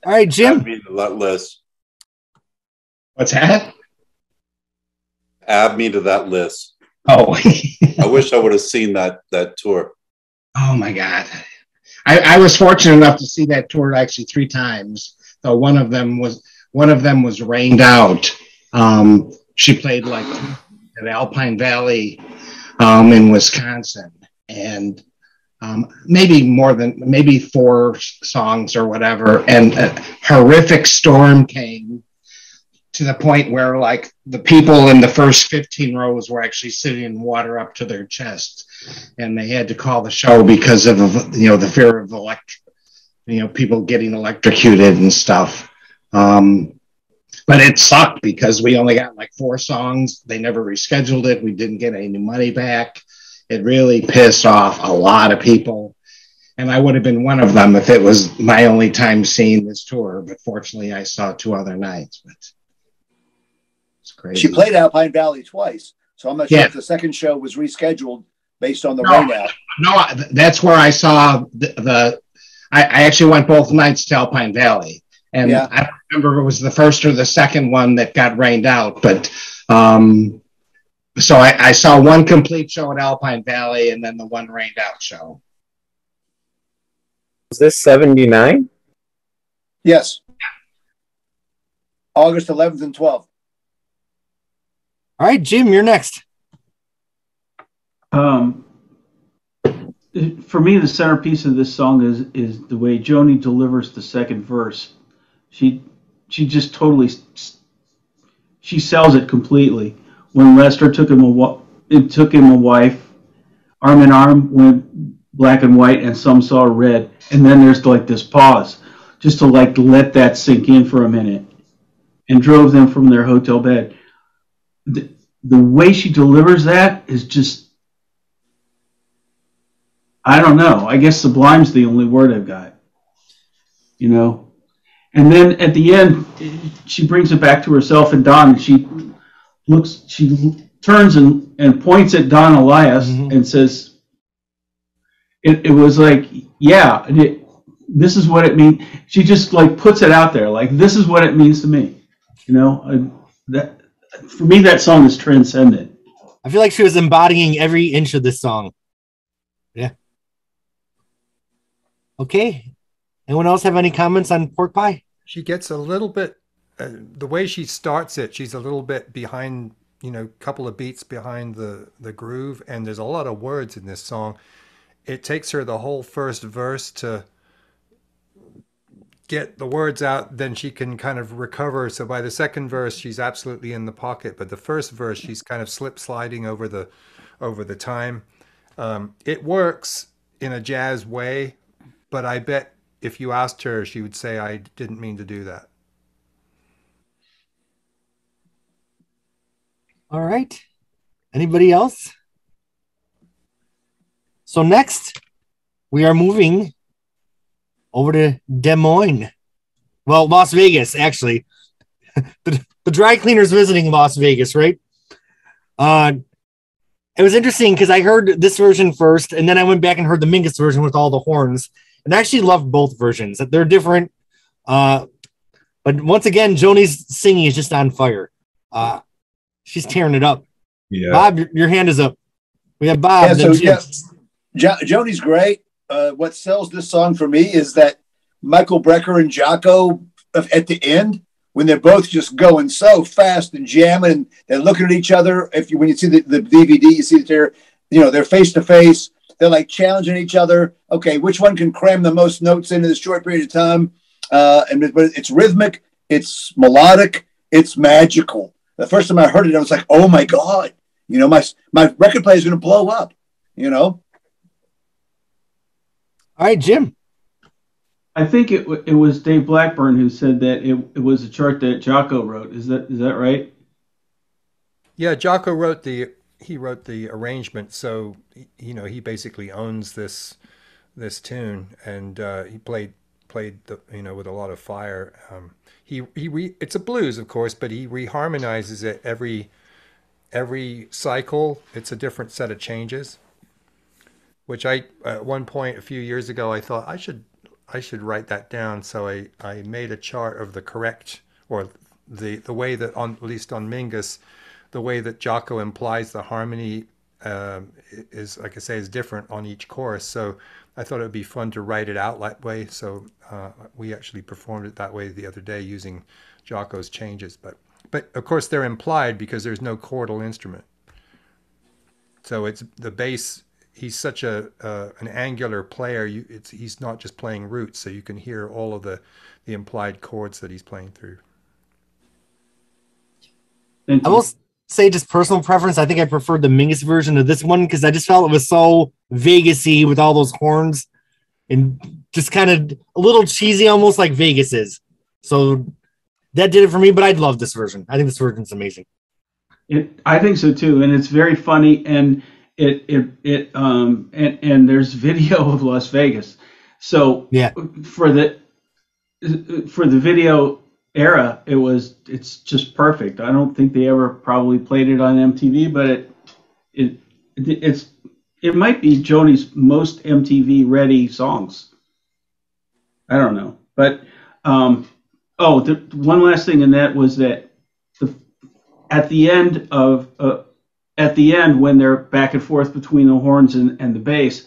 A: right, Jim.
E: Add me to that list.
M: What's that?
E: Add me to that list.
M: Oh.
E: I wish I would have seen that tour.
M: Oh my God. I was fortunate enough to see that tour actually 3 times. Though one of them was rained out. She played like at Alpine Valley in Wisconsin, and maybe 4 songs or whatever. And a horrific storm came to the point where like the people in the first 15 rows were actually sitting in water up to their chest. And they had to call the show because of the fear of people getting electrocuted and stuff. But it sucked because we only got like 4 songs. They never rescheduled it. We didn't get any money back. It really pissed off a lot of people. And I would have been one of them if it was my only time seeing this tour. But fortunately, I saw 2 other nights. But it's crazy.
B: She played Alpine Valley twice. So I'm not sure if the second show was rescheduled based on the rain out.
M: No, that's where I saw I actually went both nights to Alpine Valley. And I don't remember if it was the first or the second one that got rained out. But so I saw one complete show at Alpine Valley and then the one rained out show.
K: Was this 79?
B: Yes. August 11th and 12th.
A: All right, Jim, you're next.
F: For me, the centerpiece of this song is the way Joni delivers the second verse. She just totally she sells it completely. When Lester took him a wife, arm in arm went black and white, and some saw red, and then there's like this pause, just to like let that sink in for a minute, and drove them from their hotel bed. The way she delivers that is just, I don't know. I guess sublime's the only word I've got, you know. And then at the end, she brings it back to herself and Don. And she turns and points at Don Elias and says, "It was like, yeah, this is what it means." She just like puts it out there, like, this is what it means to me, you know. That for me, that song is transcendent.
A: I feel like she was embodying every inch of this song. Yeah. Okay. Anyone else have any comments on Pork Pie?
J: She gets a little bit, the way she starts it, she's a little bit behind, you know, a couple of beats behind the groove, and there's a lot of words in this song. It takes her the whole first verse to get the words out, then she can kind of recover. So by the second verse, she's absolutely in the pocket, but the first verse, she's kind of slip sliding over the time. It works in a jazz way, but I bet if you asked her, she would say, I didn't mean to do that.
A: All right. Anybody else? So next, we are moving over to Des Moines. Well, Las Vegas, actually. the dry cleaner's visiting Las Vegas, right? It was interesting because I heard this version first, and then I went back and heard the Mingus version with all the horns. And I actually loved both versions. They're different. But once again, Joni's singing is just on fire. She's tearing it up.
E: Yeah.
A: Bob, your hand is up. We have Bob.
B: Joni's great. What sells this song for me is that Michael Brecker and Jocko at the end, when they're both just going so fast and jamming, and they're looking at each other. When you see the DVD, you see that they're face to face. They're like challenging each other. Okay, which one can cram the most notes into this short period of time? But it's rhythmic, it's melodic, it's magical. The first time I heard it, I was like, "Oh my God!" You know, my record player is going to blow up. You know.
A: All right, Jim.
F: I think it was Dave Blackburn who said that it was a chart that Jocko wrote. Is that right?
J: Yeah, Jocko wrote the arrangement, so he basically owns this tune, and he played the with a lot of fire. It's a blues, of course, but he reharmonizes it every cycle. It's a different set of changes, which I at one point a few years ago I thought I should write that down. So I made a chart of the correct, or the way that at least on Mingus, the way that Jocko implies the harmony is, like I say, is different on each chorus. So I thought it would be fun to write it out that way. So we actually performed it that way the other day using Jocko's changes. But of course they're implied because there's no chordal instrument. So it's the bass. He's such an angular player. He's not just playing roots, so you can hear all of the implied chords that he's playing through.
A: I will say, just personal preference, I think I preferred the Mingus version of this one because I just felt it was so Vegas-y with all those horns and just kind of a little cheesy, almost like Vegas is. So that did it for me, but I'd love this version. I think this version's amazing.
F: I think so too, and it's very funny, and and there's video of Las Vegas. So
A: yeah,
F: for the video era, it's just perfect. I don't think they ever probably played it on MTV, but it might be Joni's most MTV ready songs. I don't know, but one last thing in that was that at the end when they're back and forth between the horns and the bass,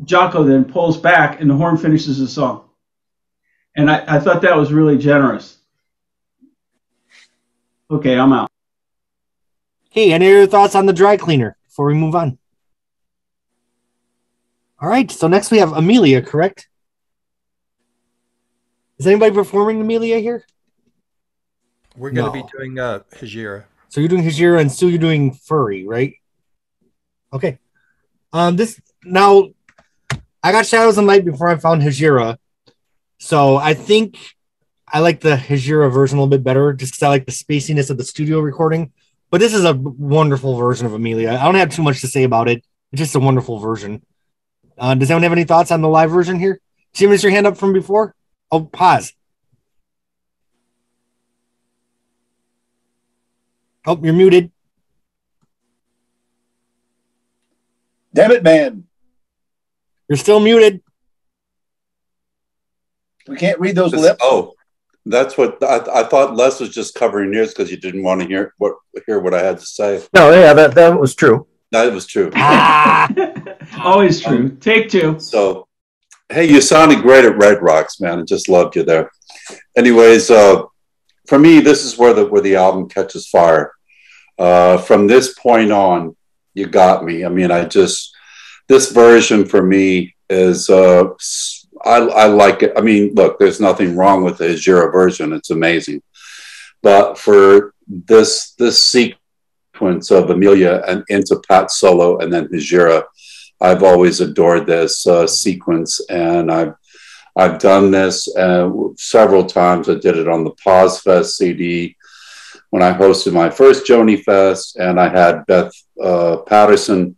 F: Jocko then pulls back and the horn finishes the song, and I thought that was really generous. Okay, I'm out.
A: Hey, any other thoughts on the dry cleaner before we move on? All right, so next we have Amelia, correct? Is anybody performing Amelia here?
J: We're going to be doing Hejira.
A: So you're doing Hejira, and Sue, you're doing Furry, right? Okay. Now, I got Shadows of Night before I found Hejira, so I think I like the Hejira version a little bit better, just because I like the spaciness of the studio recording. But this is a wonderful version of Amelia. I don't have too much to say about it. It's just a wonderful version. Does anyone have any thoughts on the live version here? Jim, is your hand up from before? Oh, pause. Oh, you're muted.
B: Damn it, man.
A: You're still muted.
B: We can't read those lips.
E: Oh, that's what I thought. Les was just covering ears because you didn't want to hear what I had to say.
K: No, yeah, that was true.
E: That was true.
F: Always true. Take two.
E: So, hey, you sounded great at Red Rocks, man. I just loved you there. Anyways, for me, this is where the album catches fire. From this point on, you got me. I mean, this version for me is, I like it. I mean, look, there's nothing wrong with the Hejira version. It's amazing. But for this sequence of Amelia and into Pat's solo and then Hejira, I've always adored this sequence. And I've done this several times. I did it on the Pause Fest CD when I hosted my first Joni Fest, and I had Beth Patterson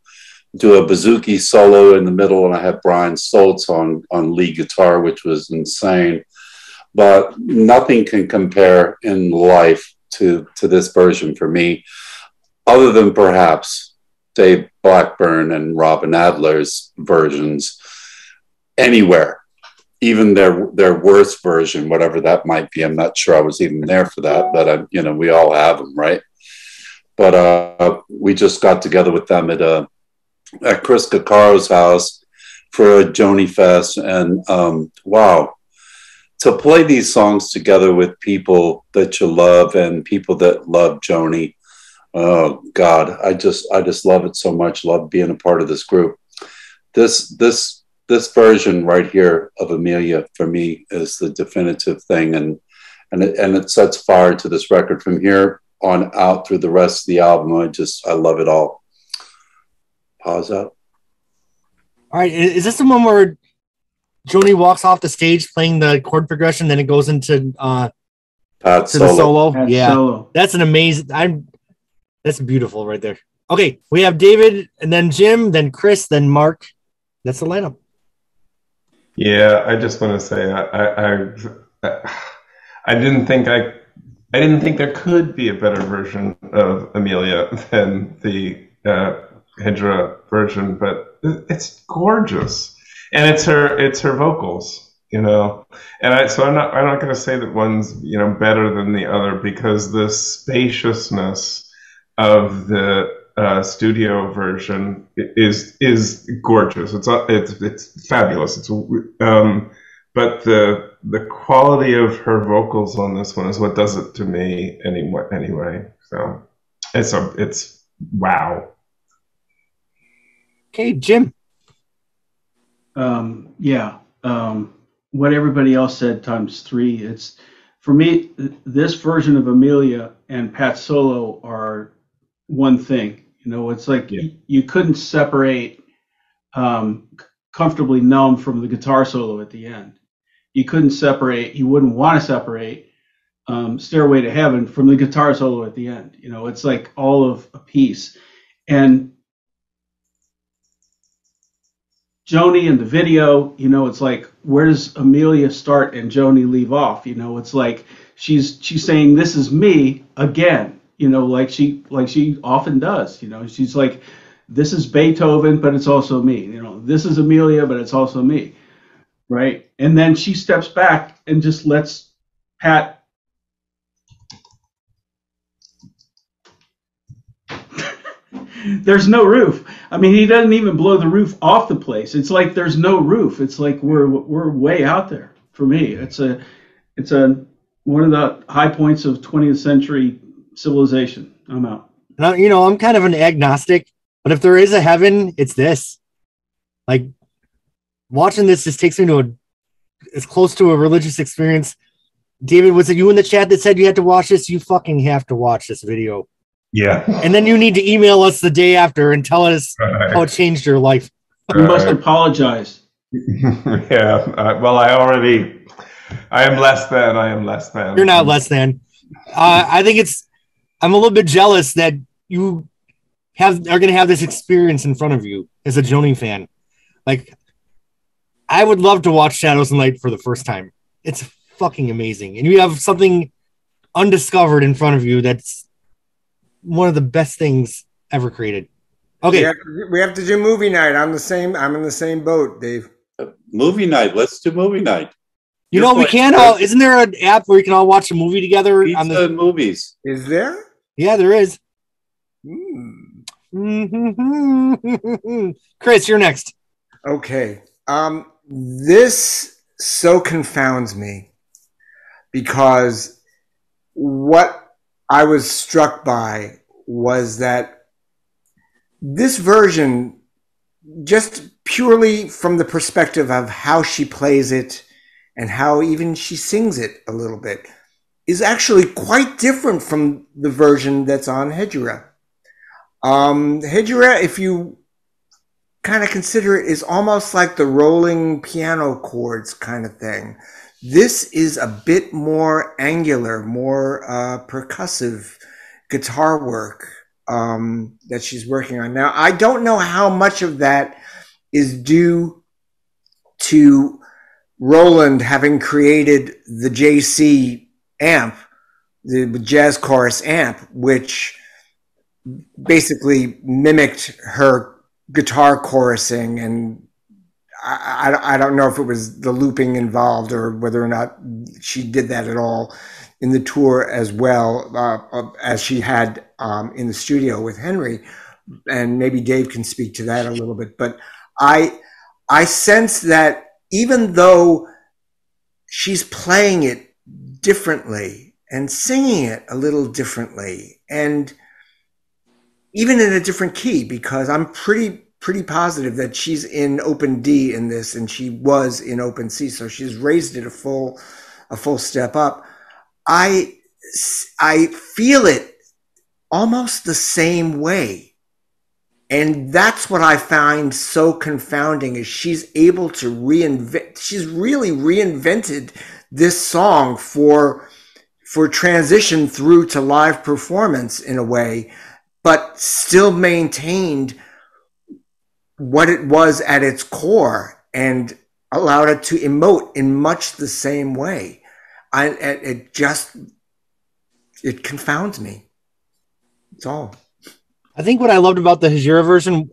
E: do a bouzouki solo in the middle, and I had Brian Stoltz on lead guitar, which was insane. But nothing can compare in life to this version for me, other than perhaps Dave Blackburn and Robin Adler's versions anywhere. Even their worst version, whatever that might be. I'm not sure I was even there for that, but we all have them, right? But we just got together with them at Chris Caccaro's house for a Joni Fest, and wow, to play these songs together with people that you love and people that love Joni. Oh God, I just love it so much. Love being a part of this group. This version right here of Amelia for me is the definitive thing, and it sets fire to this record from here on out through the rest of the album. I love it all. Pause out.
A: All right, is this the one where Joni walks off the stage playing the chord progression, then it goes into
E: Pat's
A: the solo?
F: Pat's
A: yeah,
F: solo.
A: That's an amazing. That's beautiful right there. Okay, we have David, and then Jim, then Chris, then Mark. That's the lineup.
G: Yeah, I just want to say I didn't think there could be a better version of Amelia than the Hejira version, but it's gorgeous, and it's her vocals, and I'm not going to say that one's better than the other, because the spaciousness of the studio version is gorgeous. It's fabulous. But the quality of her vocals on this one is what does it to me anyway. So it's wow.
A: Okay, Jim.
F: What everybody else said times three. It's, for me, this version of Amelia and Pat Solo are one thing. It's like you couldn't separate Comfortably Numb from the guitar solo at the end. You wouldn't want to separate Stairway to Heaven from the guitar solo at the end. It's like all of a piece. And Joni in the video, it's like, where does Amelia start and Joni leave off? It's like she's saying, this is me again, like she often does. She's like, this is Beethoven, but it's also me. You know, this is Amelia, but it's also me, right? And then she steps back and just lets Pat. There's no roof. I mean, he doesn't even blow the roof off the place. It's like there's no roof. It's like we're way out there. For me, it's a one of the high points of 20th century civilization. I'm out.
A: Now, you know, I'm kind of an agnostic, but if there is a heaven, it's this. Like, watching this just takes me to as close to a religious experience. David, was it you in the chat that said you had to watch this? You fucking have to watch this video.
G: Yeah.
A: And then you need to email us the day after and tell us how it changed your life.
F: You must apologize.
G: Yeah. Well, I am less than.
A: You're not less than. I think I'm a little bit jealous that you are going to have this experience in front of you as a Joni fan. Like, I would love to watch Shadows and Light for the first time. It's fucking amazing. And you have something undiscovered in front of you that's one of the best things ever created. Okay.
C: We have to do movie night. I'm in the same boat, Dave.
E: Movie night. Let's do movie night.
A: You know, we can all. Isn't there an app where you can all watch a movie together?
E: Pizza
A: on the
E: and movies.
C: Is there?
A: Yeah, there is. Chris, you're next.
C: Okay. This so confounds me because what I was struck by was that this version, just purely from the perspective of how she plays it and how even she sings it a little bit, is actually quite different from the version that's on Hedera. Hedera, if you kind of consider it, is almost like the rolling piano chords kind of thing. This is a bit more angular, more percussive guitar work that she's working on. Now, I don't know how much of that is due to Roland having created the JC amp, the jazz chorus amp, which basically mimicked her guitar chorusing, and I don't know if it was the looping involved or whether or not she did that at all in the tour as well as she had in the studio with Henry, and maybe Dave can speak to that a little bit. But I sense that even though she's playing it differently and singing it a little differently, and even in a different key, because I'm pretty positive that she's in open D in this, and she was in open C, so she's raised it a full step up. I feel it almost the same way, and that's what I find so confounding, is she's able to reinvent. She's really reinvented this song for transition through to live performance in a way, but still maintained what it was at its core and allowed it to emote in much the same way. It confounds me. That's all.
A: I think what I loved about the Hedera version,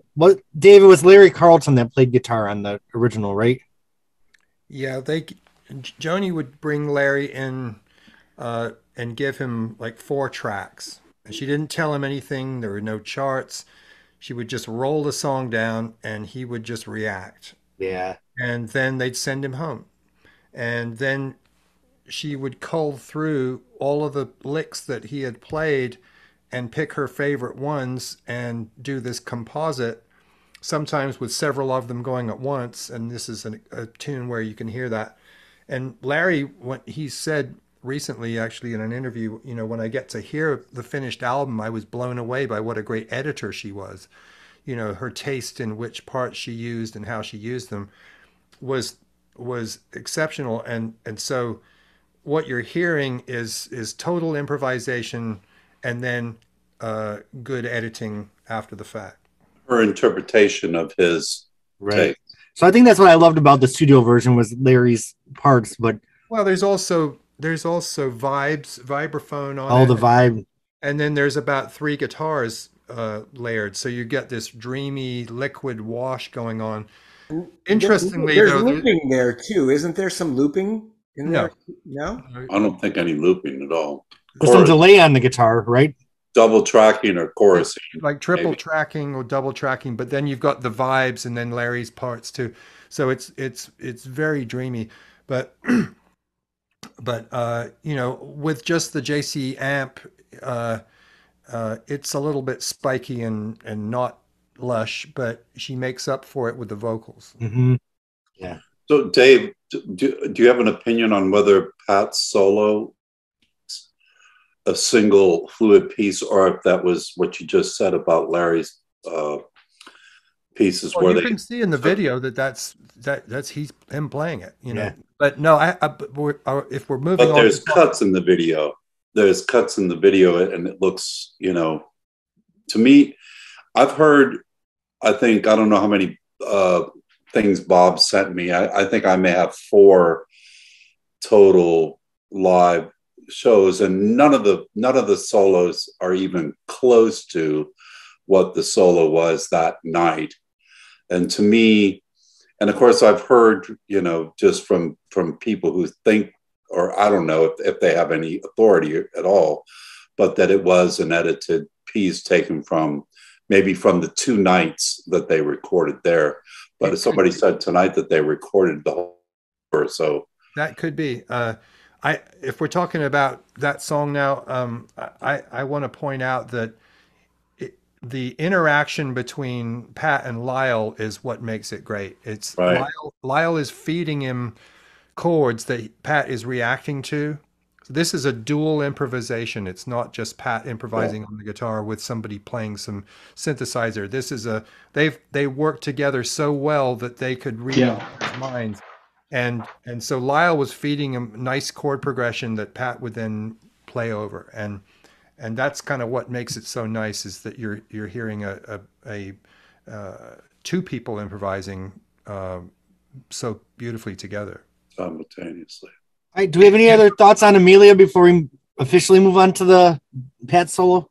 A: David, was Larry Carlton that played guitar on the original, right?
J: Yeah, Joni would bring Larry in and give him like 4 tracks. And she didn't tell him anything. There were no charts. She would just roll the song down and he would just react.
A: Yeah.
J: And then they'd send him home. And then she would cull through all of the licks that he had played and pick her favorite ones and do this composite, sometimes with several of them going at once. And this is a tune where you can hear that. And Larry, what he said recently, actually, in an interview, you know, when I get to hear the finished album, I was blown away by what a great editor she was. You know, her taste in which parts she used and how she used them was exceptional. And so what you're hearing is total improvisation and then good editing after the fact.
E: Her interpretation of his take.
A: So I think that's what I loved about the studio version was Larry's parts, but
J: well, there's also vibraphone on it.
A: The vibe.
J: And then there's about 3 guitars layered, so you get this dreamy liquid wash going on. Interestingly,
C: there's
J: though,
C: looping there too, isn't there? Some looping in
J: No.
C: there? No,
E: I don't think any looping at all.
A: There's some delay on the guitar, right?
E: Double tracking or chorusing.
J: like triple
E: maybe.
J: tracking or double tracking, but then you've got the vibes and then Larry's parts too. So it's very dreamy, but you know, with just the JC amp, it's a little bit spiky and not lush, but she makes up for it with the vocals.
A: Mm-hmm. Yeah.
E: So, Dave, do you have an opinion on whether Pat's solo a single fluid piece, or if that was what you just said about Larry's pieces?
J: Well,
E: where
J: you
E: they
J: can see in the video that's him playing it, you know.
A: Yeah.
J: But no, if we're moving on,
E: there's cuts in the video. There's cuts in the video, and it looks, you know, to me, I've heard, I don't know how many things Bob sent me. I think I may have 4 total live shows, and none of the solos are even close to what the solo was that night. And to me, and of course I've heard, you know, just from people who think, or I don't know if they have any authority at all, but that it was an edited piece taken from maybe from the 2 nights that they recorded there. But somebody said tonight that they recorded the whole tour, so
J: that could be. If we're talking about that song now, I want to point out that the interaction between Pat and Lyle is what makes it great. It's right. Lyle is feeding him chords that Pat is reacting to. So this is a dual improvisation. It's not just Pat improvising on the guitar with somebody playing some synthesizer. This is they work together so well that they could read his minds. And so Lyle was feeding him nice chord progression that Pat would then play over, and that's kind of what makes it so nice, is that you're hearing a 2 people improvising so beautifully together
E: simultaneously.
A: All right, do we have any other thoughts on Amelia before we officially move on to the Pat solo?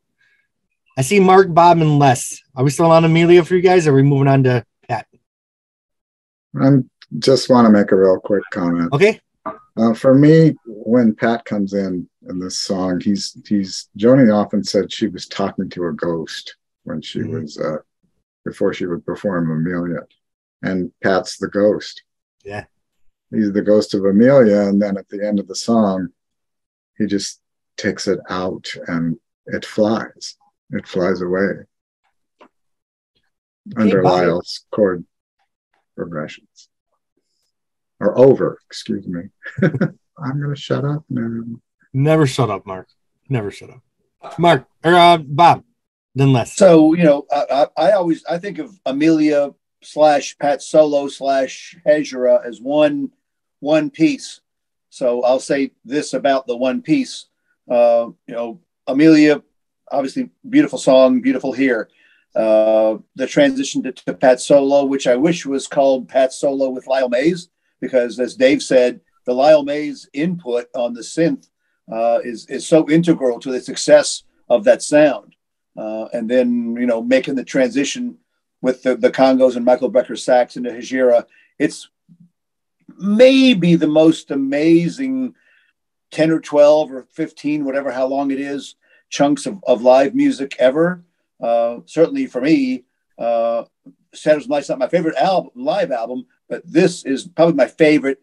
A: I see Mark, Bob, and Les. Are we still on Amelia for you guys, or are we moving on to Pat?
H: I just want to make a real quick comment.
A: Okay.
H: For me, when Pat comes in this song, Joni often said she was talking to a ghost when she was before she would perform Amelia, and Pat's the ghost.
A: Yeah.
H: He's the ghost of Amelia, and then at the end of the song, he just takes it out and it flies. It flies away under Lyle's chord progressions. Or over, excuse me. I'm going to shut up now.
A: Never shut up, Mark. Never shut up. Mark, or Bob, then Les.
B: So, you know, I think of Amelia / Pat solo / Hejira as one piece. So I'll say this about the one piece. You know, Amelia, obviously beautiful song, beautiful here. The transition to Pat solo, which I wish was called Pat solo with Lyle Mays, because as Dave said, the Lyle Mays input on the synth is so integral to the success of that sound. And then, you know, making the transition with the congos and Michael Brecker sax into Hejira, it's maybe the most amazing 10 or 12 or 15, whatever, how long it is, chunks of live music ever. Certainly for me, Saturday Night's not my favorite live album, but this is probably my favorite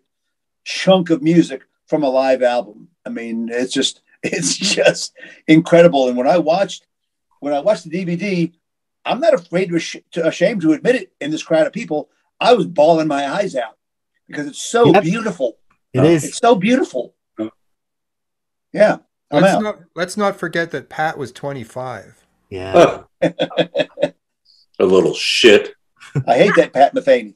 B: chunk of music from a live album. I mean, it's just incredible. And when I watched the DVD, I'm not afraid ashamed to admit it in this crowd of people, I was bawling my eyes out because it's so beautiful.
A: It is.
B: It's so beautiful. Yeah.
J: Let's not forget that Pat was 25.
A: Yeah.
E: A little shit.
B: I hate that Pat Metheny.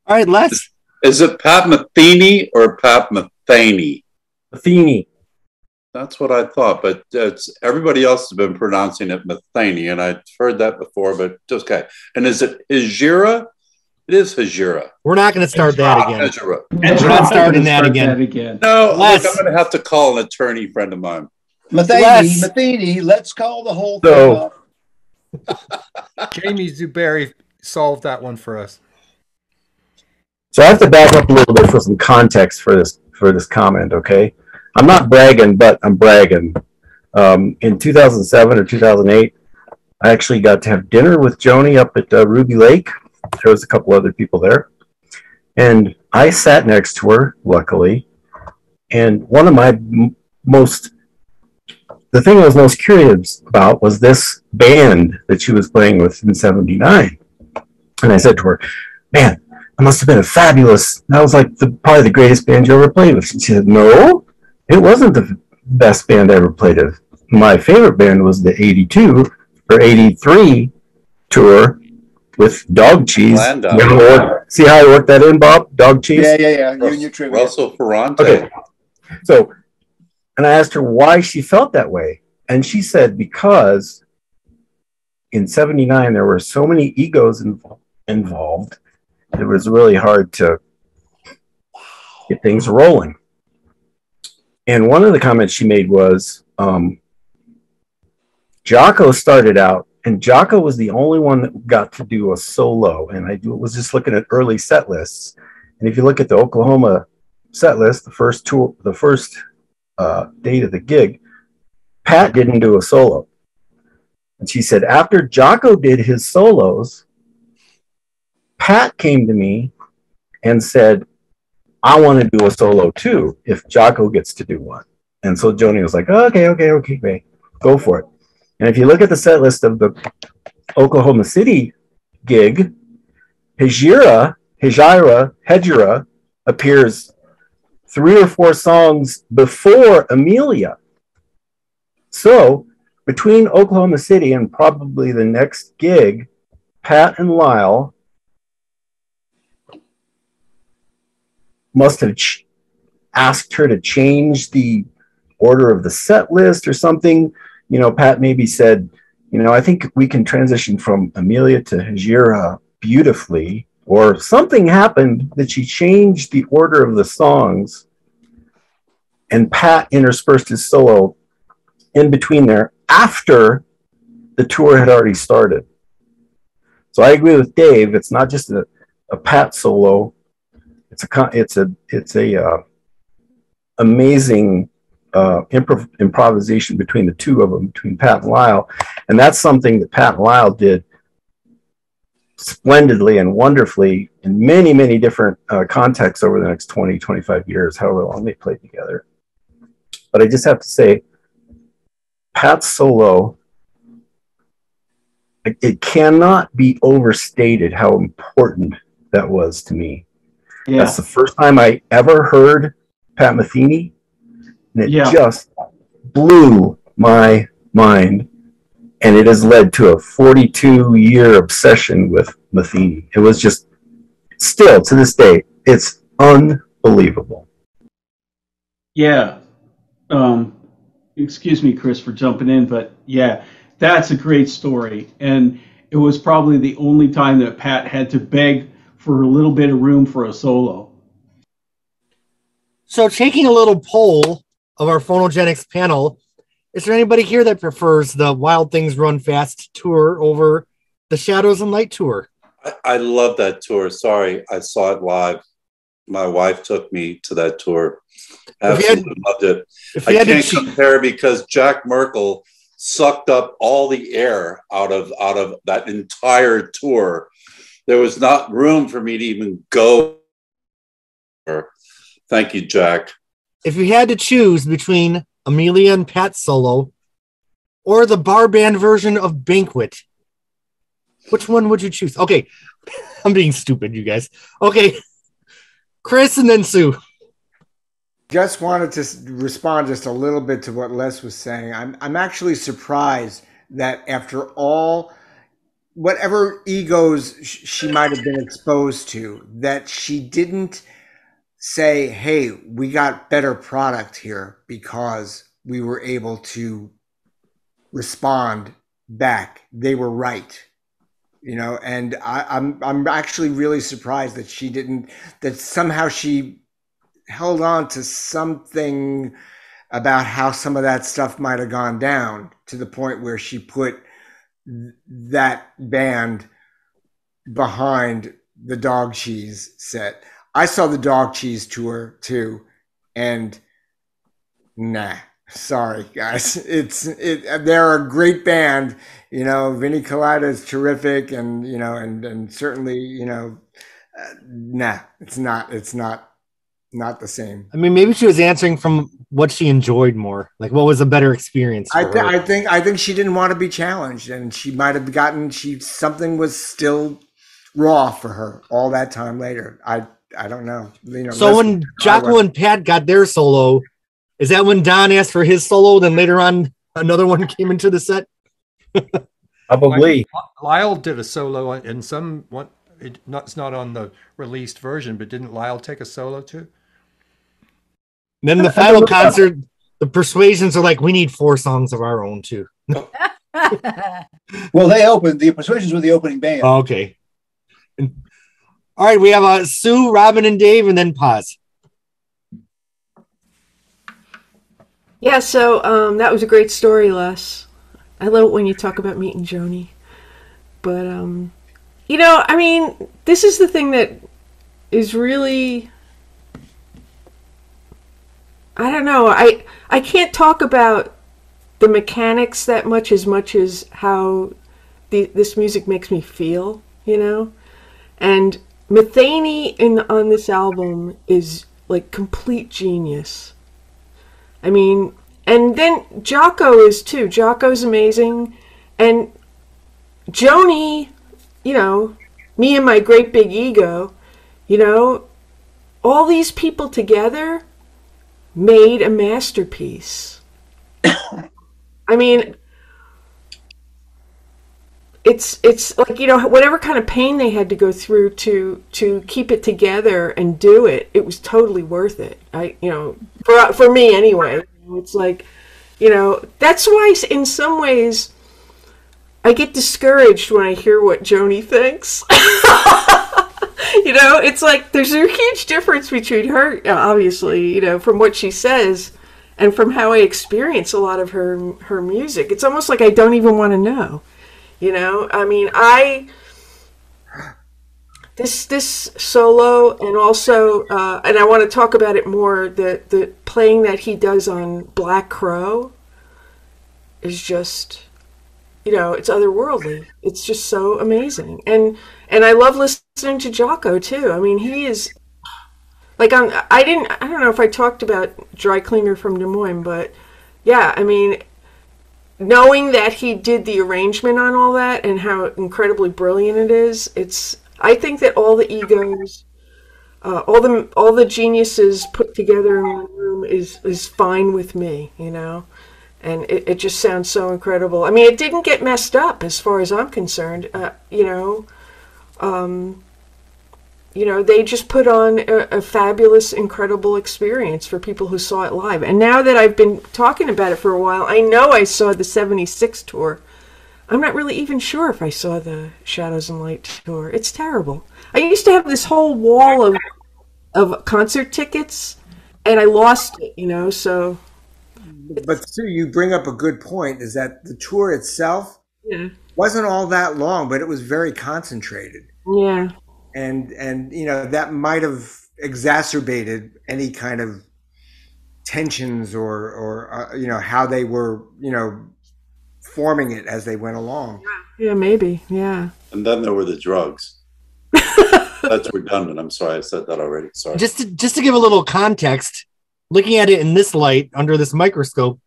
A: All right, Les.
E: Is it Pat Metheny or Pat Metheny?
K: Metheny.
E: That's what I thought, but everybody else has been pronouncing it Metheny, and I've heard that before, but okay. And is it Hejira? It is Hejira.
A: We're not going to start that again.
E: Hejira.
A: We're not starting that again.
E: No, look, I'm going to have to call an attorney friend of mine.
B: Metheny, let's call the whole thing off.
J: Jamie Zuberi solved that one for us.
K: So I have to back up a little bit for some context for this comment, okay? I'm not bragging, but I'm bragging. In 2007 or 2008, I actually got to have dinner with Joni up at Ruby Lake. There was a couple other people there. And I sat next to her, luckily. And one of my the thing I was most curious about was this band that she was playing with in '79. And I said to her, man, that must have been that was like probably the greatest band you ever played with. She said, no, it wasn't the best band I ever played with. My favorite band was the 82 or 83 tour with Dog Cheese. See how I worked that in, Bob? Dog Cheese?
B: Yeah. You and your trivia.
E: Russell Ferrante.
K: Okay. So, and I asked her why she felt that way. And she said, because in '79, there were so many egos involved, it was really hard to get things rolling. And one of the comments she made was, Jocko started out, and Jocko was the only one that got to do a solo. And I was just looking at early set lists. And if you look at the Oklahoma set list, the first date of the gig, Pat didn't do a solo. And she said, after Jocko did his solos, Pat came to me and said, I want to do a solo too, if Jocko gets to do one. And so Joni was like, okay, go for it. And if you look at the set list of the Oklahoma City gig, Hejira appears 3 or 4 songs before Amelia. So between Oklahoma City and probably the next gig, Pat and Lyle must have asked her to change the order of the set list or something. You know, Pat maybe said, I think we can transition from Amelia to Hejira beautifully, or something happened that she changed the order of the songs, and Pat interspersed his solo in between there after the tour had already started. So I agree with Dave. It's not just a Pat solo. It's a amazing improvisation between the two of them, between Pat and Lyle. And that's something that Pat and Lyle did splendidly and wonderfully in many, many different contexts over the next 20, 25 years, however long they played together. But I just have to say, Pat's solo, it cannot be overstated how important that was to me. Yeah. That's the first time I ever heard Pat Metheny, and it just blew my mind. And it has led to a 42-year obsession with Metheny. It was just, still to this day, it's unbelievable.
F: Yeah. Excuse me, Chris, for jumping in, but yeah, that's a great story. And it was probably the only time that Pat had to beg for a little bit of room for a solo.
A: So taking a little poll of our Phonogenics panel, is there anybody here that prefers the Wild Things Run Fast tour over the Shadows and Light tour?
E: I love that tour. Sorry, I saw it live. My wife took me to that tour. Absolutely loved it. I can't compare because Jack Merkel sucked up all the air out of that entire tour. There was not room for me to even go. Thank you, Jack.
A: If you had to choose between Amelia and Pat's solo or the bar band version of Banquet, which one would you choose? Okay, I'm being stupid, you guys. Okay, Chris and then Sue.
C: Just wanted to respond just a little bit to what Les was saying. I'm actually surprised that after all, whatever egos she might have been exposed to, that she didn't say, hey, we got better product here because we were able to respond back. They were right. And I'm actually really surprised that she didn't, that somehow she held on to something about how some of that stuff might have gone down to the point where she put that band behind the Dog Cheese set. I saw the Dog Cheese tour too, and nah, sorry guys, they're a great band. You know, Vinnie Colaiuta is terrific, and you know, and certainly, you know, nah, it's not the same.
A: I mean, maybe she was answering from what she enjoyed more. Like, what was a better experience for her?
C: I think she didn't want to be challenged, and she might have gotten something was still raw for her all that time later. I don't know. You know.
A: So when Jocko and Pat got their solo, is that when Don asked for his solo? Then later on, another one came into the set.
K: Probably.
J: Lyle did a solo in some one. It's not on the released version, but didn't Lyle take a solo too?
A: And then the final concert, the Persuasions are like, we need 4 songs of our own too.
B: Well, the Persuasions were the opening band.
A: Oh, okay. All right, we have Sue, Robin, and Dave, and then pause.
D: Yeah, so that was a great story, Les. I love it when you talk about meeting Joni. But, you know, I mean, this is the thing that is really... I don't know. I can't talk about the mechanics that much as how this music makes me feel, you know? And Metheny on this album is like complete genius. I mean, and then Jocko is too. Jocko's amazing. And Joni, you know, me and my great big ego, you know, all these people together made a masterpiece. I mean, it's like, you know, whatever kind of pain they had to go through to keep it together and do it, it was totally worth it. You know, for me anyway. It's like, you know, that's why in some ways I get discouraged when I hear what Joni thinks. You know, it's like there's a huge difference between her, obviously, you know, from what she says and from how I experience a lot of her music. It's almost like I don't even want to know. You know, I mean, this solo, and also, and I want to talk about it more, the playing that he does on Black Crow is just, you know, it's otherworldly. It's just so amazing. And I love listening to Jocko too. I mean, he is like, I don't know if I talked about Dry Cleaner from Des Moines, but yeah, I mean, knowing that he did the arrangement on all that and how incredibly brilliant it is, I think that all the egos, all the geniuses put together in one room is fine with me, you know, and it just sounds so incredible. I mean, it didn't get messed up as far as I'm concerned, you know. You know, they just put on a fabulous, incredible experience for people who saw it live. And now that I've been talking about it for a while, I know I saw the 76 tour. I'm not really even sure if I saw the Shadows and Light tour. It's terrible. I used to have this whole wall of concert tickets, and I lost it, you know, so...
C: But Sue, you bring up a good point, is that the tour itself wasn't all that long, but it was very concentrated.
D: Yeah.
C: And you know, that might have exacerbated any kind of tensions or you know, how they were, you know, forming it as they went along.
D: Yeah, maybe. Yeah.
E: And then there were the drugs. That's redundant. I'm sorry, I said that already. Sorry.
A: Just to give a little context, looking at it in this light, under this microscope,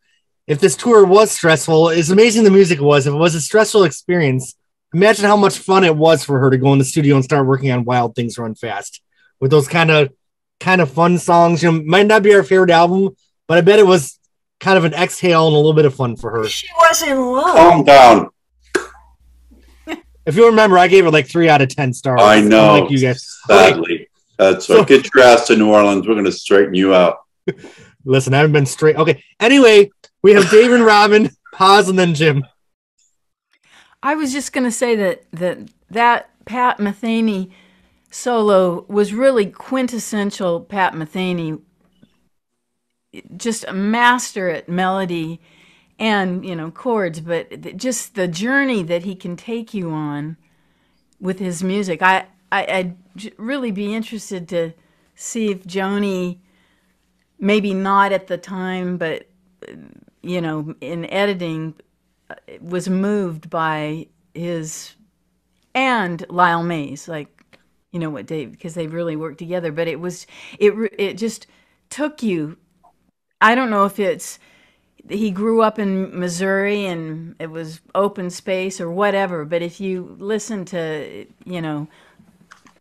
A: if this tour was stressful, as amazing the music was, if it was a stressful experience, imagine how much fun it was for her to go in the studio and start working on Wild Things Run Fast with those kind of fun songs. You know, might not be our favorite album, but I bet it was kind of an exhale and a little bit of fun for her.
D: She was in love.
E: Calm down.
A: If you remember, I gave it like 3 out of 10 stars.
E: I know.
A: Like you guys.
E: Sadly.
A: Okay.
E: That's right. Get your ass to New Orleans. We're going to straighten you out.
A: Listen, I haven't been straight. Okay. Anyway, we have Dave and Robin, pause, and then Jim.
I: I was just going to say that Pat Metheny solo was really quintessential Pat Metheny, just a master at melody and chords, but just the journey that he can take you on with his music. I'd really be interested to see if Joni, maybe not at the time, but in editing, was moved by his and Lyle Mays, like what Dave, because they really worked together. But it just took you. I don't know if it's he grew up in Missouri and it was open space or whatever, but if you listen to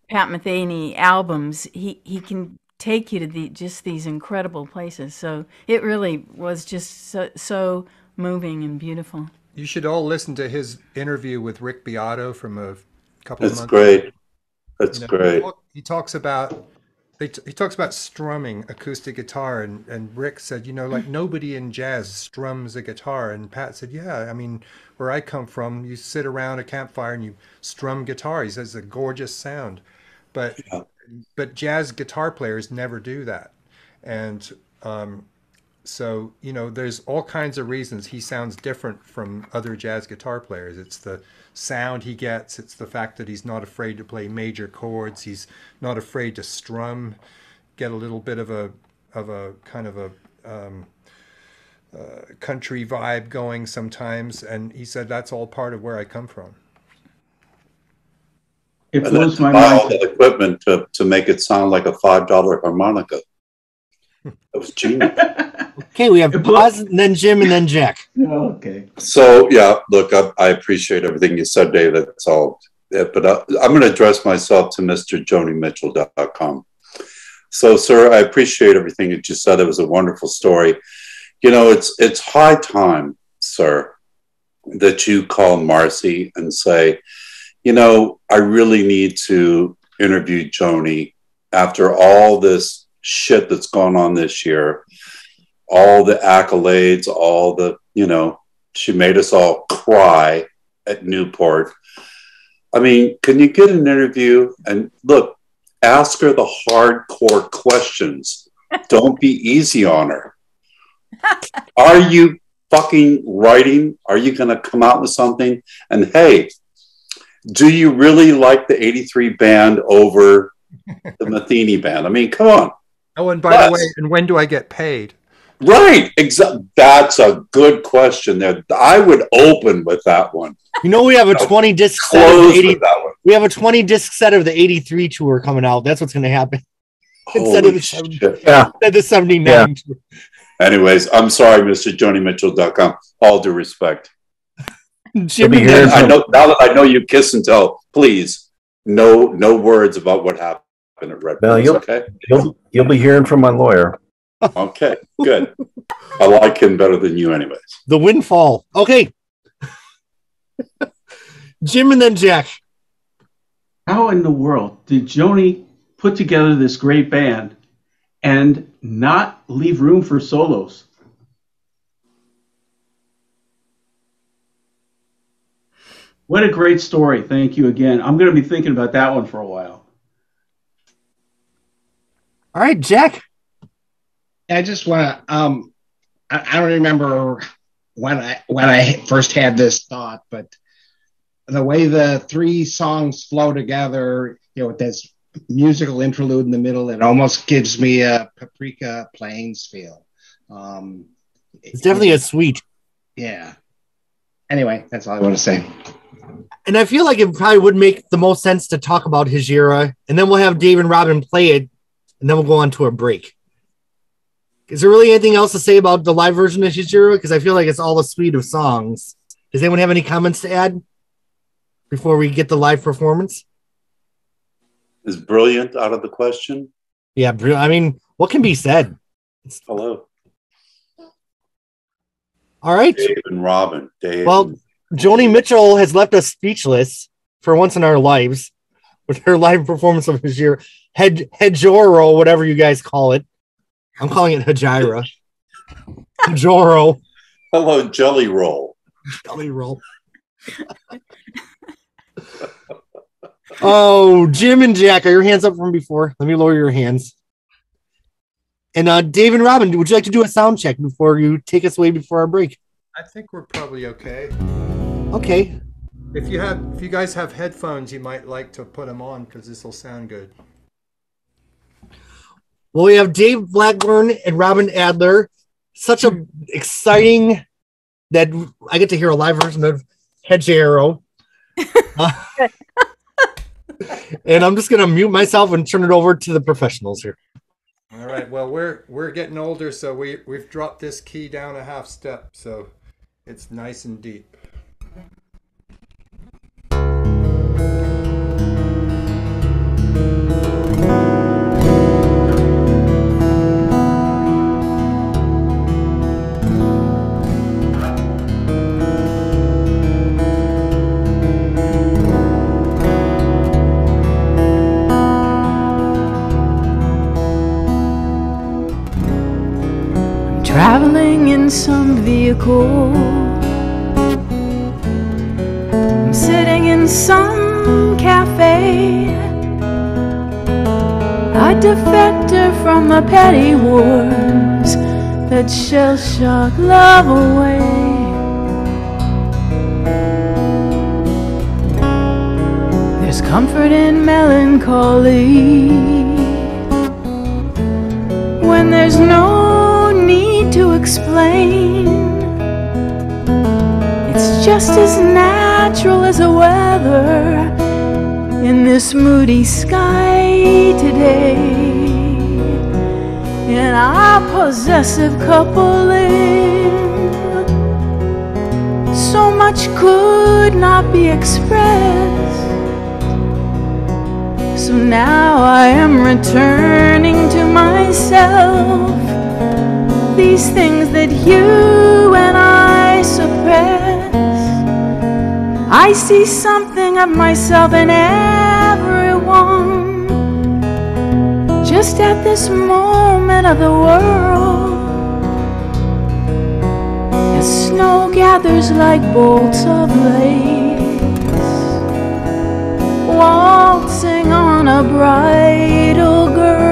I: Pat Metheny albums, he can take you to just these incredible places. So it really was just so moving and beautiful.
J: You should all listen to his interview with Rick Beato from a couple of months
E: ago. That's great.
J: He talks about strumming acoustic guitar, and Rick said, like nobody in jazz strums a guitar, and Pat said, yeah, I mean, where I come from, you sit around a campfire and you strum guitar. He says it's a gorgeous sound, but jazz guitar players never do that, and so there's all kinds of reasons he sounds different from other jazz guitar players. It's the sound he gets. It's the fact that he's not afraid to play major chords. He's not afraid to strum, get a little bit of a kind of a country vibe going sometimes. And he said that's all part of where I come from.
E: It blows my mind. All the equipment to make it sound like a $5 harmonica. That was genius.
A: Okay, we have Paz, and then Jim, and then Jack.
G: Okay.
E: So, yeah, look, I appreciate everything you said, Dave. That's all. But I'm going to address myself to Mr. JoniMitchell.com. So, sir, I appreciate everything that you said. It was a wonderful story. It's high time, sir, that you call Marcy and say, I really need to interview Joni after all this shit that's gone on this year. All the accolades, all the, she made us all cry at Newport. I mean, can you get an interview and look, ask her the hardcore questions. Don't be easy on her. Are you fucking writing? Are you going to come out with something? And hey, do you really like the 83 band over the Metheny band? I mean, come on.
J: Oh, and by the way, and when do I get paid?
E: Right, exactly. That's a good question. There, I would open with that one.
A: We have a 20 disc set of the 80. We have a 20 disc set of the 83 tour coming out. That's what's going to happen instead of the 79. Yeah.
E: Anyways, I'm sorry, Mr. JoniMitchell.com. All due respect.
A: Jimmy,
E: I know now that I know you kiss and tell. Please, no words about what happened at Red Bull. Okay,
K: you'll be hearing from my lawyer.
E: Okay, good. I like him better than you anyways.
A: The windfall. Okay. Jim and then Jack.
F: How in the world did Joni put together this great band and not leave room for solos? What a great story. Thank you again. I'm going to be thinking about that one for a while.
A: All right, Jack.
M: I just want to, I don't remember when I first had this thought, but the way the three songs flow together, with this musical interlude in the middle, it almost gives me a Paprika Plains feel.
A: It's definitely a suite.
M: Yeah. Anyway, that's all I want to say.
A: And I feel like it probably would make the most sense to talk about his era, and then we'll have Dave and Robin play it, and then we'll go on to a break. Is there really anything else to say about the live version of Hijiro? Because I feel like it's all a suite of songs. Does anyone have any comments to add before we get the live performance?
E: Is brilliant out of the question?
A: Yeah, I mean, what can be said?
E: Hello.
A: All right.
E: Dave and Robin.
A: Well, Joni Mitchell has left us speechless for once in our lives with her live performance of Hijiro, Hejoro, whatever you guys call it. I'm calling it Hajira. Joro.
E: Hello, Jelly Roll.
A: Jelly Roll. Oh, Jim and Jack, are your hands up from before? Let me lower your hands. And Dave and Robin, would you like to do a sound check before you take us away before our break?
J: I think we're probably okay.
A: Okay.
J: If you guys have headphones, you might like to put them on because this will sound good.
A: Well, we have Dave Blackburn and Robin Adler. Such a exciting that I get to hear a live version of Hedge Arrow. And I'm just gonna mute myself and turn it over to the professionals here.
J: All right. Well, we're getting older, so we've dropped this key down a half step, so it's nice and deep.
I: Traveling in some vehicle, I'm sitting in some cafe, a defector from the petty wars that shell shock love away. There's comfort in melancholy when there's no need to explain. It's just as natural as the weather in this moody sky today. In our possessive coupling, so much could not be expressed. So now I am returning to myself these things that you and I suppress. I see something of myself in everyone, just at this moment of the world, as snow gathers like bolts of lace, waltzing on a bridal girl.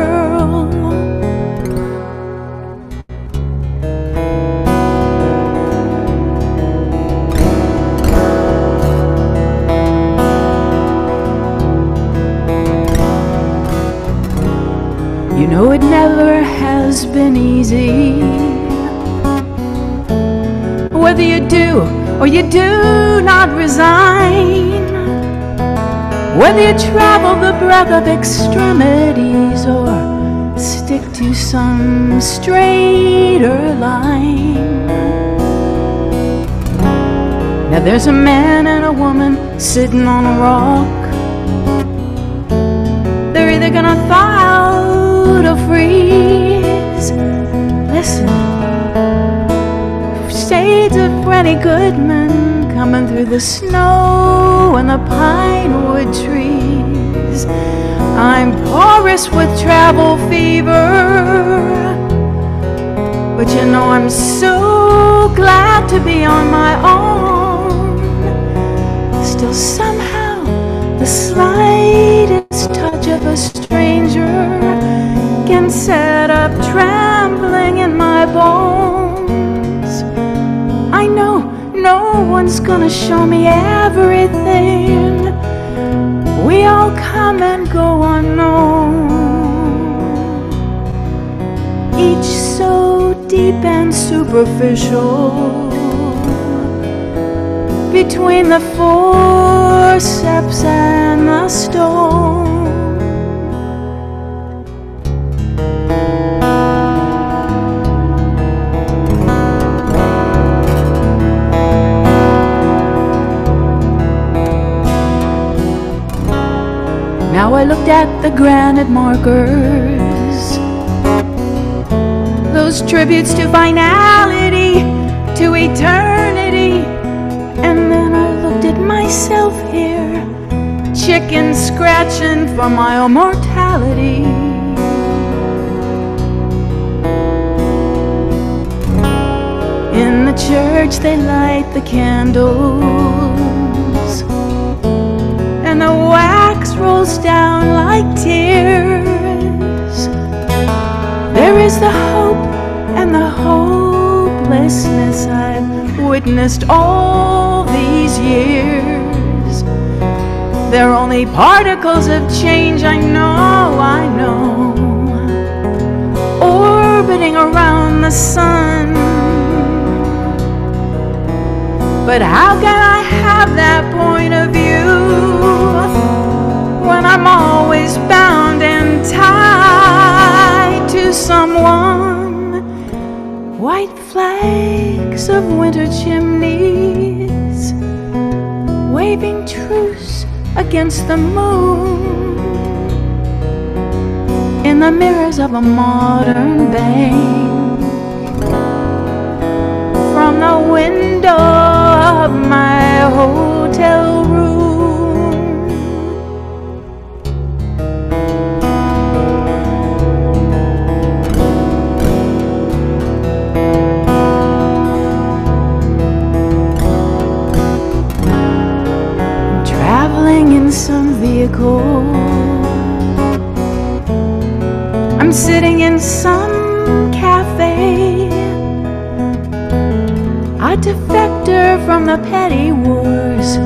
I: You know it never has been easy, whether you do or you do not resign, whether you travel the breadth of extremities or stick to some straighter line. Now there's a man and a woman sitting on a rock. They're either gonna thaw out or freeze. Listen, shades of Rennie Goodman coming through the snow and the pine wood trees. I'm porous with travel fever, but you know I'm so glad to be on my own. Still somehow the slightest touch of a stranger can set up trembling in my bones. I know no one's gonna show me everything. We all come and go unknown, each so deep and superficial, between the forceps and the stone. Now I looked at the granite markers, those tributes to finality, to eternity, and then I looked at myself here, chicken scratching for my immortality. In the church they light the candles, and the wax rolls down like tears. There is the hope and the hopelessness I've witnessed all these years. They're only particles of change, I know, orbiting around the sun. But how can I have that point of view when I'm always bound and tied to someone? White flags of winter chimneys waving truce against the moon in the mirrors of a modern bank. From the window of my hotel room, I'm traveling in some vehicle, I'm sitting in some cafe, a defector from the petty wars,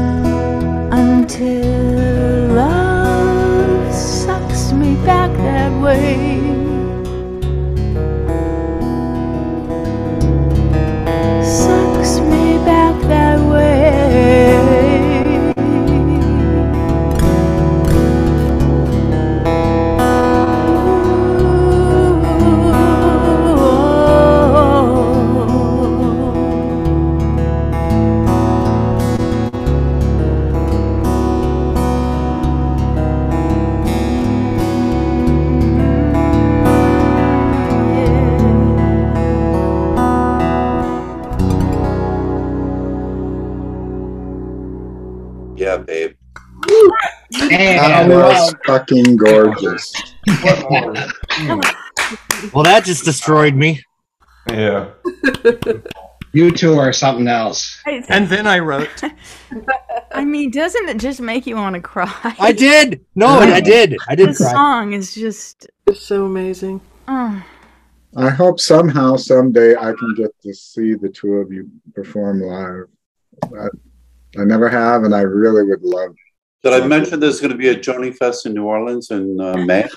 I: until love sucks me back that way. Sucks me back that way.
E: Yeah, babe.
H: That was fucking gorgeous.
A: Well, that just destroyed me.
G: Yeah.
M: You two are something else.
J: And then I wrote.
I: I mean, doesn't it just make you want to cry?
A: I did. No, I did. I did
I: The
A: cry.
I: song is just
D: It's so amazing.
I: oh.
H: I hope somehow, someday, I can get to see the two of you perform live. I never have, and I really would love.
E: Did I mention there's going to be a Joni Fest in New Orleans in May?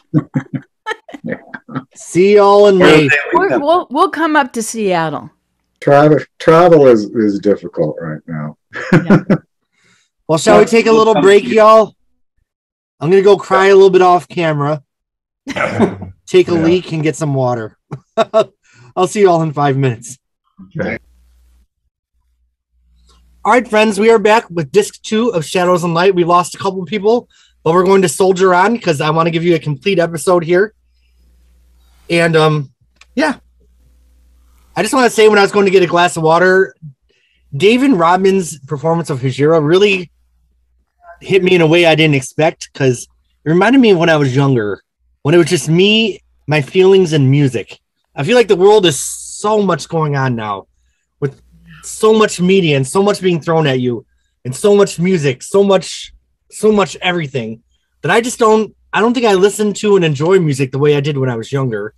A: See y'all in May.
I: We'll come up to Seattle.
H: Travel is difficult right now.
A: Well, shall we take a little break, y'all? I'm going to go cry a little bit off camera, take a leak, and get some water. I'll see you all in 5 minutes.
G: Okay.
A: All right, friends, we are back with disc 2 of Shadows and Light. We lost a couple of people, but we're going to soldier on because I want to give you a complete episode here. And yeah, I just want to say when I was going to get a glass of water, David Rodman's performance of Hajira really hit me in a way I didn't expect because it reminded me of when I was younger, when it was just me, my feelings, and music. I feel like the world is so much going on now with so much media and so much being thrown at you and so much music, so much everything that I don't think I listen to and enjoy music the way I did when I was younger.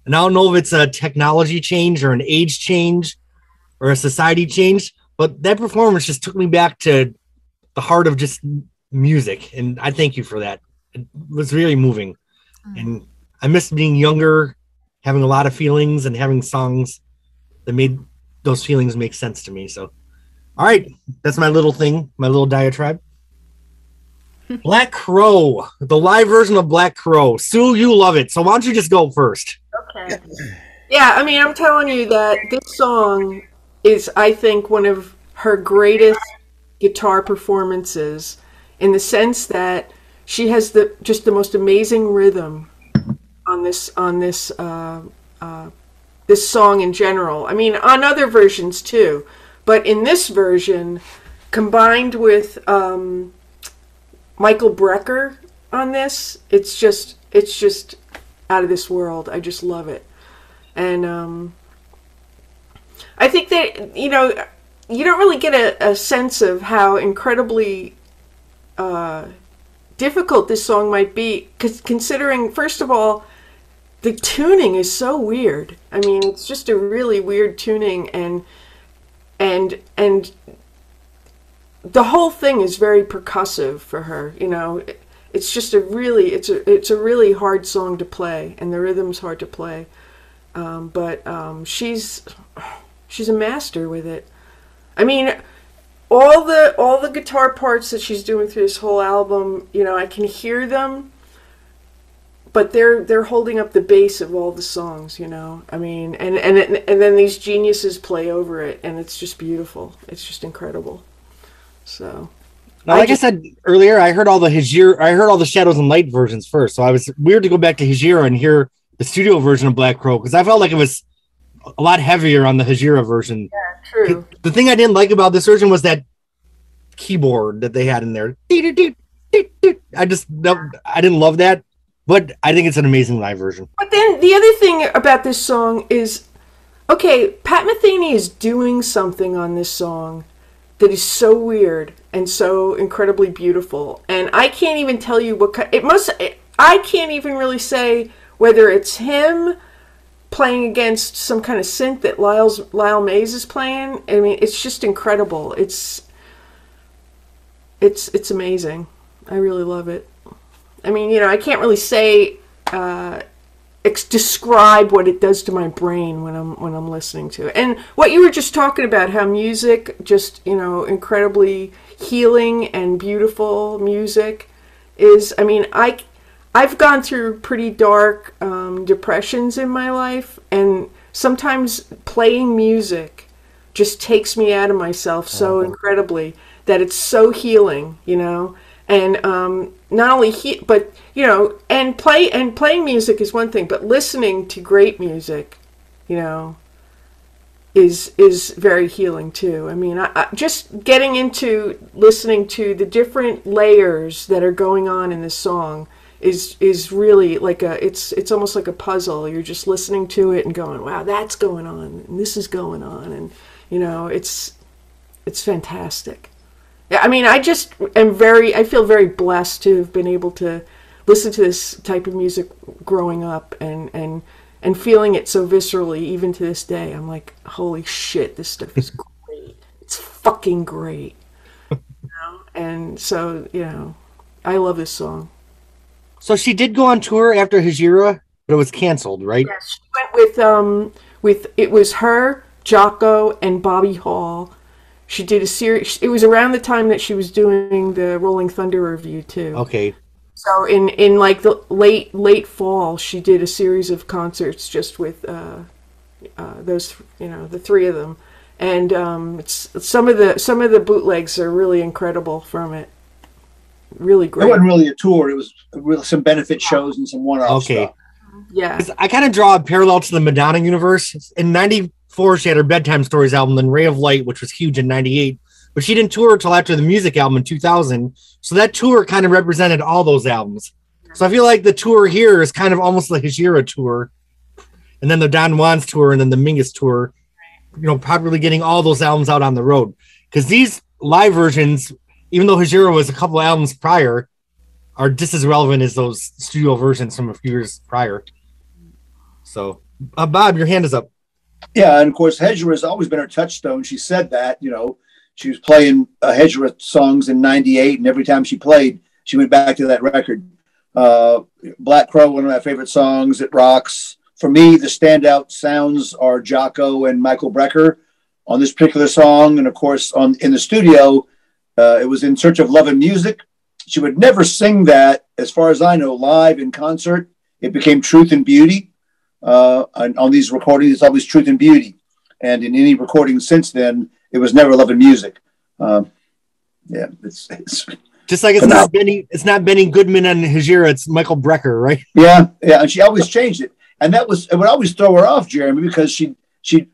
A: And I don't know if it's a technology change or an age change or a society change, but that performance just took me back to the heart of just music. And I thank you for that. It was really moving. And I miss being younger, having a lot of feelings and having songs that made those feelings make sense to me. So, all right, that's my little thing, my little diatribe. Black Crow, the live version of Black Crow. Sue, you love it. So why don't you just go first?
D: Okay. Yeah, I mean, I'm telling you that this song is, I think, one of her greatest guitar performances in the sense that she has just the most amazing rhythm on this this song in general. I mean, on other versions too, but in this version, combined with Michael Brecker on this, it's just out of this world. I just love it. And I think that, you don't really get a sense of how incredibly difficult this song might be, considering, first of all, the tuning is so weird. I mean, it's just a really weird tuning, and and the whole thing is very percussive for her. You know, it's just it's a really hard song to play, and the rhythm's hard to play. But she's a master with it. I mean, all the guitar parts that she's doing through this whole album, you know, I can hear them, but they're holding up the bass of all the songs, you know. I mean, and then these geniuses play over it, and it's just beautiful. It's just incredible. So,
A: now, like I said earlier, I heard all the Shadows and Light versions first, so I was weird to go back to Hejira and hear the studio version of Black Crow, because I felt like it was a lot heavier on the Hejira version.
D: Yeah, true.
A: The thing I didn't like about this version was that keyboard that they had in there. I didn't love that, but I think it's an amazing live version.
D: But then the other thing about this song is, okay, Pat Metheny is doing something on this song that is so weird and so incredibly beautiful, and I can't even tell you I can't even really say whether it's him playing against some kind of synth that Lyle Mays is playing. I mean, it's just incredible. It's amazing. I really love it. I mean, you know, I can't really say describe what it does to my brain when I'm listening to it. And what you were just talking about, how music, just, you know, incredibly healing and beautiful music is. I mean, I've gone through pretty dark depressions in my life, and sometimes playing music just takes me out of myself so incredibly that it's so healing, you know. And not only but you know, and playing music is one thing, but listening to great music, you know, is very healing too. I mean, I just getting into listening to the different layers that are going on in this song is really like it's almost like a puzzle. You're just listening to it and going, wow, that's going on, and this is going on, and you know, it's fantastic. I mean, I feel very blessed to have been able to listen to this type of music growing up and feeling it so viscerally even to this day. I'm like, holy shit, this stuff is great. It's fucking great. You know? And so, you know, I love this song.
A: So she did go on tour after Hejira, but it was canceled, right?
D: Yes, she went with it was her, Jocko, and Bobby Hall. She did a series. It was around the time that she was doing the Rolling Thunder review too.
A: Okay.
D: So in like the late fall, she did a series of concerts just with those, you know, the three of them, and it's some of the bootlegs are really incredible from it. Really great.
B: It wasn't really a tour. It was really some benefit shows and some one-off stuff.
D: Yeah.
A: I kind of draw a parallel to the Madonna universe. In '94, she had her Bedtime Stories album, then Ray of Light, which was huge in '98. But she didn't tour until after the music album in 2000. So that tour kind of represented all those albums. So I feel like the tour here is kind of almost like a Hejira tour. And then the Don Juan's tour and then the Mingus tour, you know, probably getting all those albums out on the road. Because these live versions, even though Hejira was a couple of albums prior, are just as relevant as those studio versions from a few years prior. So, Bob, your hand is up.
B: Yeah, and of course, Hejira has always been her touchstone. She said that, you know, she was playing Hejira songs in '98, and every time she played, she went back to that record. Black Crow, one of my favorite songs. It rocks. For me, the standout sounds are Jocko and Michael Brecker on this particular song. And of course, in the studio, it was In Search of Love and Music. She would never sing that, as far as I know, live in concert. It became Truth and Beauty. On these recordings, it's always Truth and Beauty. And in any recording since then, it was never Love and Music. Yeah, it's
A: just like it's not Benny Goodman and Hejira, it's Michael Brecker, right?
B: Yeah, and she always changed it. And that was, it would always throw her off, Jeremy, because she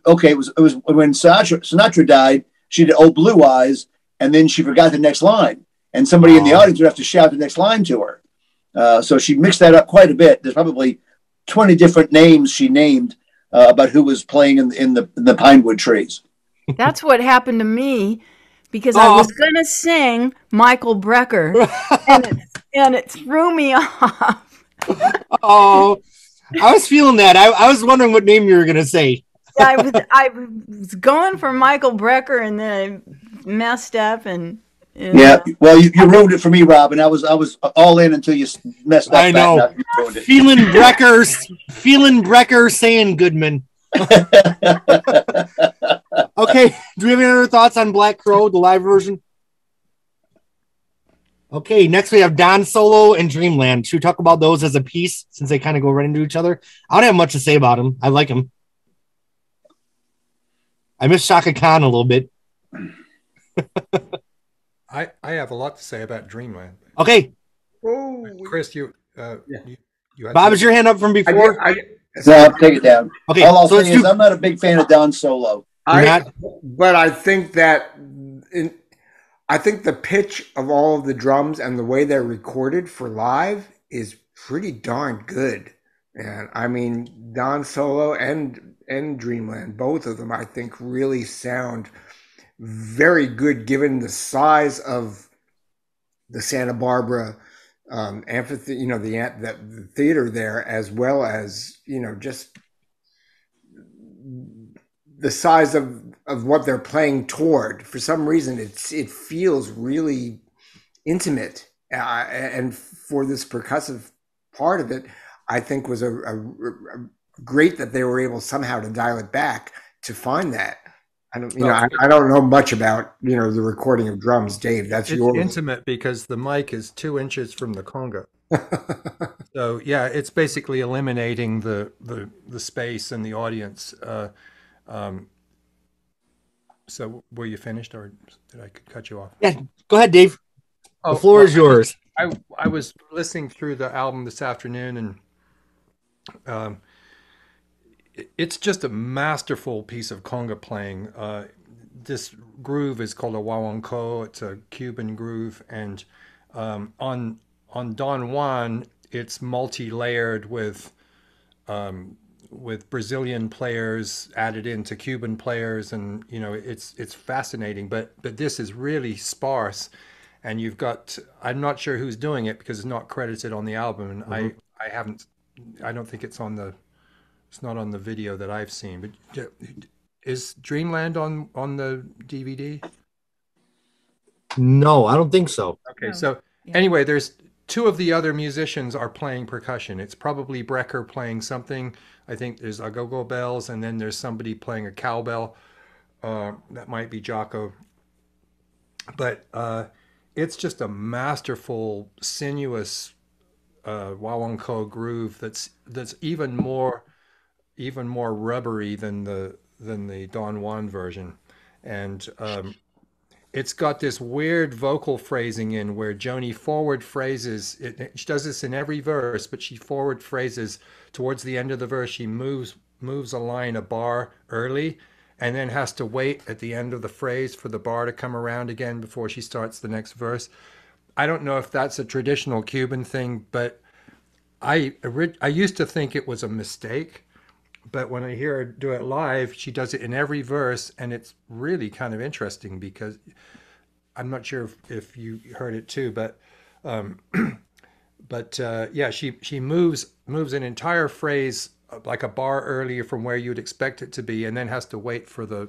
B: okay, it was when Sinatra died, she did Oh Blue Eyes, and then she forgot the next line. And somebody in the audience would have to shout the next line to her. So she mixed that up quite a bit. There's probably 20 different names she named about who was playing in the Pinewood trees.
I: That's what happened to me, because I was going to sing Michael Brecker, and it threw me off.
A: Oh, I was feeling that. I was wondering what name you were going to say.
I: I was going for Michael Brecker, and then I messed up, and
B: yeah. Well, you ruined it for me, Rob, and I was all in until you messed up.
A: I know.
B: Now you ruined it.
A: Feeling Brecker saying Goodman. Okay, do we have any other thoughts on Black Crow, the live version? Okay, next we have Don Solo and Dreamland. Should we talk about those as a piece since they kind of go right into each other? I don't have much to say about them. I like them. I miss Shaka Khan a little bit.
J: I have a lot to say about Dreamland.
A: Okay.
C: Oh,
J: Chris, you had
A: Bob, is your hand up from before?
B: Rob, take it down.
A: Okay,
B: all I'll
A: so
B: say is I'm not a big fan of Don Solo.
C: But I think that I think the pitch of all of the drums and the way they're recorded for live is pretty darn good. And I mean, Don Solo and Dreamland, both of them, I think, really sound very good given the size of the Santa Barbara amphitheater, the theater there, as well as, just the size of what they're playing toward. For some reason, it feels really intimate, and for this percussive part of it, I think was a great that they were able somehow to dial it back to find that. I don't know much about the recording of drums, Dave. That's yours.
J: It's intimate because the mic is 2 inches from the conga. So yeah, it's basically eliminating the space and the audience. So were you finished, or did I cut you off?
A: Yeah, go ahead, Dave. The floor is yours.
J: I was listening through the album this afternoon, and it's just a masterful piece of conga playing. This groove is called a wawanko. It's a Cuban groove, and on Don Juan, it's multi-layered with Brazilian players added into Cuban players, and it's fascinating. But this is really sparse, and you've got, I'm not sure who's doing it because it's not credited on the album, and I don't think it's not on the video that I've seen. But is Dreamland on the DVD?
A: No, I don't think so.
J: Okay, no. So anyway, there's two of the other musicians are playing percussion. It's probably Brecker playing something. I think there's agogo bells, and then there's somebody playing a cowbell. That might be Jocko. But it's just a masterful, sinuous wawanko groove that's even more rubbery than the Don Juan version, and it's got this weird vocal phrasing in where Joni forward phrases. She does this in every verse, but she forward phrases towards the end of the verse. She moves a line a bar early, and then has to wait at the end of the phrase for the bar to come around again before she starts the next verse. I don't know if that's a traditional Cuban thing, but I used to think it was a mistake. But when I hear her do it live, she does it in every verse, and it's really kind of interesting because I'm not sure if you heard it too, but yeah, she moves an entire phrase like a bar earlier from where you'd expect it to be, and then has to wait for the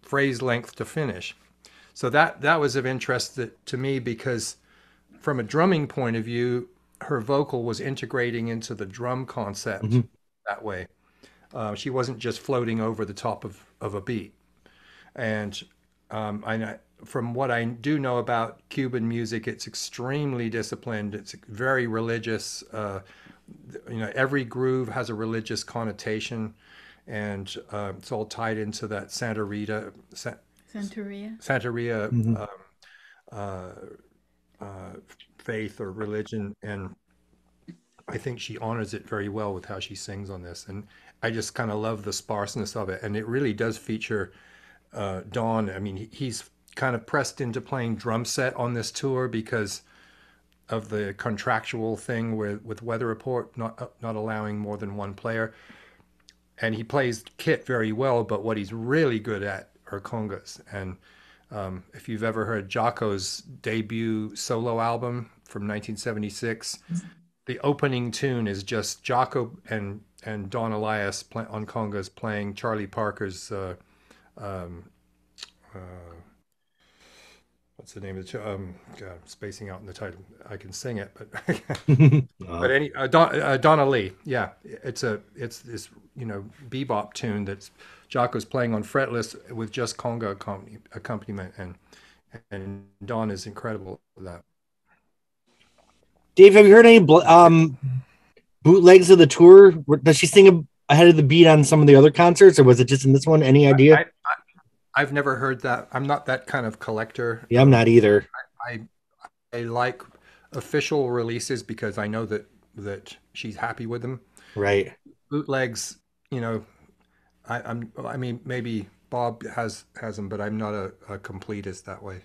J: phrase length to finish. So that was of interest to me because from a drumming point of view, her vocal was integrating into the drum concept that way. She wasn't just floating over the top of a beat. And from what I do know about Cuban music, it's extremely disciplined. It's very religious. Every groove has a religious connotation, and it's all tied into that Santeria faith or religion, and I think she honors it very well with how she sings on this, and I just kind of love the sparseness of it, and it really does feature Don. I mean, he's kind of pressed into playing drum set on this tour because of the contractual thing with Weather Report not allowing more than one player, and he plays kit very well, but what he's really good at are congas. And if you've ever heard Jocko's debut solo album from 1976, the opening tune is just Jocko and Don Elias on congas playing Charlie Parker's what's the name of the God, spacing out in the title. I can sing it, but Donna Lee. Yeah, it's this bebop tune that Jocko's playing on fretless with just conga accompaniment, and Don is incredible at that.
A: Dave, have you heard any bootlegs of the tour? Does she sing ahead of the beat on some of the other concerts, or was it just in this one? Any idea?
J: I've never heard that. I'm not that kind of collector.
A: Yeah, I'm not either.
J: I like official releases because I know that she's happy with them.
A: Right.
J: Bootlegs, I mean, maybe Bob has them, but I'm not a completist that way.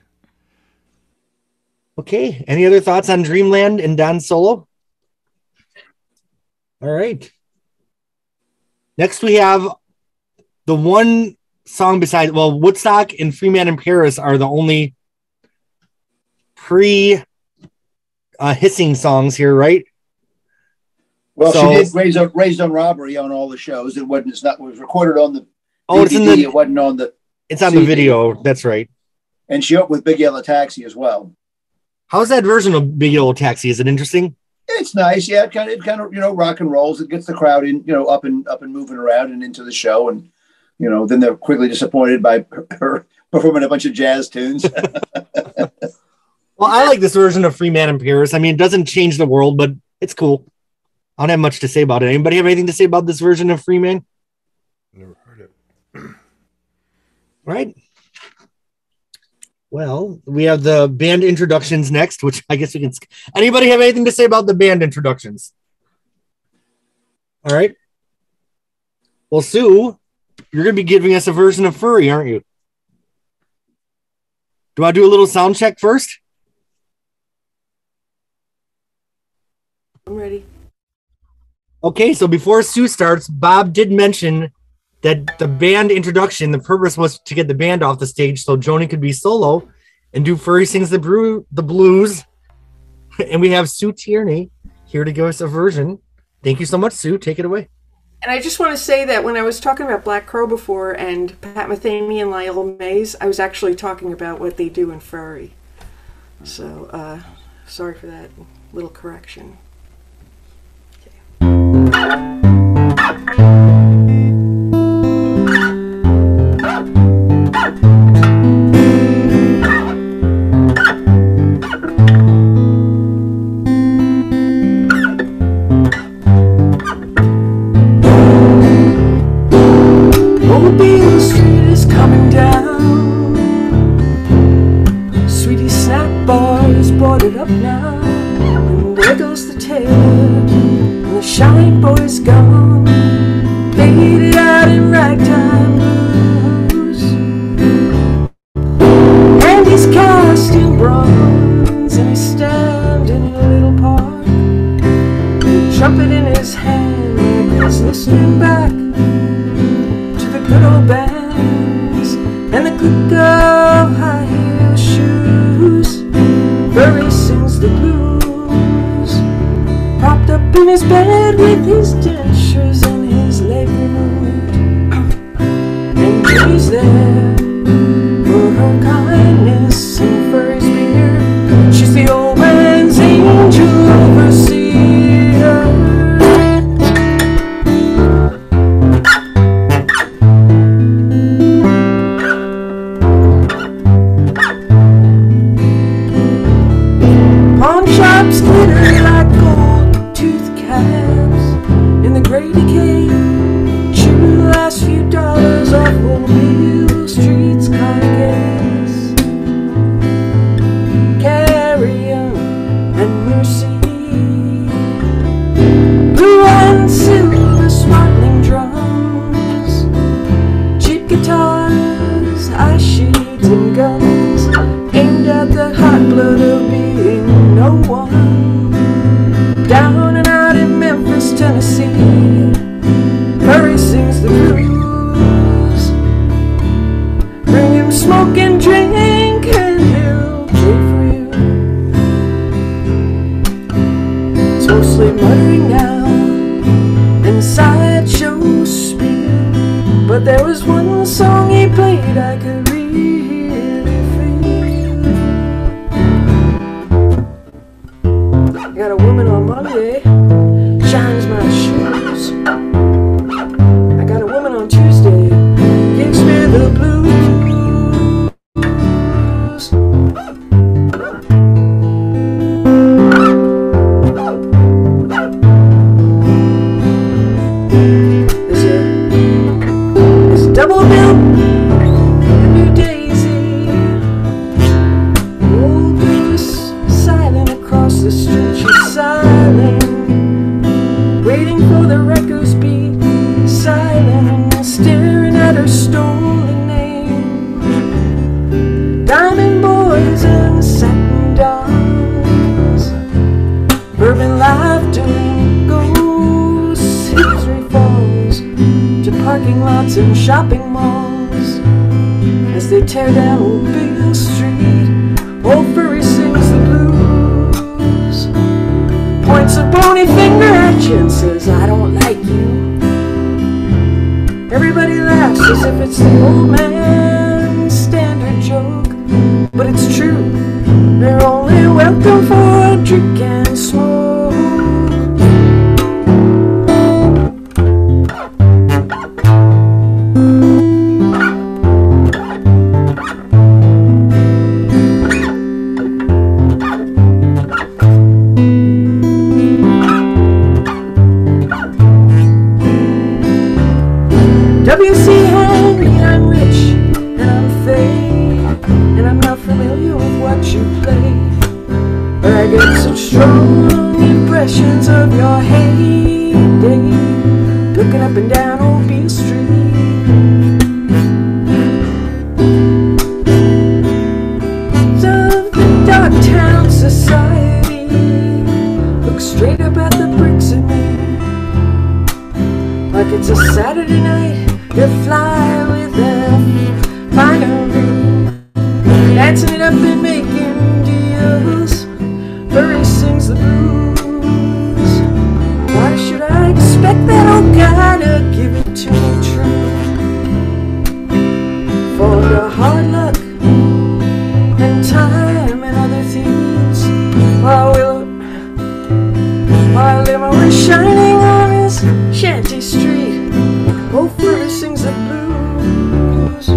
A: Okay. Any other thoughts on Dreamland and Don's solo? All right. Next, we have the one song besides, Woodstock and Free Man in Paris are the only hissing songs here, right?
B: Well, she did Raised on Robbery on all the shows. It was recorded on the DVD. It wasn't on the.
A: It's on CD. The video. That's right.
B: And she opened with Big Yellow Taxi as well.
A: How's that version of Big Yellow Taxi? Is it interesting?
B: It's nice. Yeah, it kind of rock and rolls. It gets the crowd in, up and moving around and into the show, and then they're quickly disappointed by her performing a bunch of jazz tunes.
A: Well, I like this version of Free Man in Paris. I mean, it doesn't change the world, but it's cool. I don't have much to say about it. Anybody have anything to say about this version of Free Man?
J: Never heard it.
A: Right. Well, we have the band introductions next, which I guess we can. Anybody have anything to say about the band introductions? All right. Well, Sue, you're going to be giving us a version of Furry, aren't you? Do I do a little sound check first?
D: I'm ready.
A: Okay, so before Sue starts, Bob did mention that the band introduction, the purpose was to get the band off the stage so Joni could be solo and do Furry Sings the Blues. And we have Sue Tierney here to give us a version. Thank you so much, Sue. Take it away.
D: And I just want to say that when I was talking about Black Crow before and Pat Metheny and Lyle Mays, I was actually talking about what they do in Furry. So, sorry for that little correction.
N: Mobile Street is coming down. Sweetie snack bar is boarded up now. And there goes the tailor, and the shine boy's gone. Faded out in ragtime blues. And he's cast in bronze, and he's standing in a little park, with a trumpet in his hand, like he's listening back good old bands and the click of high heel shoes. Furry sings the blues, propped up in his bed with his dentures and his leg removed. And Jenny's there for her kindness and Furry's beer. She's the old man's angel overseer. Shops glitter like gold-toothed calves in the gray decay. Chew the last few dollars off Mobile Street's cardigans. Carrion and Mercy, blue and silver sparkling drums, cheap guitars, ice shades and guns, aimed at the hot blood of being no one. Down and out in Memphis, Tennessee, Furry sings the blues. Bring him smoke and drink and he'll play for you. It's mostly muttering now inside there was one song he played I could really feel. I got a woman on Monday, shines my shoes. I got a woman on Tuesday, gives me the blues. There's a double bill, a new daisy. Old girl is silent across the street. She's silent, waiting for the records beat. Silent and staring at her stolen name. Diamond boys and satin dolls, bourbon laughter and ghosts. History falls to parking lots and shopping malls as they tear down Old Bill Street. Old Furry sings the blues, points a bony finger at you and says, I don't like you. Everybody laughs as if it's the old man's standard joke, but it's true. They're only welcome for a drink and smoke. W.C. Henry, I'm rich and I'm fake, and I'm not familiar with what you play, but I get such strong impressions of your heyday, looking up and down Old Beale Street. Of the Dogtown Society, look straight up at the bricks in me, like it's a Saturday night. They fly with their finery, dancing it up and making deals. Furry sings the blues. Why should I expect that old guy to give it to me true? For the hard luck and time and other things, while I'm always shining on his shanty street. Old Furry sings the blues.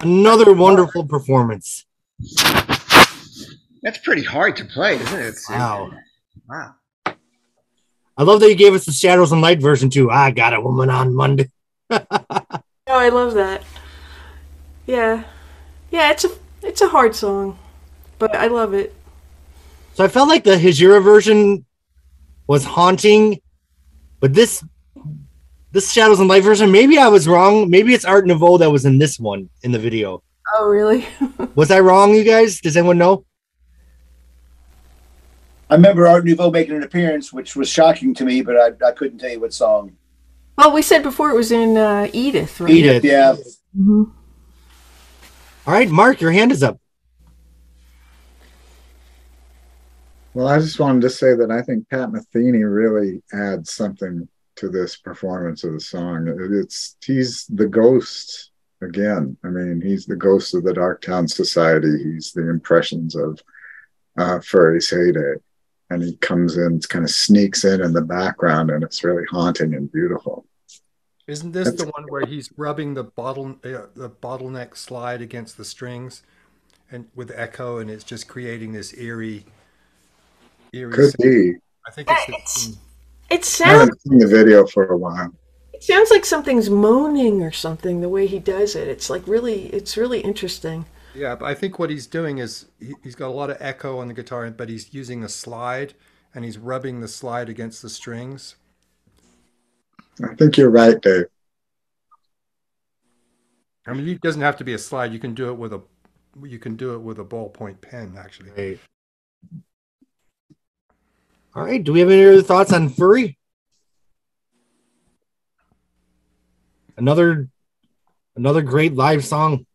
A: Another wonderful performance.
O: That's pretty hard to play, isn't it?
A: Wow.
O: Wow.
A: I love that you gave us the Shadows and Light version too. I got a woman on Monday.
D: Oh, I love that. Yeah. Yeah, it's a hard song, but I love it.
A: So I felt like the Hijira version was haunting, but this Shadows and Light version, maybe I was wrong. Maybe it's Art Nouveau that was in this one in the video.
D: Oh, really?
A: Was I wrong, you guys? Does anyone know?
B: I remember Art Nouveau making an appearance, which was shocking to me, but I couldn't tell you what song.
D: Well, we said before it was in Edith, right?
A: Edith.
B: Yeah.
D: Mm-hmm.
A: All right, Mark, your hand is up.
H: Well, I just wanted to say that I think Pat Metheny really adds something to this performance of the song. He's the ghost again. I mean, he's the ghost of the Darktown Society. He's the impressions of Furry's heyday. And he comes in, kind of sneaks in the background, and it's really haunting and beautiful.
J: Isn't this the one where he's rubbing the bottleneck slide against the strings, and with echo, and it's just creating this eerie
H: Could
J: sound?
H: be.
J: I think it's
D: It
H: I
D: sounds.
H: haven't seen the video for a while.
D: It sounds like something's moaning or something. The way he does it, it's really interesting.
J: Yeah, but I think what he's doing is he's got a lot of echo on the guitar, but he's using a slide, and he's rubbing the slide against the strings.
H: I think you're right, Dave.
J: I mean, it doesn't have to be a slide. You can do it with a you can do it with a ballpoint pen, actually.
A: Right. All right. Do we have any other thoughts on Furry? Another great live song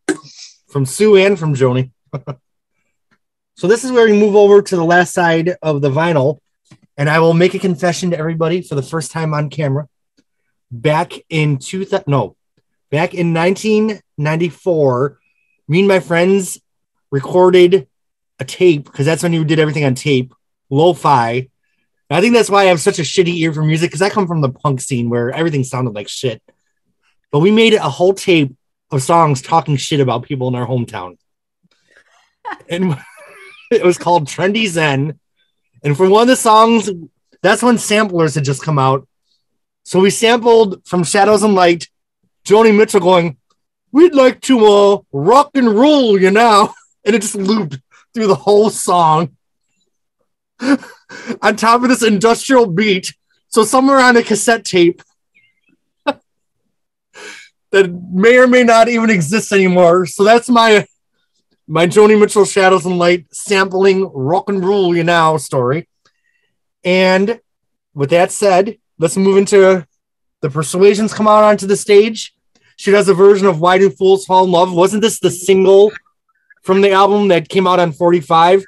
A: from Sue and from Joni. So this is where we move over to the last side of the vinyl, and I will make a confession to everybody for the first time on camera. Back in 1994, me and my friends recorded a tape, because that's when you did everything on tape, lo-fi. I think that's why I have such a shitty ear for music, because I come from the punk scene where everything sounded like shit. But we made a whole tape of songs talking shit about people in our hometown. And it was called Trendy Zen. And for one of the songs, that's when samplers had just come out. So we sampled from Shadows and Light, Joni Mitchell going, "We'd like to rock and roll you now." And it just looped through the whole song on top of this industrial beat. So somewhere on a cassette tape that may or may not even exist anymore. So that's my Joni Mitchell Shadows and Light sampling rock and roll you now story. And with that said, let's move into the Persuasions come out onto the stage. She does a version of Why Do Fools Fall in Love. Wasn't this the single from the album that came out on 45?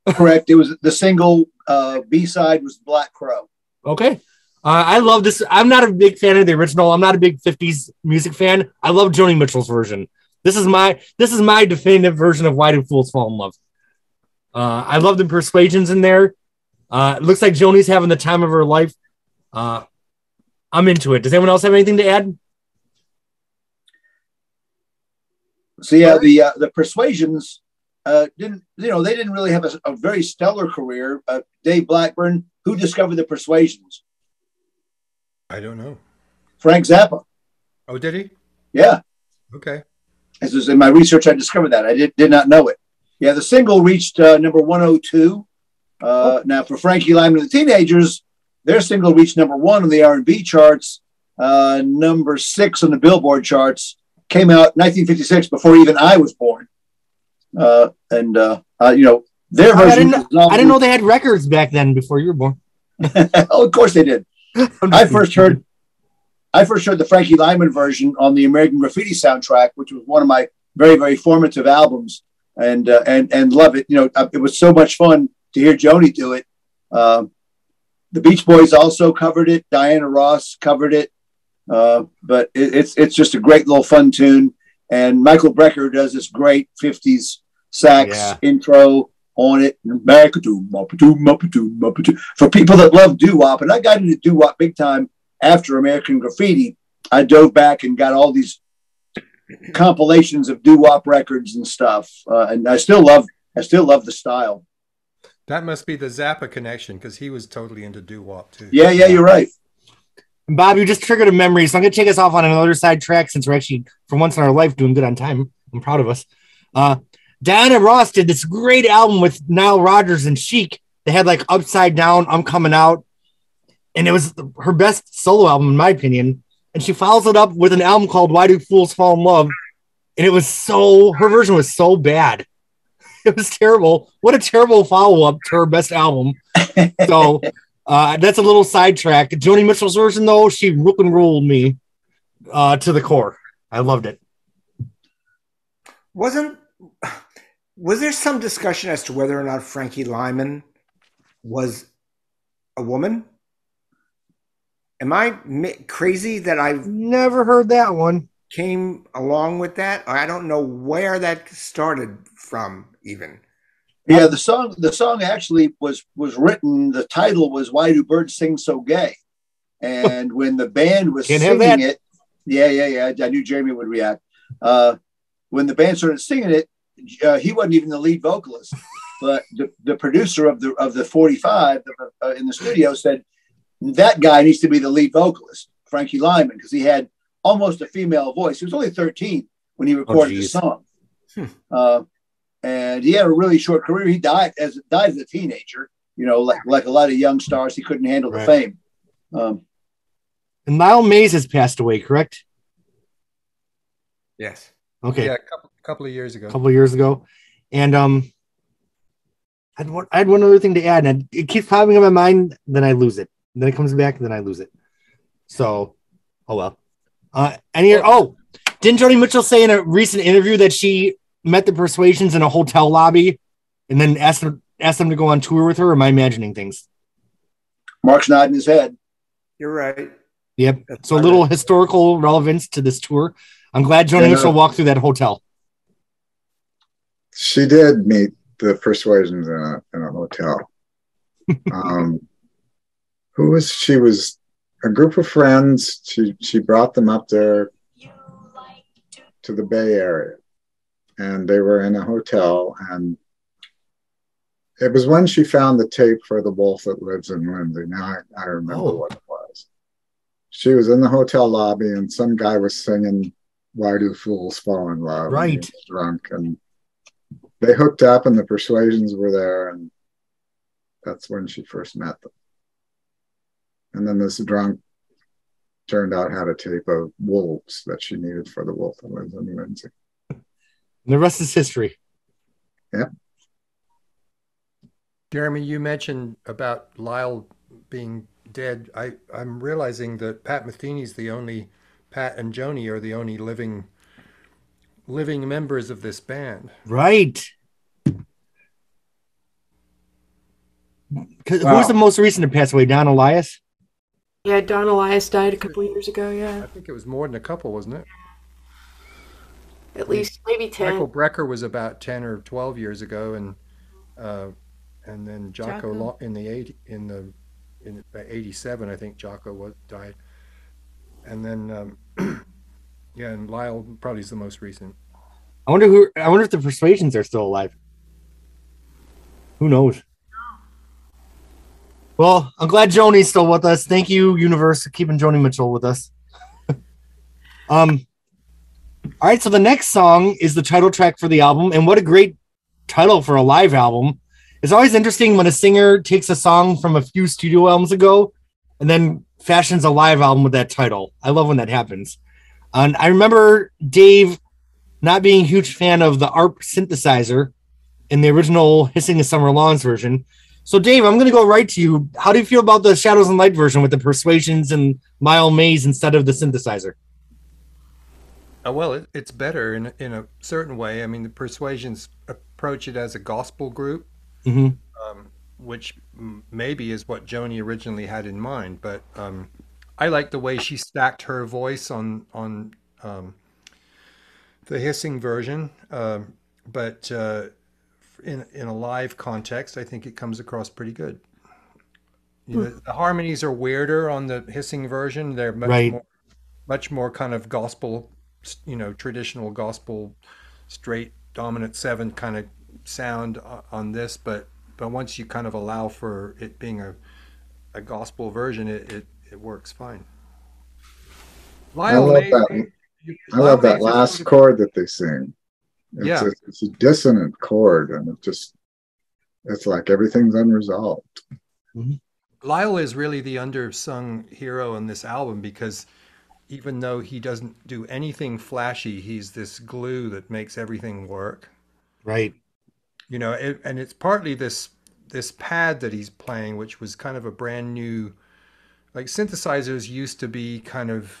B: Correct. It was the single. B-side was Black Crow.
A: Okay. I love this. I'm not a big fan of the original. I'm not a big 50s music fan. I love Joni Mitchell's version. This is my definitive version of Why Do Fools Fall in Love. I love the Persuasions in there. It looks like Joni's having the time of her life. I'm into it. Does anyone else have anything to add?
B: So yeah, the Persuasions didn't really have a very stellar career. Dave Blackburn, who discovered the Persuasions?
J: I don't know.
B: Frank Zappa.
J: Oh, did he?
B: Yeah.
J: Okay.
B: As was in my research, I discovered that. I did not know it. Yeah, the single reached number 102. Now for Frankie Lyman and the Teenagers, their single reached number 1 on the R&B charts, number 6 on the Billboard charts. Came out 1956 before even I was born. Their version.
A: I didn't know they had records back then before you were born.
B: Oh, of course they did. I first heard the Frankie Lyman version on the American Graffiti soundtrack, which was one of my very, very formative albums, and love it. It was so much fun to hear Joni do it. The Beach Boys also covered it. Diana Ross covered it. But it's just a great little fun tune. And Michael Brecker does this great 50s sax intro on it. For people that love doo-wop, and I got into doo-wop big time after American Graffiti. I dove back and got all these compilations of doo-wop records and stuff. And I still love the style.
J: That must be the Zappa connection, because he was totally into doo-wop too.
B: Yeah, you're right.
A: Bob, you just triggered a memory, so I'm going to take us off on another side track since we're actually, for once in our life, doing good on time. I'm proud of us. Diana Ross did this great album with Nile Rodgers and Chic. They had like Upside Down, I'm Coming Out, and it was her best solo album, in my opinion. And she follows it up with an album called Why Do Fools Fall in Love? And it was her version was so bad. It was terrible. What a terrible follow-up to her best album. So that's a little sidetrack. Joni Mitchell's version, though, she rock and rolled me to the core. I loved it.
C: Was there some discussion as to whether or not Frankie Lyman was a woman? Am I crazy that I've
A: never heard that one?
C: Came along with that? I don't know where that started from, even.
B: Yeah, the song actually was written. The title was "Why Do Birds Sing So Gay?" And when the band was singing it, yeah, I knew Jeremy would react. When the band started singing it, he wasn't even the lead vocalist, but the producer of the 45 in the studio said that guy needs to be the lead vocalist, Frankie Lyman, because he had almost a female voice. He was only 13 when he recorded the song. And he had a really short career. He died as a teenager, like a lot of young stars. He couldn't handle the fame.
A: And Lyle Mays has passed away, correct?
C: Yes.
A: Okay.
J: Yeah, a couple of years ago.
A: A couple of years ago. And I had one other thing to add, and it keeps popping in my mind, then I lose it. And then it comes back, and then I lose it. So, oh well. Didn't Joni Mitchell say in a recent interview that she met the Persuasions in a hotel lobby and then asked them to go on tour with her? Or am I imagining things?
B: Mark's nodding his head.
C: You're right.
A: Yep. So a little historical relevance to this tour. I'm glad Joni Mitchell walked through that hotel.
H: She did meet the Persuasions in a hotel. She was a group of friends. She brought them up there to the Bay Area, and they were in a hotel, and it was when she found the tape for The Wolf That Lives in Lindsay. Now I remember what it was. She was in the hotel lobby, and some guy was singing "Why Do Fools Fall in Love?"
A: Right.
H: And he was drunk, and they hooked up, and the Persuasions were there, and that's when she first met them. And then this drunk turned out had a tape of Wolves that she needed for The Wolf That Lives in Lindsay.
A: And the rest is history.
H: Yep.
J: Jeremy, you mentioned about Lyle being dead. I'm realizing that Pat and Joni are the only living members of this band.
A: Right. Who was the most recent to pass away? Don Elias?
D: Yeah, Don Elias died a couple of years ago, yeah.
J: I think it was more than a couple, wasn't it?
D: At least maybe 10.
J: Michael Brecker was about 10 or 12 years ago, and then Jocko in 87, I think Jocko died. And then yeah, and Lyle probably is the most recent.
A: I wonder if the Persuasions are still alive. Who knows? Well, I'm glad Joni's still with us. Thank you, Universe, for keeping Joni Mitchell with us. All right, so the next song is the title track for the album, and what a great title for a live album. It's always interesting when a singer takes a song from a few studio albums ago and then fashions a live album with that title. I love when that happens. And I remember Dave not being a huge fan of the ARP synthesizer in the original Hissing the Summer Lawns version. So, Dave, I'm going to go right to you. How do you feel about the Shadows and Light version with the Persuasions and Mile Maze instead of the synthesizer?
J: Well, it's better in a certain way. I mean, the Persuasions approach it as a gospel group, which maybe is what Joni originally had in mind. But I like the way she stacked her voice on the hissing version. But in a live context, I think it comes across pretty good. You know, the harmonies are weirder on the hissing version. They're much more kind of gospel, traditional gospel, straight dominant 7 kind of sound on this. But once you kind of allow for it being a gospel version, it works fine.
H: I love that last chord that they sing. It's a dissonant chord, and it's like everything's unresolved.
J: Lyle is really the undersung hero in this album, because even though he doesn't do anything flashy, he's this glue that makes everything work.
A: Right.
J: And it's partly this pad that he's playing, which was kind of a brand new, like synthesizers used to be kind of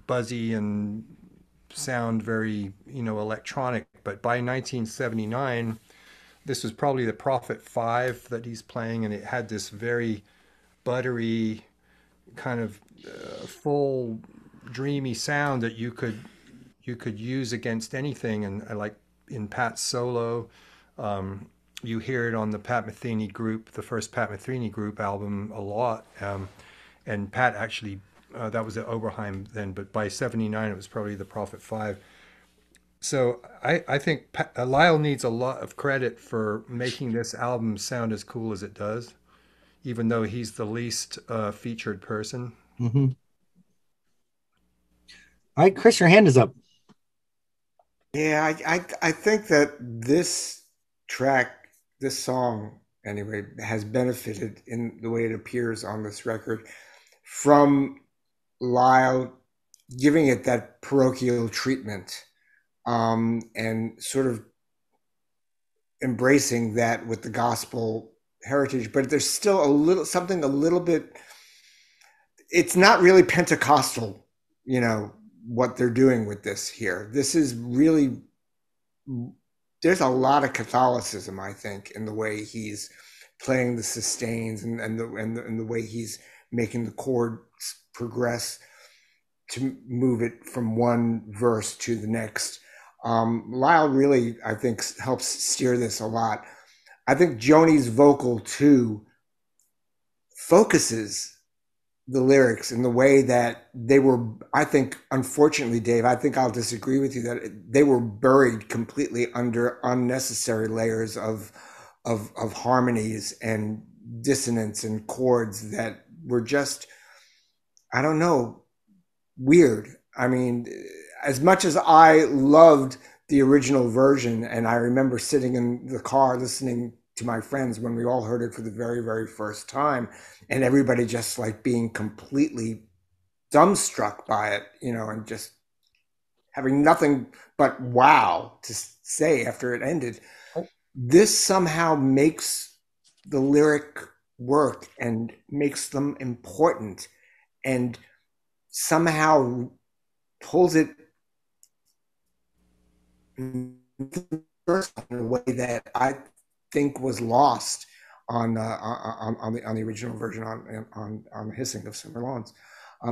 J: buzzy and sound very, electronic. But by 1979, this was probably the Prophet 5 that he's playing, and it had this very buttery kind of full dreamy sound that you could use against anything. And I like in Pat's solo, you hear it on the Pat Metheny group, the first Pat Metheny group album, a lot. And Pat actually, that was at Oberheim then, but by 79 it was probably the Prophet 5. So I think Lyle needs a lot of credit for making this album sound as cool as it does, even though he's the least featured person.
A: All right, Chris, your hand is up.
C: Yeah, I think that this track, this song anyway, has benefited in the way it appears on this record from Lyle giving it that parochial treatment, and sort of embracing that with the gospel heritage, but there's still something a little bit, it's not really Pentecostal, what they're doing with this here. This is really, there's a lot of Catholicism, I think, in the way he's playing the sustains and the way he's making the chords progress to move it from one verse to the next. Lyle really, I think, helps steer this a lot. I think Joni's vocal too focuses the lyrics in the way that they were, I think, unfortunately, Dave, I think I'll disagree with you that they were buried completely under unnecessary layers of harmonies and dissonance and chords that were just, I don't know, weird. I mean, as much as I loved the original version, and I remember sitting in the car listening to my friends when we all heard it for the very, very first time, and everybody just like being completely dumbstruck by it, and just having nothing but wow to say after it ended. This somehow makes the lyric work and makes them important and somehow pulls it in a way that I think was lost on the original version on Hissing of Summer Lawns.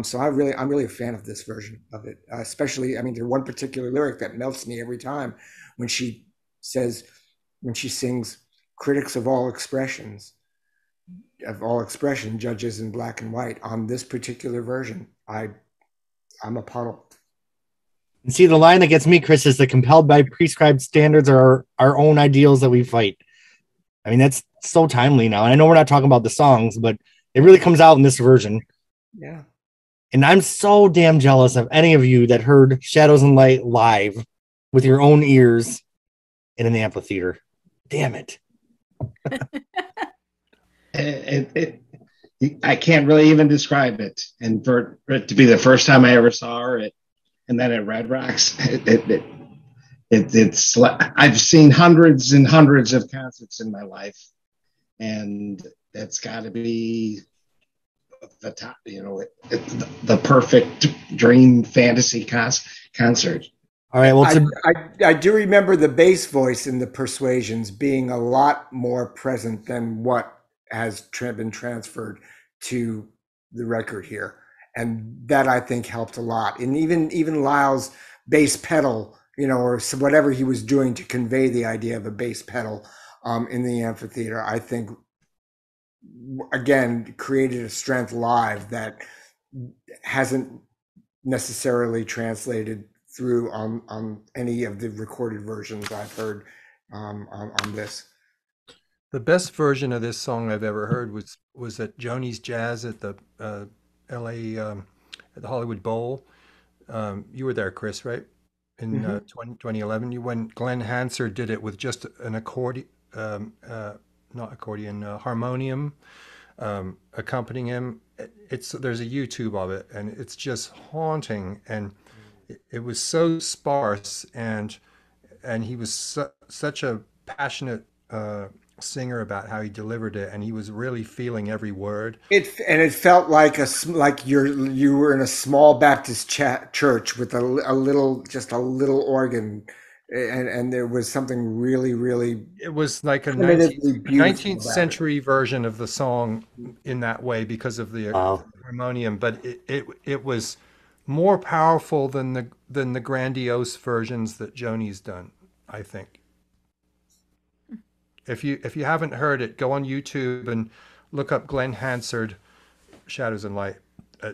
C: So I'm really a fan of this version of it, especially. I mean, there's one particular lyric that melts me every time when she sings, "Critics of all expression, judges in black and white." On this particular version, I'm a puddle.
A: And see, the line that gets me, Chris, is that compelled by prescribed standards are our own ideals that we fight. I mean, that's so timely now. And I know we're not talking about the songs, but it really comes out in this version.
C: Yeah.
A: And I'm so damn jealous of any of you that heard Shadows and Light live with your own ears in an amphitheater. Damn it.
M: I can't really even describe it. And for it to be the first time I ever saw her, and then at Red Rocks, it's I've seen hundreds and hundreds of concerts in my life, and that's got to be the top, the perfect dream fantasy concert.
A: All right. Well,
C: I do remember the bass voice in the Persuasions being a lot more present than what has been transferred to the record here, and that I think helped a lot. And even Lyle's bass pedal, or whatever he was doing to convey the idea of a bass pedal in the amphitheater, I think again created a strength live that hasn't necessarily translated through on any of the recorded versions I've heard on this.
J: The best version of this song I've ever heard was at Joni's Jazz at the LA at the Hollywood Bowl. You were there, Chris, right? In 2011, when Glenn Hansard did it with just an harmonium accompanying him. There's a YouTube of it, and it's just haunting. And it was so sparse, and he was such a passionate singer about how he delivered it, and he was really feeling every word.
C: It felt like you were in a small Baptist church with a little organ, and there was something really.
J: It was like a 19th century version of the song in that way because of the harmonium, but it was more powerful than the grandiose versions that Joni's done, I think. If you haven't heard it, go on YouTube and look up Glenn Hansard, Shadows and Light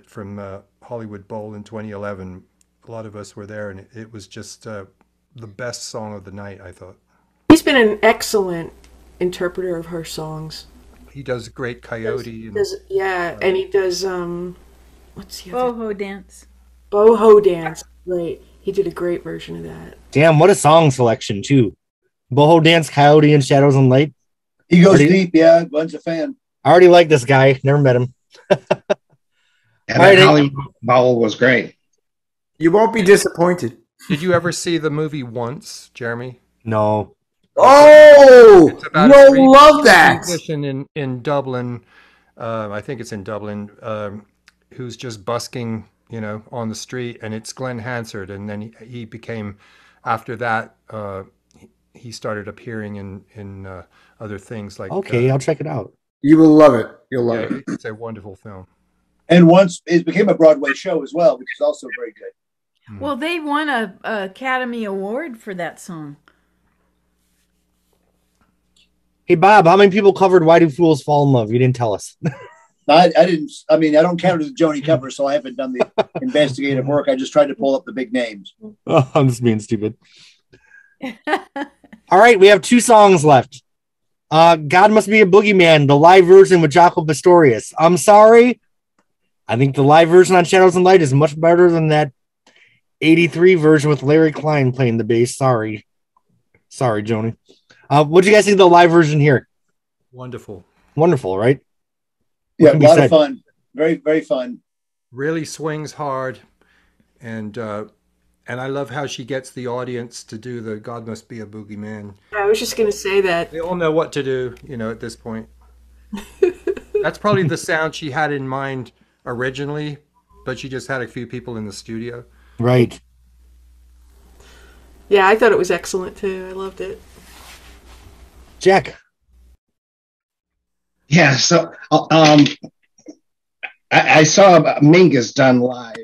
J: from Hollywood Bowl in 2011. A lot of us were there, and it was just the best song of the night, I thought.
D: He's been an excellent interpreter of her songs.
J: He does Great Coyote.
D: And he does, what's the other?
I: Boho Dance.
D: Boho Dance, right. He did a great version of that.
A: Damn, what a song selection, too. Boho Dance, Coyote, and Shadows and Light.
B: He goes deep, yeah. Glenn's a fan.
A: I already like this guy. Never met him.
M: And Hollywood Bowl was great.
C: You won't be disappointed.
J: Did you ever see the movie Once, Jeremy?
A: No.
P: Oh,
J: It's about
P: you'll love that.
J: musician in Dublin. I think it's in Dublin. Who's just busking, on the street, and it's Glenn Hansard, and then he became, after that, he started appearing in other things like.
A: Okay, I'll check it out.
P: You will love it. You'll love it.
J: It's a wonderful film.
B: And once it became a Broadway show as well, which is also very good.
I: Well, they won a Academy Award for that song.
A: Hey, Bob, how many people covered Why Do Fools Fall in Love? You didn't tell us.
B: I didn't. I mean, I don't count it as Joni cover, so I haven't done the investigative work. I just tried to pull up the big names.
A: Oh, I'm just being stupid. All right, we have 2 songs left. God Must Be a Boogeyman, the live version with Jaco Pastorius. I'm sorry. I think the live version on Shadows and Light is much better than that 83 version with Larry Klein playing the bass. Sorry, Joni. What do you guys think of the live version here?
J: Wonderful,
A: right?
B: Yeah, a lot of fun. Very, very fun.
J: Really swings hard, and I love how she gets the audience to do the God Must Be a Boogeyman.
D: I was just going to say that.
J: They all know what to do, at this point. That's probably the sound she had in mind originally, but she just had a few people in the studio.
A: Right.
D: Yeah, I thought it was excellent too. I loved it.
A: Jack.
M: Yeah, so I saw Mingus done live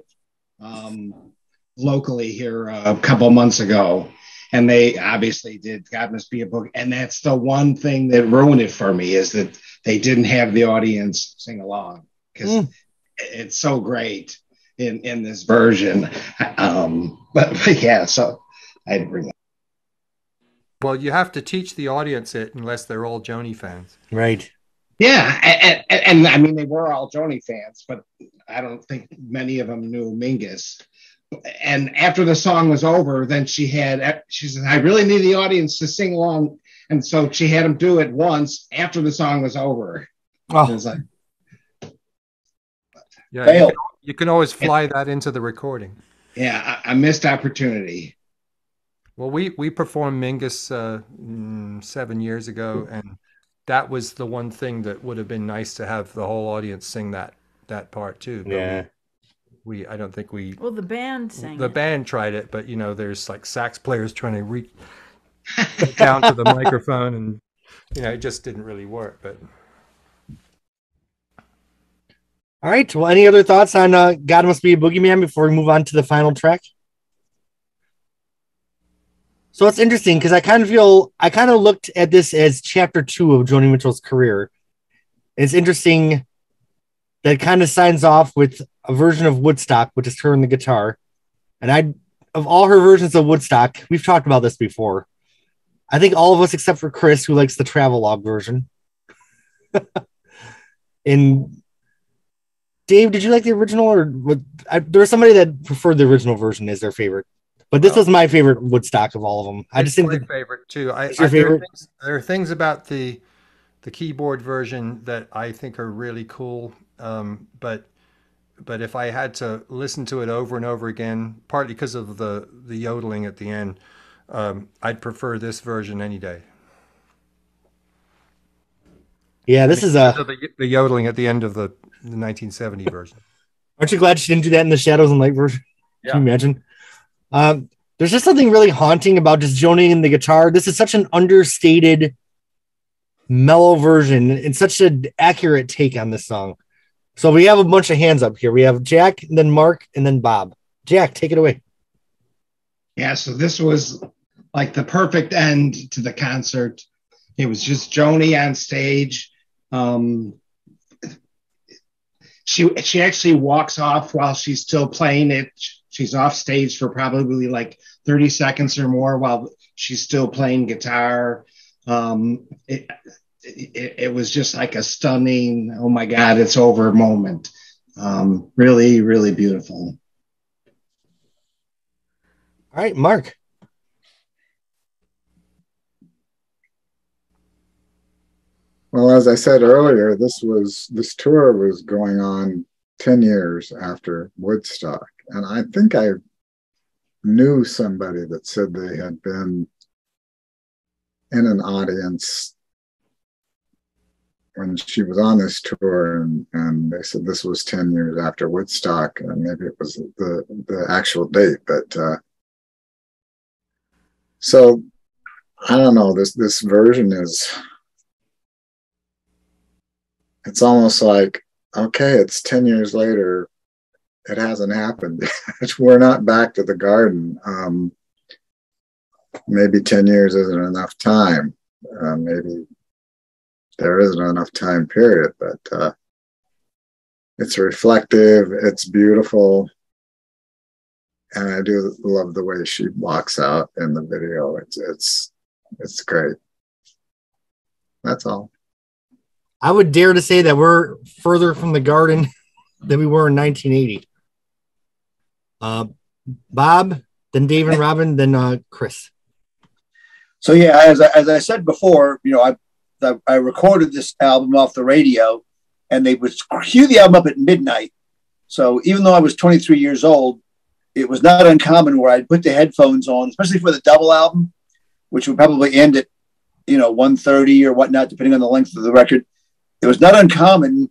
M: locally here a couple months ago, and they obviously did God Must Be a Book, and that's the one thing that ruined it for me, is that they didn't have the audience sing along, because it's so great in this version. But yeah, so I'd bring it.
J: Well, you have to teach the audience it unless they're all Joni fans.
A: Right.
M: Yeah, and I mean, they were all Joni fans, but I don't think many of them knew Mingus. And after the song was over, then she said, I really need the audience to sing along. And so she had them do it once after the song was over.
A: Oh.
M: It was like,
J: yeah, you can always fly that into the recording.
M: Yeah, a missed opportunity.
J: Well, we performed Mingus 7 years ago, and that was the one thing that would have been nice to have the whole audience sing that part too. But
A: yeah.
J: I don't think we.
I: Well, the band sang.
J: The band tried it, but there's like sax players trying to reach down to the microphone, and it just didn't really work. But
A: all right. Well, any other thoughts on God Must Be a Boogeyman before we move on to the final track? So it's interesting because I kind of looked at this as chapter 2 of Joni Mitchell's career. It's interesting that it kind of signs off with a version of Woodstock, which is her on the guitar. And of all her versions of Woodstock, we've talked about this before. I think all of us, except for Chris, who likes the travelogue version. And Dave, did you like the original, or there was somebody that preferred the original version as their favorite? But this was my favorite Woodstock of all of them. I just think
J: my favorite too.
A: It's your favorite?
J: There are things about the keyboard version that I think are really cool. But if I had to listen to it over and over again, partly because of the yodeling at the end, I'd prefer this version any day.
A: Yeah, this is
J: the yodeling at the end of the 1970 version.
A: Aren't you glad she didn't do that in the Shadows and Light version?
J: Yeah.
A: Can you imagine? There's just something really haunting about just Joni and the guitar. This is such an understated, mellow version and such an accurate take on this song. So we have a bunch of hands up here. We have Jack, and then Mark, and then Bob. Jack, take it away.
M: Yeah, so this was like the perfect end to the concert. It was just Joni on stage. She actually walks off while she's still playing it. She's off stage for probably like 30 seconds or more while she's still playing guitar. It was just like a stunning, oh my God, it's over moment. Really, really beautiful.
A: All right, Mark.
H: Well, as I said earlier, this tour was going on 10 years after Woodstock. And I think I knew somebody that said they had been in an audience when she was on this tour, and they said this was 10 years after Woodstock, and maybe it was the actual date, but so I don't know, this version is, it's almost like, okay, it's 10 years later, it hasn't happened. We're not back to the garden. Maybe 10 years isn't enough time. Maybe there isn't enough time period, but it's reflective, it's beautiful. And I do love the way she walks out in the video. It's great. That's all.
A: I would dare to say that we're further from the garden than we were in 1980. Bob, then Dave and Robin, then Chris.
B: So yeah, as I said before, you know, I recorded this album off the radio, and they would cue the album up at midnight. So even though I was 23 years old, it was not uncommon where I'd put the headphones on, especially for the double album, which would probably end at, you know, 1:30 or whatnot, depending on the length of the record. It was not uncommon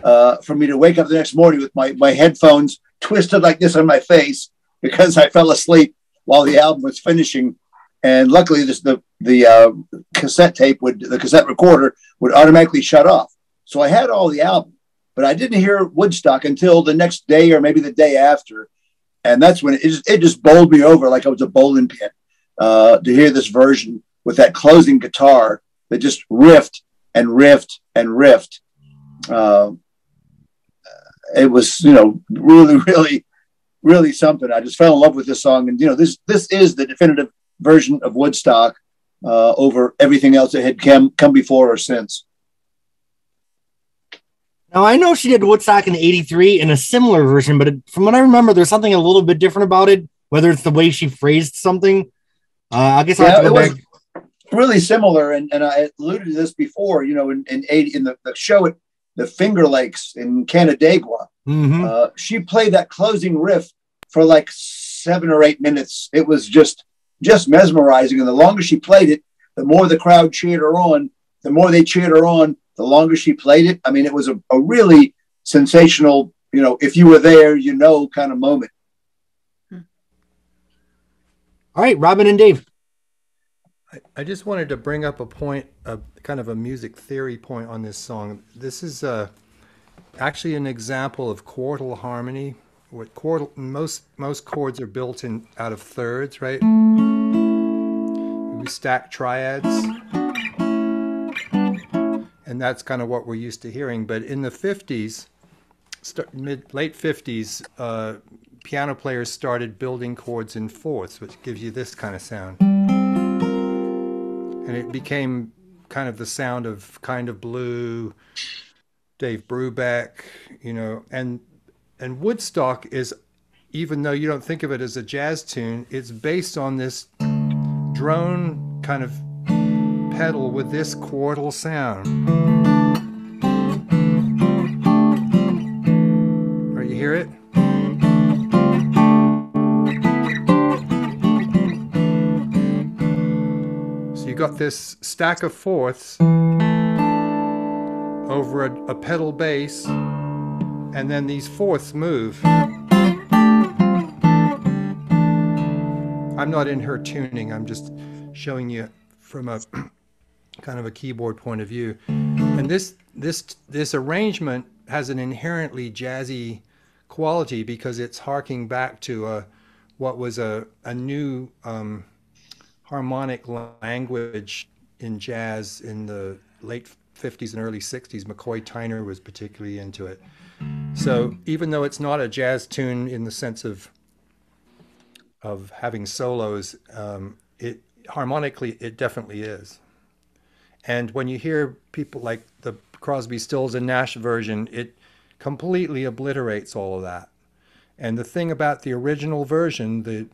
B: for me to wake up the next morning with my headphones twisted like this on my face because I fell asleep while the album was finishing. And luckily, the cassette tape the cassette recorder would automatically shut off. So I had all the album, but I didn't hear Woodstock until the next day or maybe the day after. And that's when it just bowled me over like I was a bowling pin to hear this version with that closing guitar that just riffed and riffed and riffed. It was, you know, really, really, really something. I just fell in love with this song. And, you know, this is the definitive version of Woodstock over everything else that had come before or since.
A: Now, I know she did Woodstock in '83 in a similar version, but from what I remember, there's something a little bit different about it, whether it's the way she phrased something. I guess I'll have to go back.
B: Really similar, and I alluded to this before, you know, in the show at the Finger Lakes in Canandaigua.
A: Mm-hmm.
B: She played that closing riff for like 7 or 8 minutes. It was just mesmerizing, and the longer she played it, the more the crowd cheered her on. The more they cheered her on, the longer she played it. I mean, it was a really sensational, you know, if you were there, you know, kind of moment.
A: All right, Robin and Dave.
J: I just wanted to bring up a point, kind of a music theory point on this song. This is actually an example of quartal harmony. What quartal, most chords are built out of thirds, right? We stack triads, and that's kind of what we're used to hearing. But in the 50s, late 50s, piano players started building chords in fourths, which gives you this kind of sound. And it became kind of the sound of Kind of Blue, Dave Brubeck, you know, and Woodstock is, even though you don't think of it as a jazz tune, it's based on this drone kind of pedal with this quartal sound. Or you hear it? Got this stack of fourths over a pedal bass, and then these fourths move. I'm not in her tuning, I'm just showing you from a kind of a keyboard point of view. And this arrangement has an inherently jazzy quality because it's harking back to what was a new harmonic language in jazz in the late 50s and early 60s. McCoy Tyner was particularly into it. So even though it's not a jazz tune in the sense of having solos, it harmonically it definitely is. And when you hear people like the Crosby, Stills and Nash version, it completely obliterates all of that. And the thing about the original version, the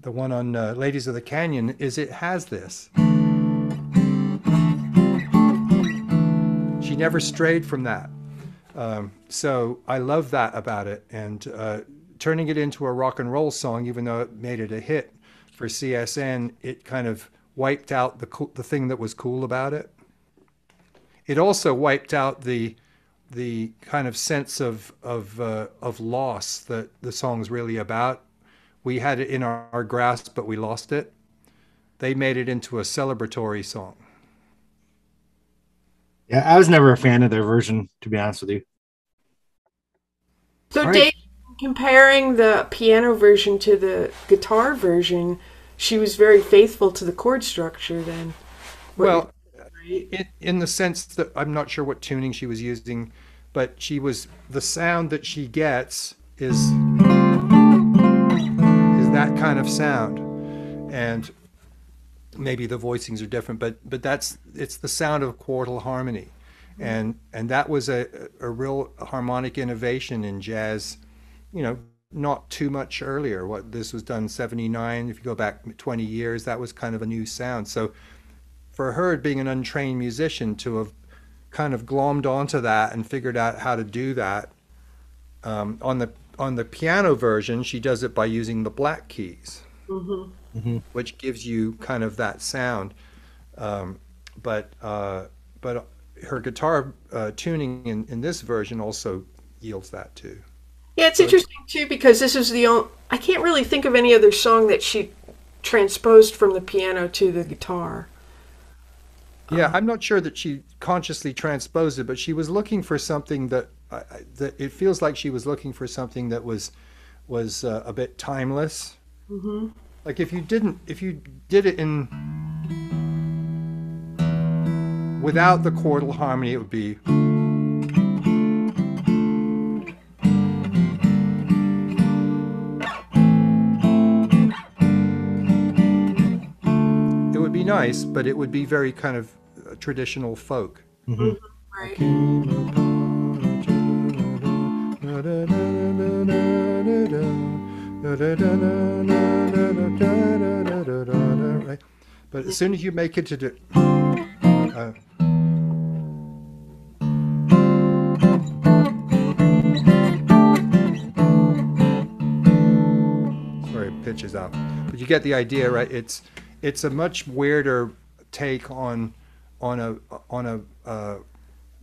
J: one on Ladies of the Canyon, is it has this. She never strayed from that. So I love that about it. And turning it into a rock and roll song, even though it made it a hit for CSN, it kind of wiped out the thing that was cool about it. It also wiped out the kind of sense of loss that the song's really about. We had it in our grasp, but we lost it. They made it into a celebratory song.
A: Yeah, I was never a fan of their version, to be honest with you.
D: So,
A: All
D: Dave, comparing the piano version to the guitar version, she was very faithful to the chord structure then.
J: Well, in the sense that I'm not sure what tuning she was using, but the sound that she gets is that kind of sound. And maybe the voicings are different, but it's the sound of quartal harmony. And that was a real harmonic innovation in jazz, not too much earlier. This was done in 79. If you go back 20 years, that was kind of a new sound. So for her, being an untrained musician, to have kind of glommed onto that and figured out how to do that, on the piano version, she does it by using the black keys, which gives you kind of that sound. But her guitar tuning in this version also yields that too.
D: Yeah, it's interesting too, because this is the only, I can't really think of any other song that she transposed from the piano to the guitar.
J: Yeah, I'm not sure that she consciously transposed it, but she was looking for something that it feels like she was looking for something that was a bit timeless. Like if you did it without the chordal harmony, it would be. It would be nice, but it would be very kind of traditional folk.
D: Right.
J: Right. But as soon as you make it to do sorry, pitches out, but you get the idea, right? It's a much weirder take on a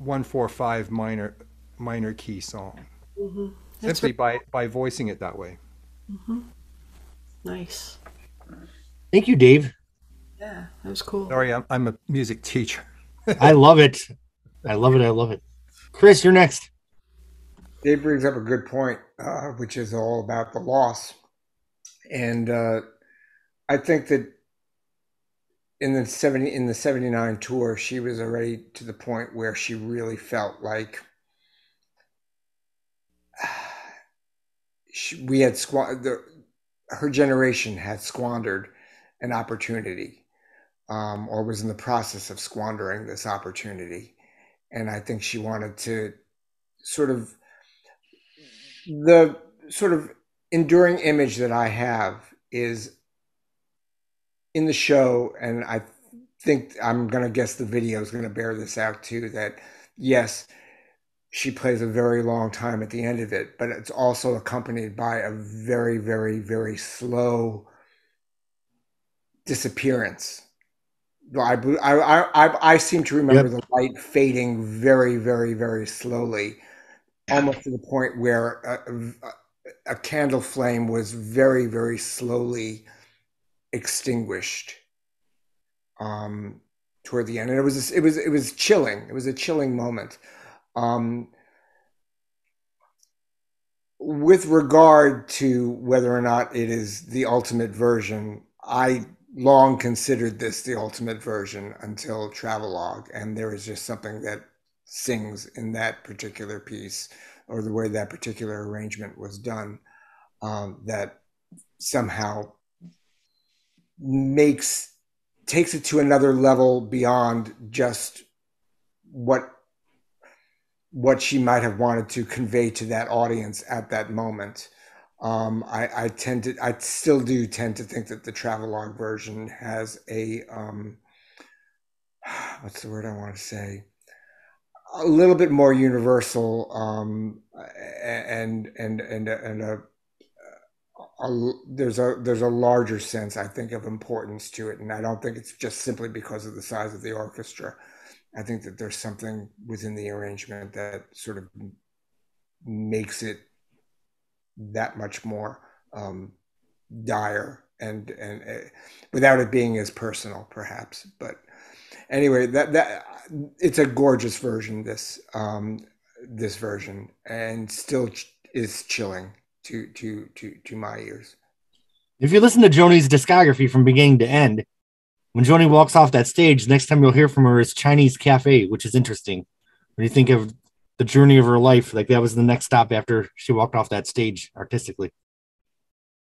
J: 1-4-5 minor key song, simply by voicing it that way.
D: Nice.
A: Thank you, Dave.
D: Yeah, that was cool.
J: Sorry, I'm a music teacher.
A: I love it. I love it. Chris, you're next.
C: Dave brings up a good point, which is all about the loss. And I think that in the 79 tour, she was already to the point where she really felt like her generation had squandered an opportunity, or was in the process of squandering this opportunity. And I think she wanted to the sort of enduring image that I have is in the show, and I think I'm going to guess the video is going to bear this out too, that yes, she plays a very long time at the end of it, but it's also accompanied by a very, very, very slow disappearance. I seem to remember the light fading very, very, very slowly, almost to the point where a candle flame was very, very slowly extinguished toward the end, and it was chilling. It was a chilling moment. With regard to whether or not it is the ultimate version, I long considered this the ultimate version until Travelogue, and there is just something that sings in that particular piece, or the way that particular arrangement was done, that somehow takes it to another level beyond just what she might have wanted to convey to that audience at that moment. I still do tend to think that the Travelogue version has a what's the word I want to say? A little bit more universal and there's a larger sense, I think, of importance to it, and I don't think it's just simply because of the size of the orchestra. I think that there's something within the arrangement that sort of makes it that much more dire and without it being as personal, perhaps. But anyway, that it's a gorgeous version. This version, and still is chilling to my ears.
A: If you listen to Joni's discography from beginning to end, when Joni walks off that stage, next time you'll hear from her is Chinese Cafe, which is interesting. When you think of the journey of her life, like that was the next stop after she walked off that stage artistically.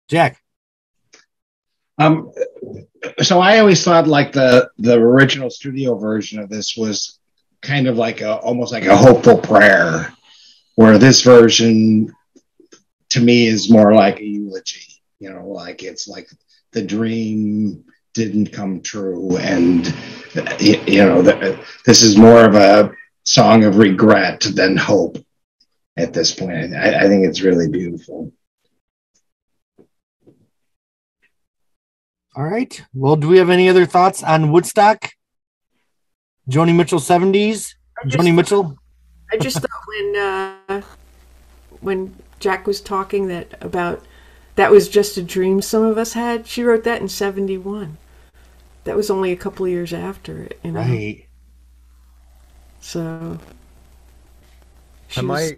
A: Jack.
M: So I always thought like the original studio version of this was kind of like almost like a hopeful prayer, where this version to me is more like a eulogy, like it's like the dream didn't come true, and this is more of a song of regret than hope at this point. I think it's really beautiful.
A: All right. Well, do we have any other thoughts on Woodstock? Joni Mitchell 70s? Joni Mitchell?
D: I just thought when Jack was talking that was just a dream some of us had, she wrote that in 71. That was only a couple of years after it,
A: Right.
D: So she was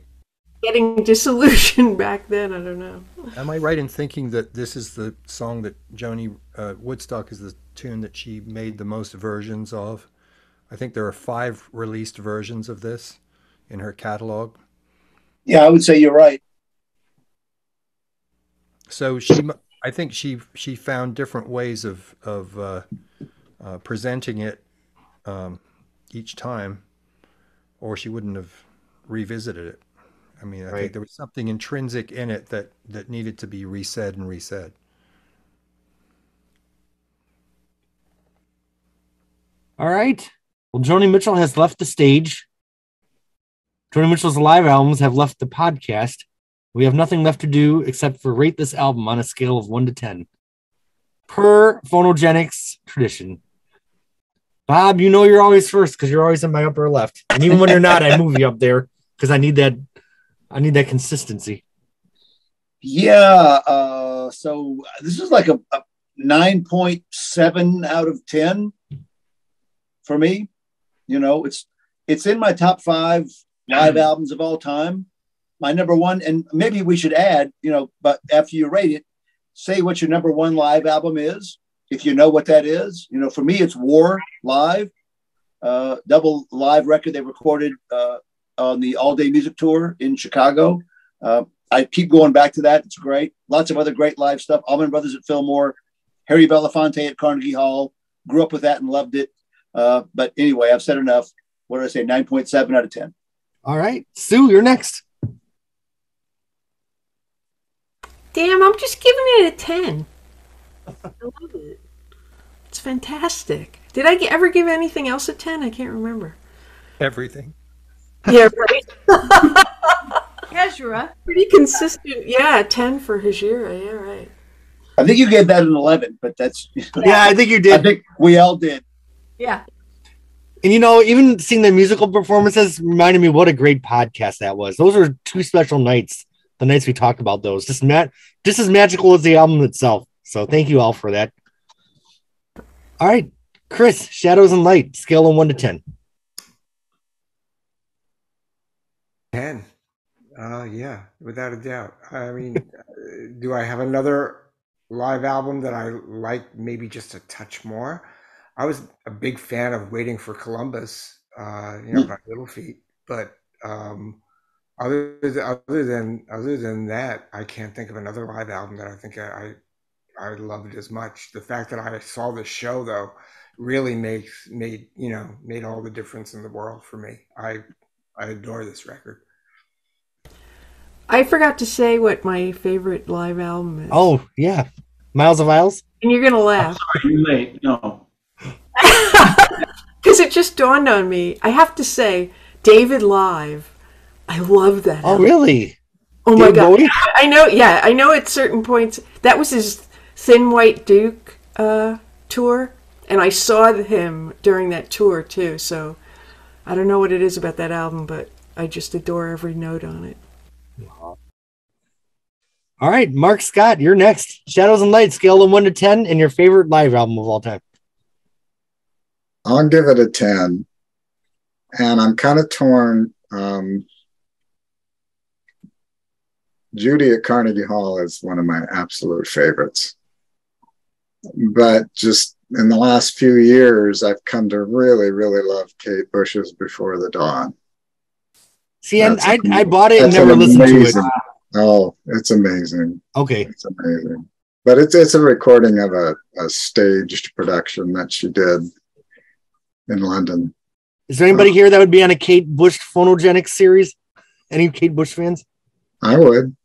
D: getting disillusioned back then. I don't know.
J: Am I right in thinking that this is the song that Joni Woodstock is the tune that she made the most versions of? I think there are 5 released versions of this in her catalog.
B: Yeah, I would say you're right.
J: So I think she found different ways of presenting it each time, or she wouldn't have revisited it. I mean, I think there was something intrinsic in it that needed to be resaid and resaid.
A: All right. Well, Joni Mitchell has left the stage. Joni Mitchell's live albums have left the podcast. We have nothing left to do except for rate this album on a scale of 1 to 10. Per Phonogenics tradition. Bob, you're always first because you're always in my upper left. And even when you're not, I move you up there because I need that consistency.
B: Yeah. So this is like a 9.7 out of 10 for me. It's in my top 5 live albums of all time. My number one, and maybe we should add, but after you rate it, say what your number 1 live album is, if you know what that is. For me, it's War Live, double live record they recorded on the All Day Music Tour in Chicago. I keep going back to that. It's great. Lots of other great live stuff. Allman Brothers at Fillmore, Harry Belafonte at Carnegie Hall. Grew up with that and loved it. But anyway, I've said enough. What did I say? 9.7 out of 10.
A: All right. Sue, you're next.
D: Damn, I'm just giving it a 10. I love it. It's fantastic. Did I ever give anything else a 10? I can't remember.
J: Everything.
D: Yeah, right.
I: Ezra.
D: Pretty consistent. Yeah, 10 for Hajira. Yeah, right.
B: I think you gave that an 11, but that's...
A: Yeah, I think you did.
B: I think we all did.
I: Yeah.
A: And even seeing the musical performances reminded me what a great podcast that was. Those were 2 special nights. The nights we talked about those, just as magical as the album itself. So thank you all for that. All right, Chris, Shadows and Light, scale of 1 to 10.
C: 10. Yeah, without a doubt. I mean, do I have another live album that I like maybe just a touch more? I was a big fan of Waiting for Columbus, by Little Feat, but other than that, I can't think of another live album that I think I loved as much. The fact that I saw the show though really made all the difference in the world for me. I adore this record.
D: I forgot to say what my favorite live album is.
A: Oh yeah, Miles of Isles.
D: And you're gonna laugh.
F: You're late. No.
D: Because it just dawned on me. I have to say, David Live. I love that.
A: Oh, really?
D: Oh my
A: David
D: God.
A: Bowie?
D: I know. Yeah, I know at certain points. That was his Thin White Duke tour. And I saw him during that tour too. So I don't know what it is about that album, but I just adore every note on it.
A: All right, Mark Scott, you're next. Shadows and Light, scale of 1 to 10, and your favorite live album of all time.
H: I'll give it a 10. And I'm kind of torn. Judy at Carnegie Hall is one of my absolute favorites. But just in the last few years, I've come to really, really love Kate Bush's Before the Dawn.
A: See, and I bought it and never listened to it.
H: Oh, it's amazing.
A: Okay.
H: It's amazing. But it's a recording of a staged production that she did in London.
A: Is there anybody here that would be on a Kate Bush Phonogenics series? Any Kate Bush fans?
H: I would.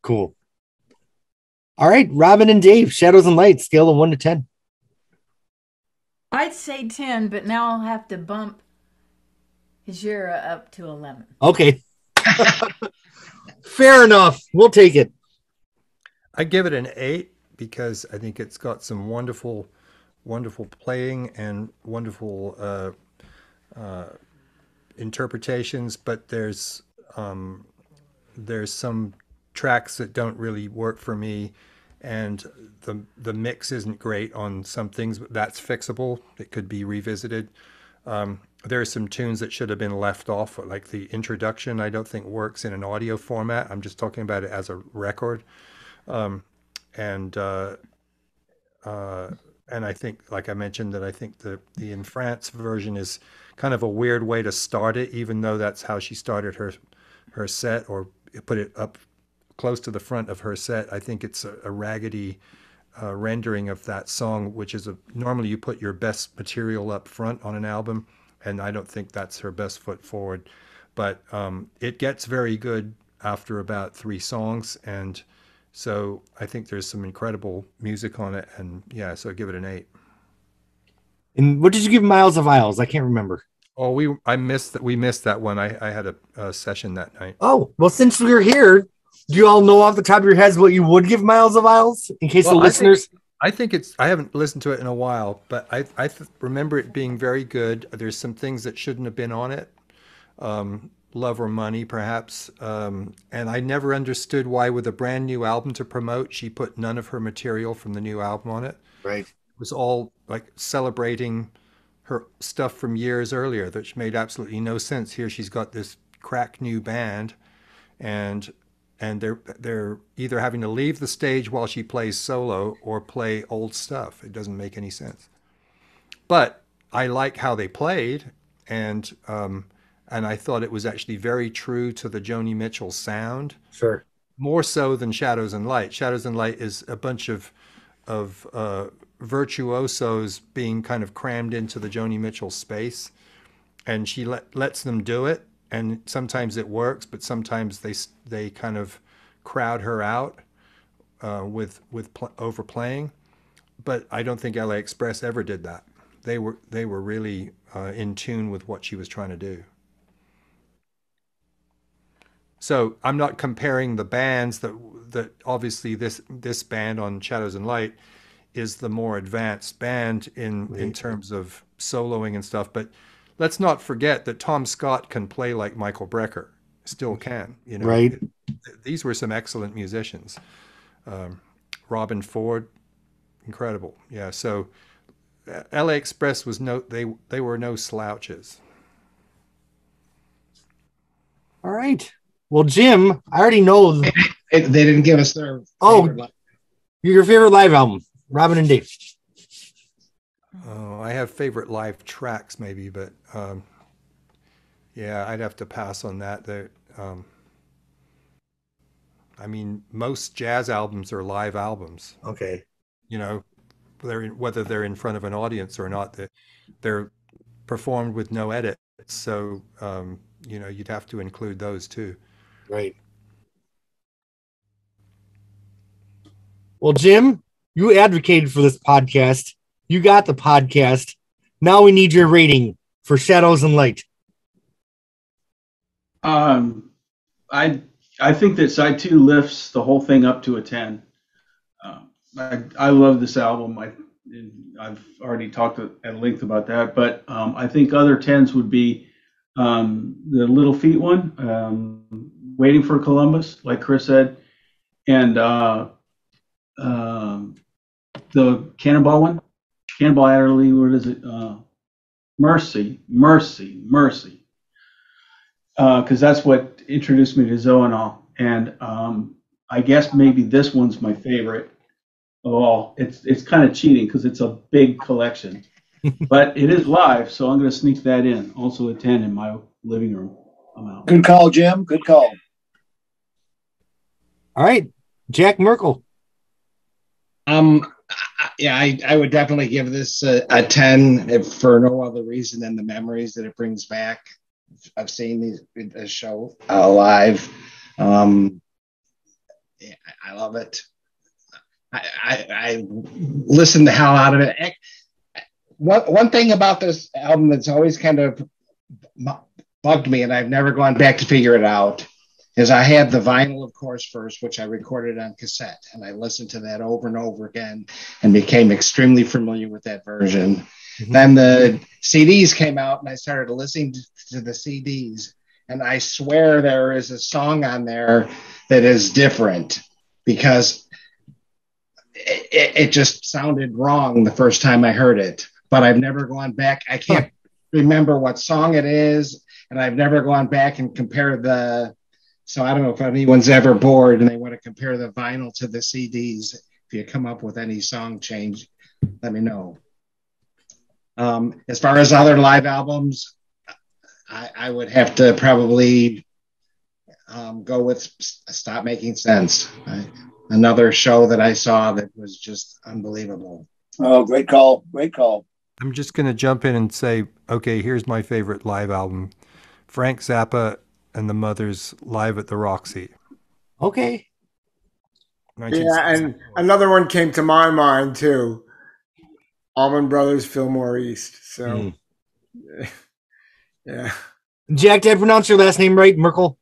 A: Cool. All right, Robin and Dave, Shadows and Light, scale of 1 to 10.
I: I'd say 10, but now I'll have to bump Jura up to 11.
A: Okay. Fair enough. We'll take it.
J: I give it an 8 because I think it's got some wonderful playing and wonderful interpretations, but there's some tracks that don't really work for me, and the mix isn't great on some things, but that's fixable. It could be revisited. There are some tunes that should have been left off, like the introduction I don't think works in an audio format. I'm just talking about it as a record. And I think, like I mentioned, that I think the In France version is kind of a weird way to start it, even though that's how she started her set, or put it up close to the front of her set. I think it's a raggedy rendering of that song, which is normally you put your best material up front on an album, and I don't think that's her best foot forward. But it gets very good after about 3 songs, and so I think there's some incredible music on it, and yeah, so I give it an 8.
A: And what did you give Miles of Isles? I can't remember.
J: Oh, we missed that one. I had a session that night.
A: Oh, well, since we're here, do you all know off the top of your heads what you would give Miles of Isles, in case the listeners?
J: I think I haven't listened to it in a while, but I remember it being very good. There's some things that shouldn't have been on it. Love or Money, perhaps. And I never understood why, with a brand new album to promote, she put none of her material from the new album on it.
A: Right.
J: It was all like celebrating her stuff from years earlier, that made absolutely no sense. Here she's got this crack new band, and they're either having to leave the stage while she plays solo or play old stuff. It doesn't make any sense. But I like how they played, and I thought it was actually very true to the Joni Mitchell sound.
A: Sure.
J: More so than Shadows and Light. Shadows and Light is a bunch of virtuosos being kind of crammed into the Joni Mitchell space, and she lets them do it, and sometimes it works, but sometimes they kind of crowd her out with overplaying. But I don't think LA Express ever did that. They were really in tune with what she was trying to do. So I'm not comparing the bands that obviously this band on Shadows and Light is the more advanced band in terms of soloing and stuff. But let's not forget that Tom Scott can play like Michael Brecker, still can. You know,
A: right?
J: These were some excellent musicians. Robin Ford, incredible. Yeah. So LA Express was they were no slouches.
A: All right. Well, Jim, I already know.
M: They didn't give us their
A: your favorite live album, Robin and Dave.
J: Oh, I have favorite live tracks maybe, but yeah, I'd have to pass on that. I mean, most jazz albums are live albums.
A: Okay.
J: You know, whether they're in front of an audience or not, they're performed with no edit. So, you know, you'd have to include those too.
A: Right. Well, Jim, you advocated for this podcast. You got the podcast. Now we need your rating for Shadows and Light.
F: I'd I think that side 2 lifts the whole thing up to a 10. I love this album. I've already talked at length about that, but I think other 10s would be the Little Feat one, Waiting for Columbus, like Chris said, and the Cannonball one, Cannonball Adderley, what is it? Mercy, because that's what introduced me to Zoanol, and I guess maybe this one's my favorite of all. It's kind of cheating because it's a big collection, but it is live, so I'm going to sneak that in. Also a 10 in my living room. I'm out.
B: Good call, Jim. Good call.
A: All right, Jack Merkel.
M: Yeah, I would definitely give this a 10 if for no other reason than the memories that it brings back. I've seen this show live. Yeah, I love it. I listened the hell out of it. One thing about this album that's always kind of bugged me, and I've never gone back to figure it out, is I had the vinyl, of course, first, which I recorded on cassette, and I listened to that over and over again and became extremely familiar with that version. Mm-hmm. Then the CDs came out, and I started listening to the CDs, and I swear there is a song on there that is different because it just sounded wrong the first time I heard it, but I've never gone back. I can't remember what song it is, and I've never gone back and compared so I don't know if anyone's ever bored and they want to compare the vinyl to the CDs. If you come up with any song change, let me know. As far as other live albums, I would have to probably go with Stop Making Sense. Another show that I saw that was just unbelievable.
B: Oh, great call. Great call.
J: I'm just going to jump in and say, okay, here's my favorite live album. Frank Zappa and the Mothers live at the Roxy.
A: Okay.
C: Yeah, and another one came to my mind too. Allman Brothers, Fillmore East. So, yeah.
A: Jack, did I pronounce your last name right, Merkel?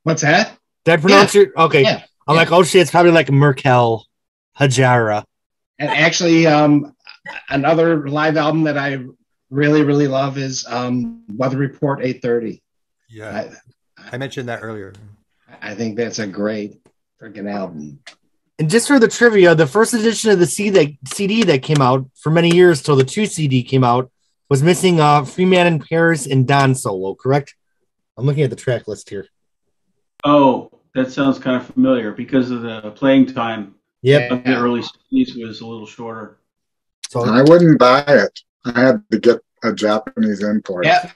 M: What's that?
A: Did I pronounce your? Okay.
M: Yeah.
A: I'm like, oh shit, it's probably like Merkel Hajara.
M: And actually, another live album that I really, really love is Weather Report 830.
J: Yeah. I mentioned that earlier.
M: I think that's a great freaking album.
A: And just for the trivia, the first edition of the CD that came out for many years till the 2 CD came out was missing Free Man in Paris and Don solo, correct? I'm looking at the track list here.
F: Oh, that sounds kind of familiar because of the playing time.
A: Yep.
F: Of the early CDs was a little shorter.
H: So I wouldn't buy it. I had to get a Japanese import.
M: Yeah.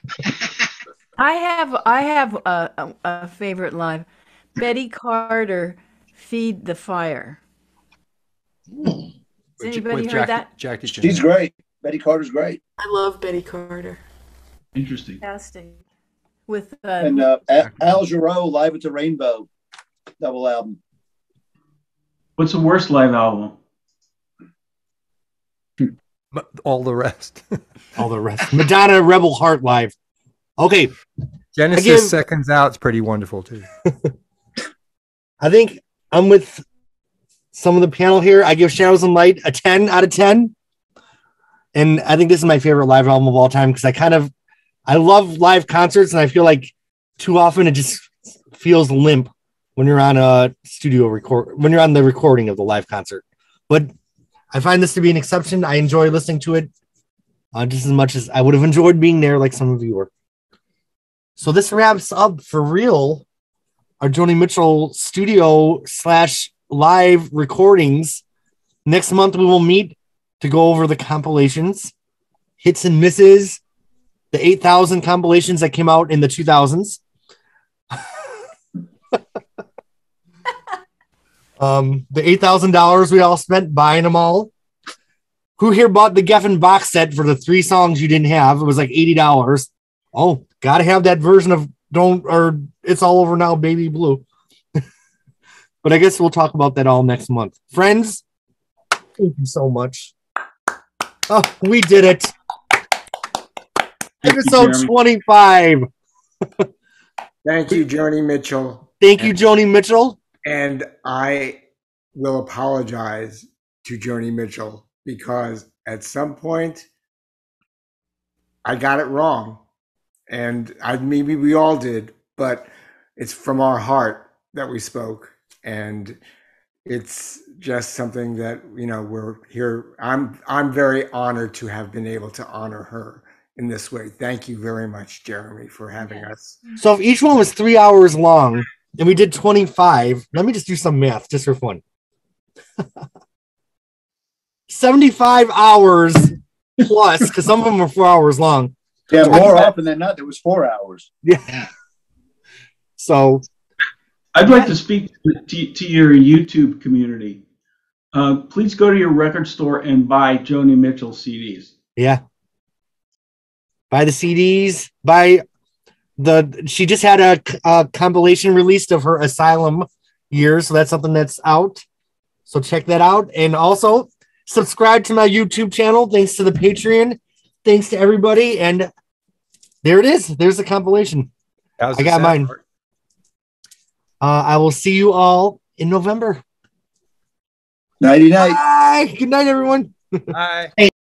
I: I have a favorite live. Betty Carter, Feed the Fire. Has anybody heard that?
B: Jackie She's great. Betty Carter's great.
D: I love Betty Carter.
F: Interesting.
I: Fantastic. With
B: and Al Jarreau, Live at the Rainbow, double album.
F: What's the worst live album?
J: All the rest.
A: All the rest. Madonna, Rebel Heart live. Okay.
J: Genesis Seconds Out's pretty wonderful too.
A: I think I'm with some of the panel here. I give Shadows and Light a 10 out of 10. And I think this is my favorite live album of all time because I love live concerts, and I feel like too often it just feels limp when you're on a when you're on the recording of the live concert. But I find this to be an exception. I enjoy listening to it just as much as I would have enjoyed being there, like some of you were. So this wraps up for real our Joni Mitchell studio / live recordings. Next month we will meet to go over the compilations, hits and misses, the 8,000 compilations that came out in the 2000s. The $8,000 we all spent buying them all. Who here bought the Geffen box set for the 3 songs you didn't have? It was like $80. Oh, gotta have that version of It's All Over Now, Baby Blue. But I guess we'll talk about that all next month. Friends, thank you so much. Oh, we did it. Episode 25.
C: Thank you, Joni Mitchell.
A: Thank you, Joni Mitchell.
C: And I will apologize to Joni Mitchell because at some point I got it wrong. And maybe we all did, but it's from our heart that we spoke. And it's just something that, we're here. I'm very honored to have been able to honor her in this way. Thank you very much, Jeremy, for having us.
A: So if each one was 3 hours long and we did 25, let me just do some math just for fun. 75 hours plus, because some of them were 4 hours long.
B: Yeah, more often than not, it was 4 hours.
A: Yeah. So
F: I'd like to speak to your YouTube community. Please go to your record store and buy Joni Mitchell CDs.
A: Yeah. Buy the CDs. She just had a compilation released of her Asylum years, so that's something that's out. So check that out. And also subscribe to my YouTube channel. Thanks to the Patreon. Thanks to everybody. And there it is. There's the compilation. I got mine. I will see you all in November.
B: Nighty night.
A: Bye. Good night, everyone.
J: Bye.
A: Hey.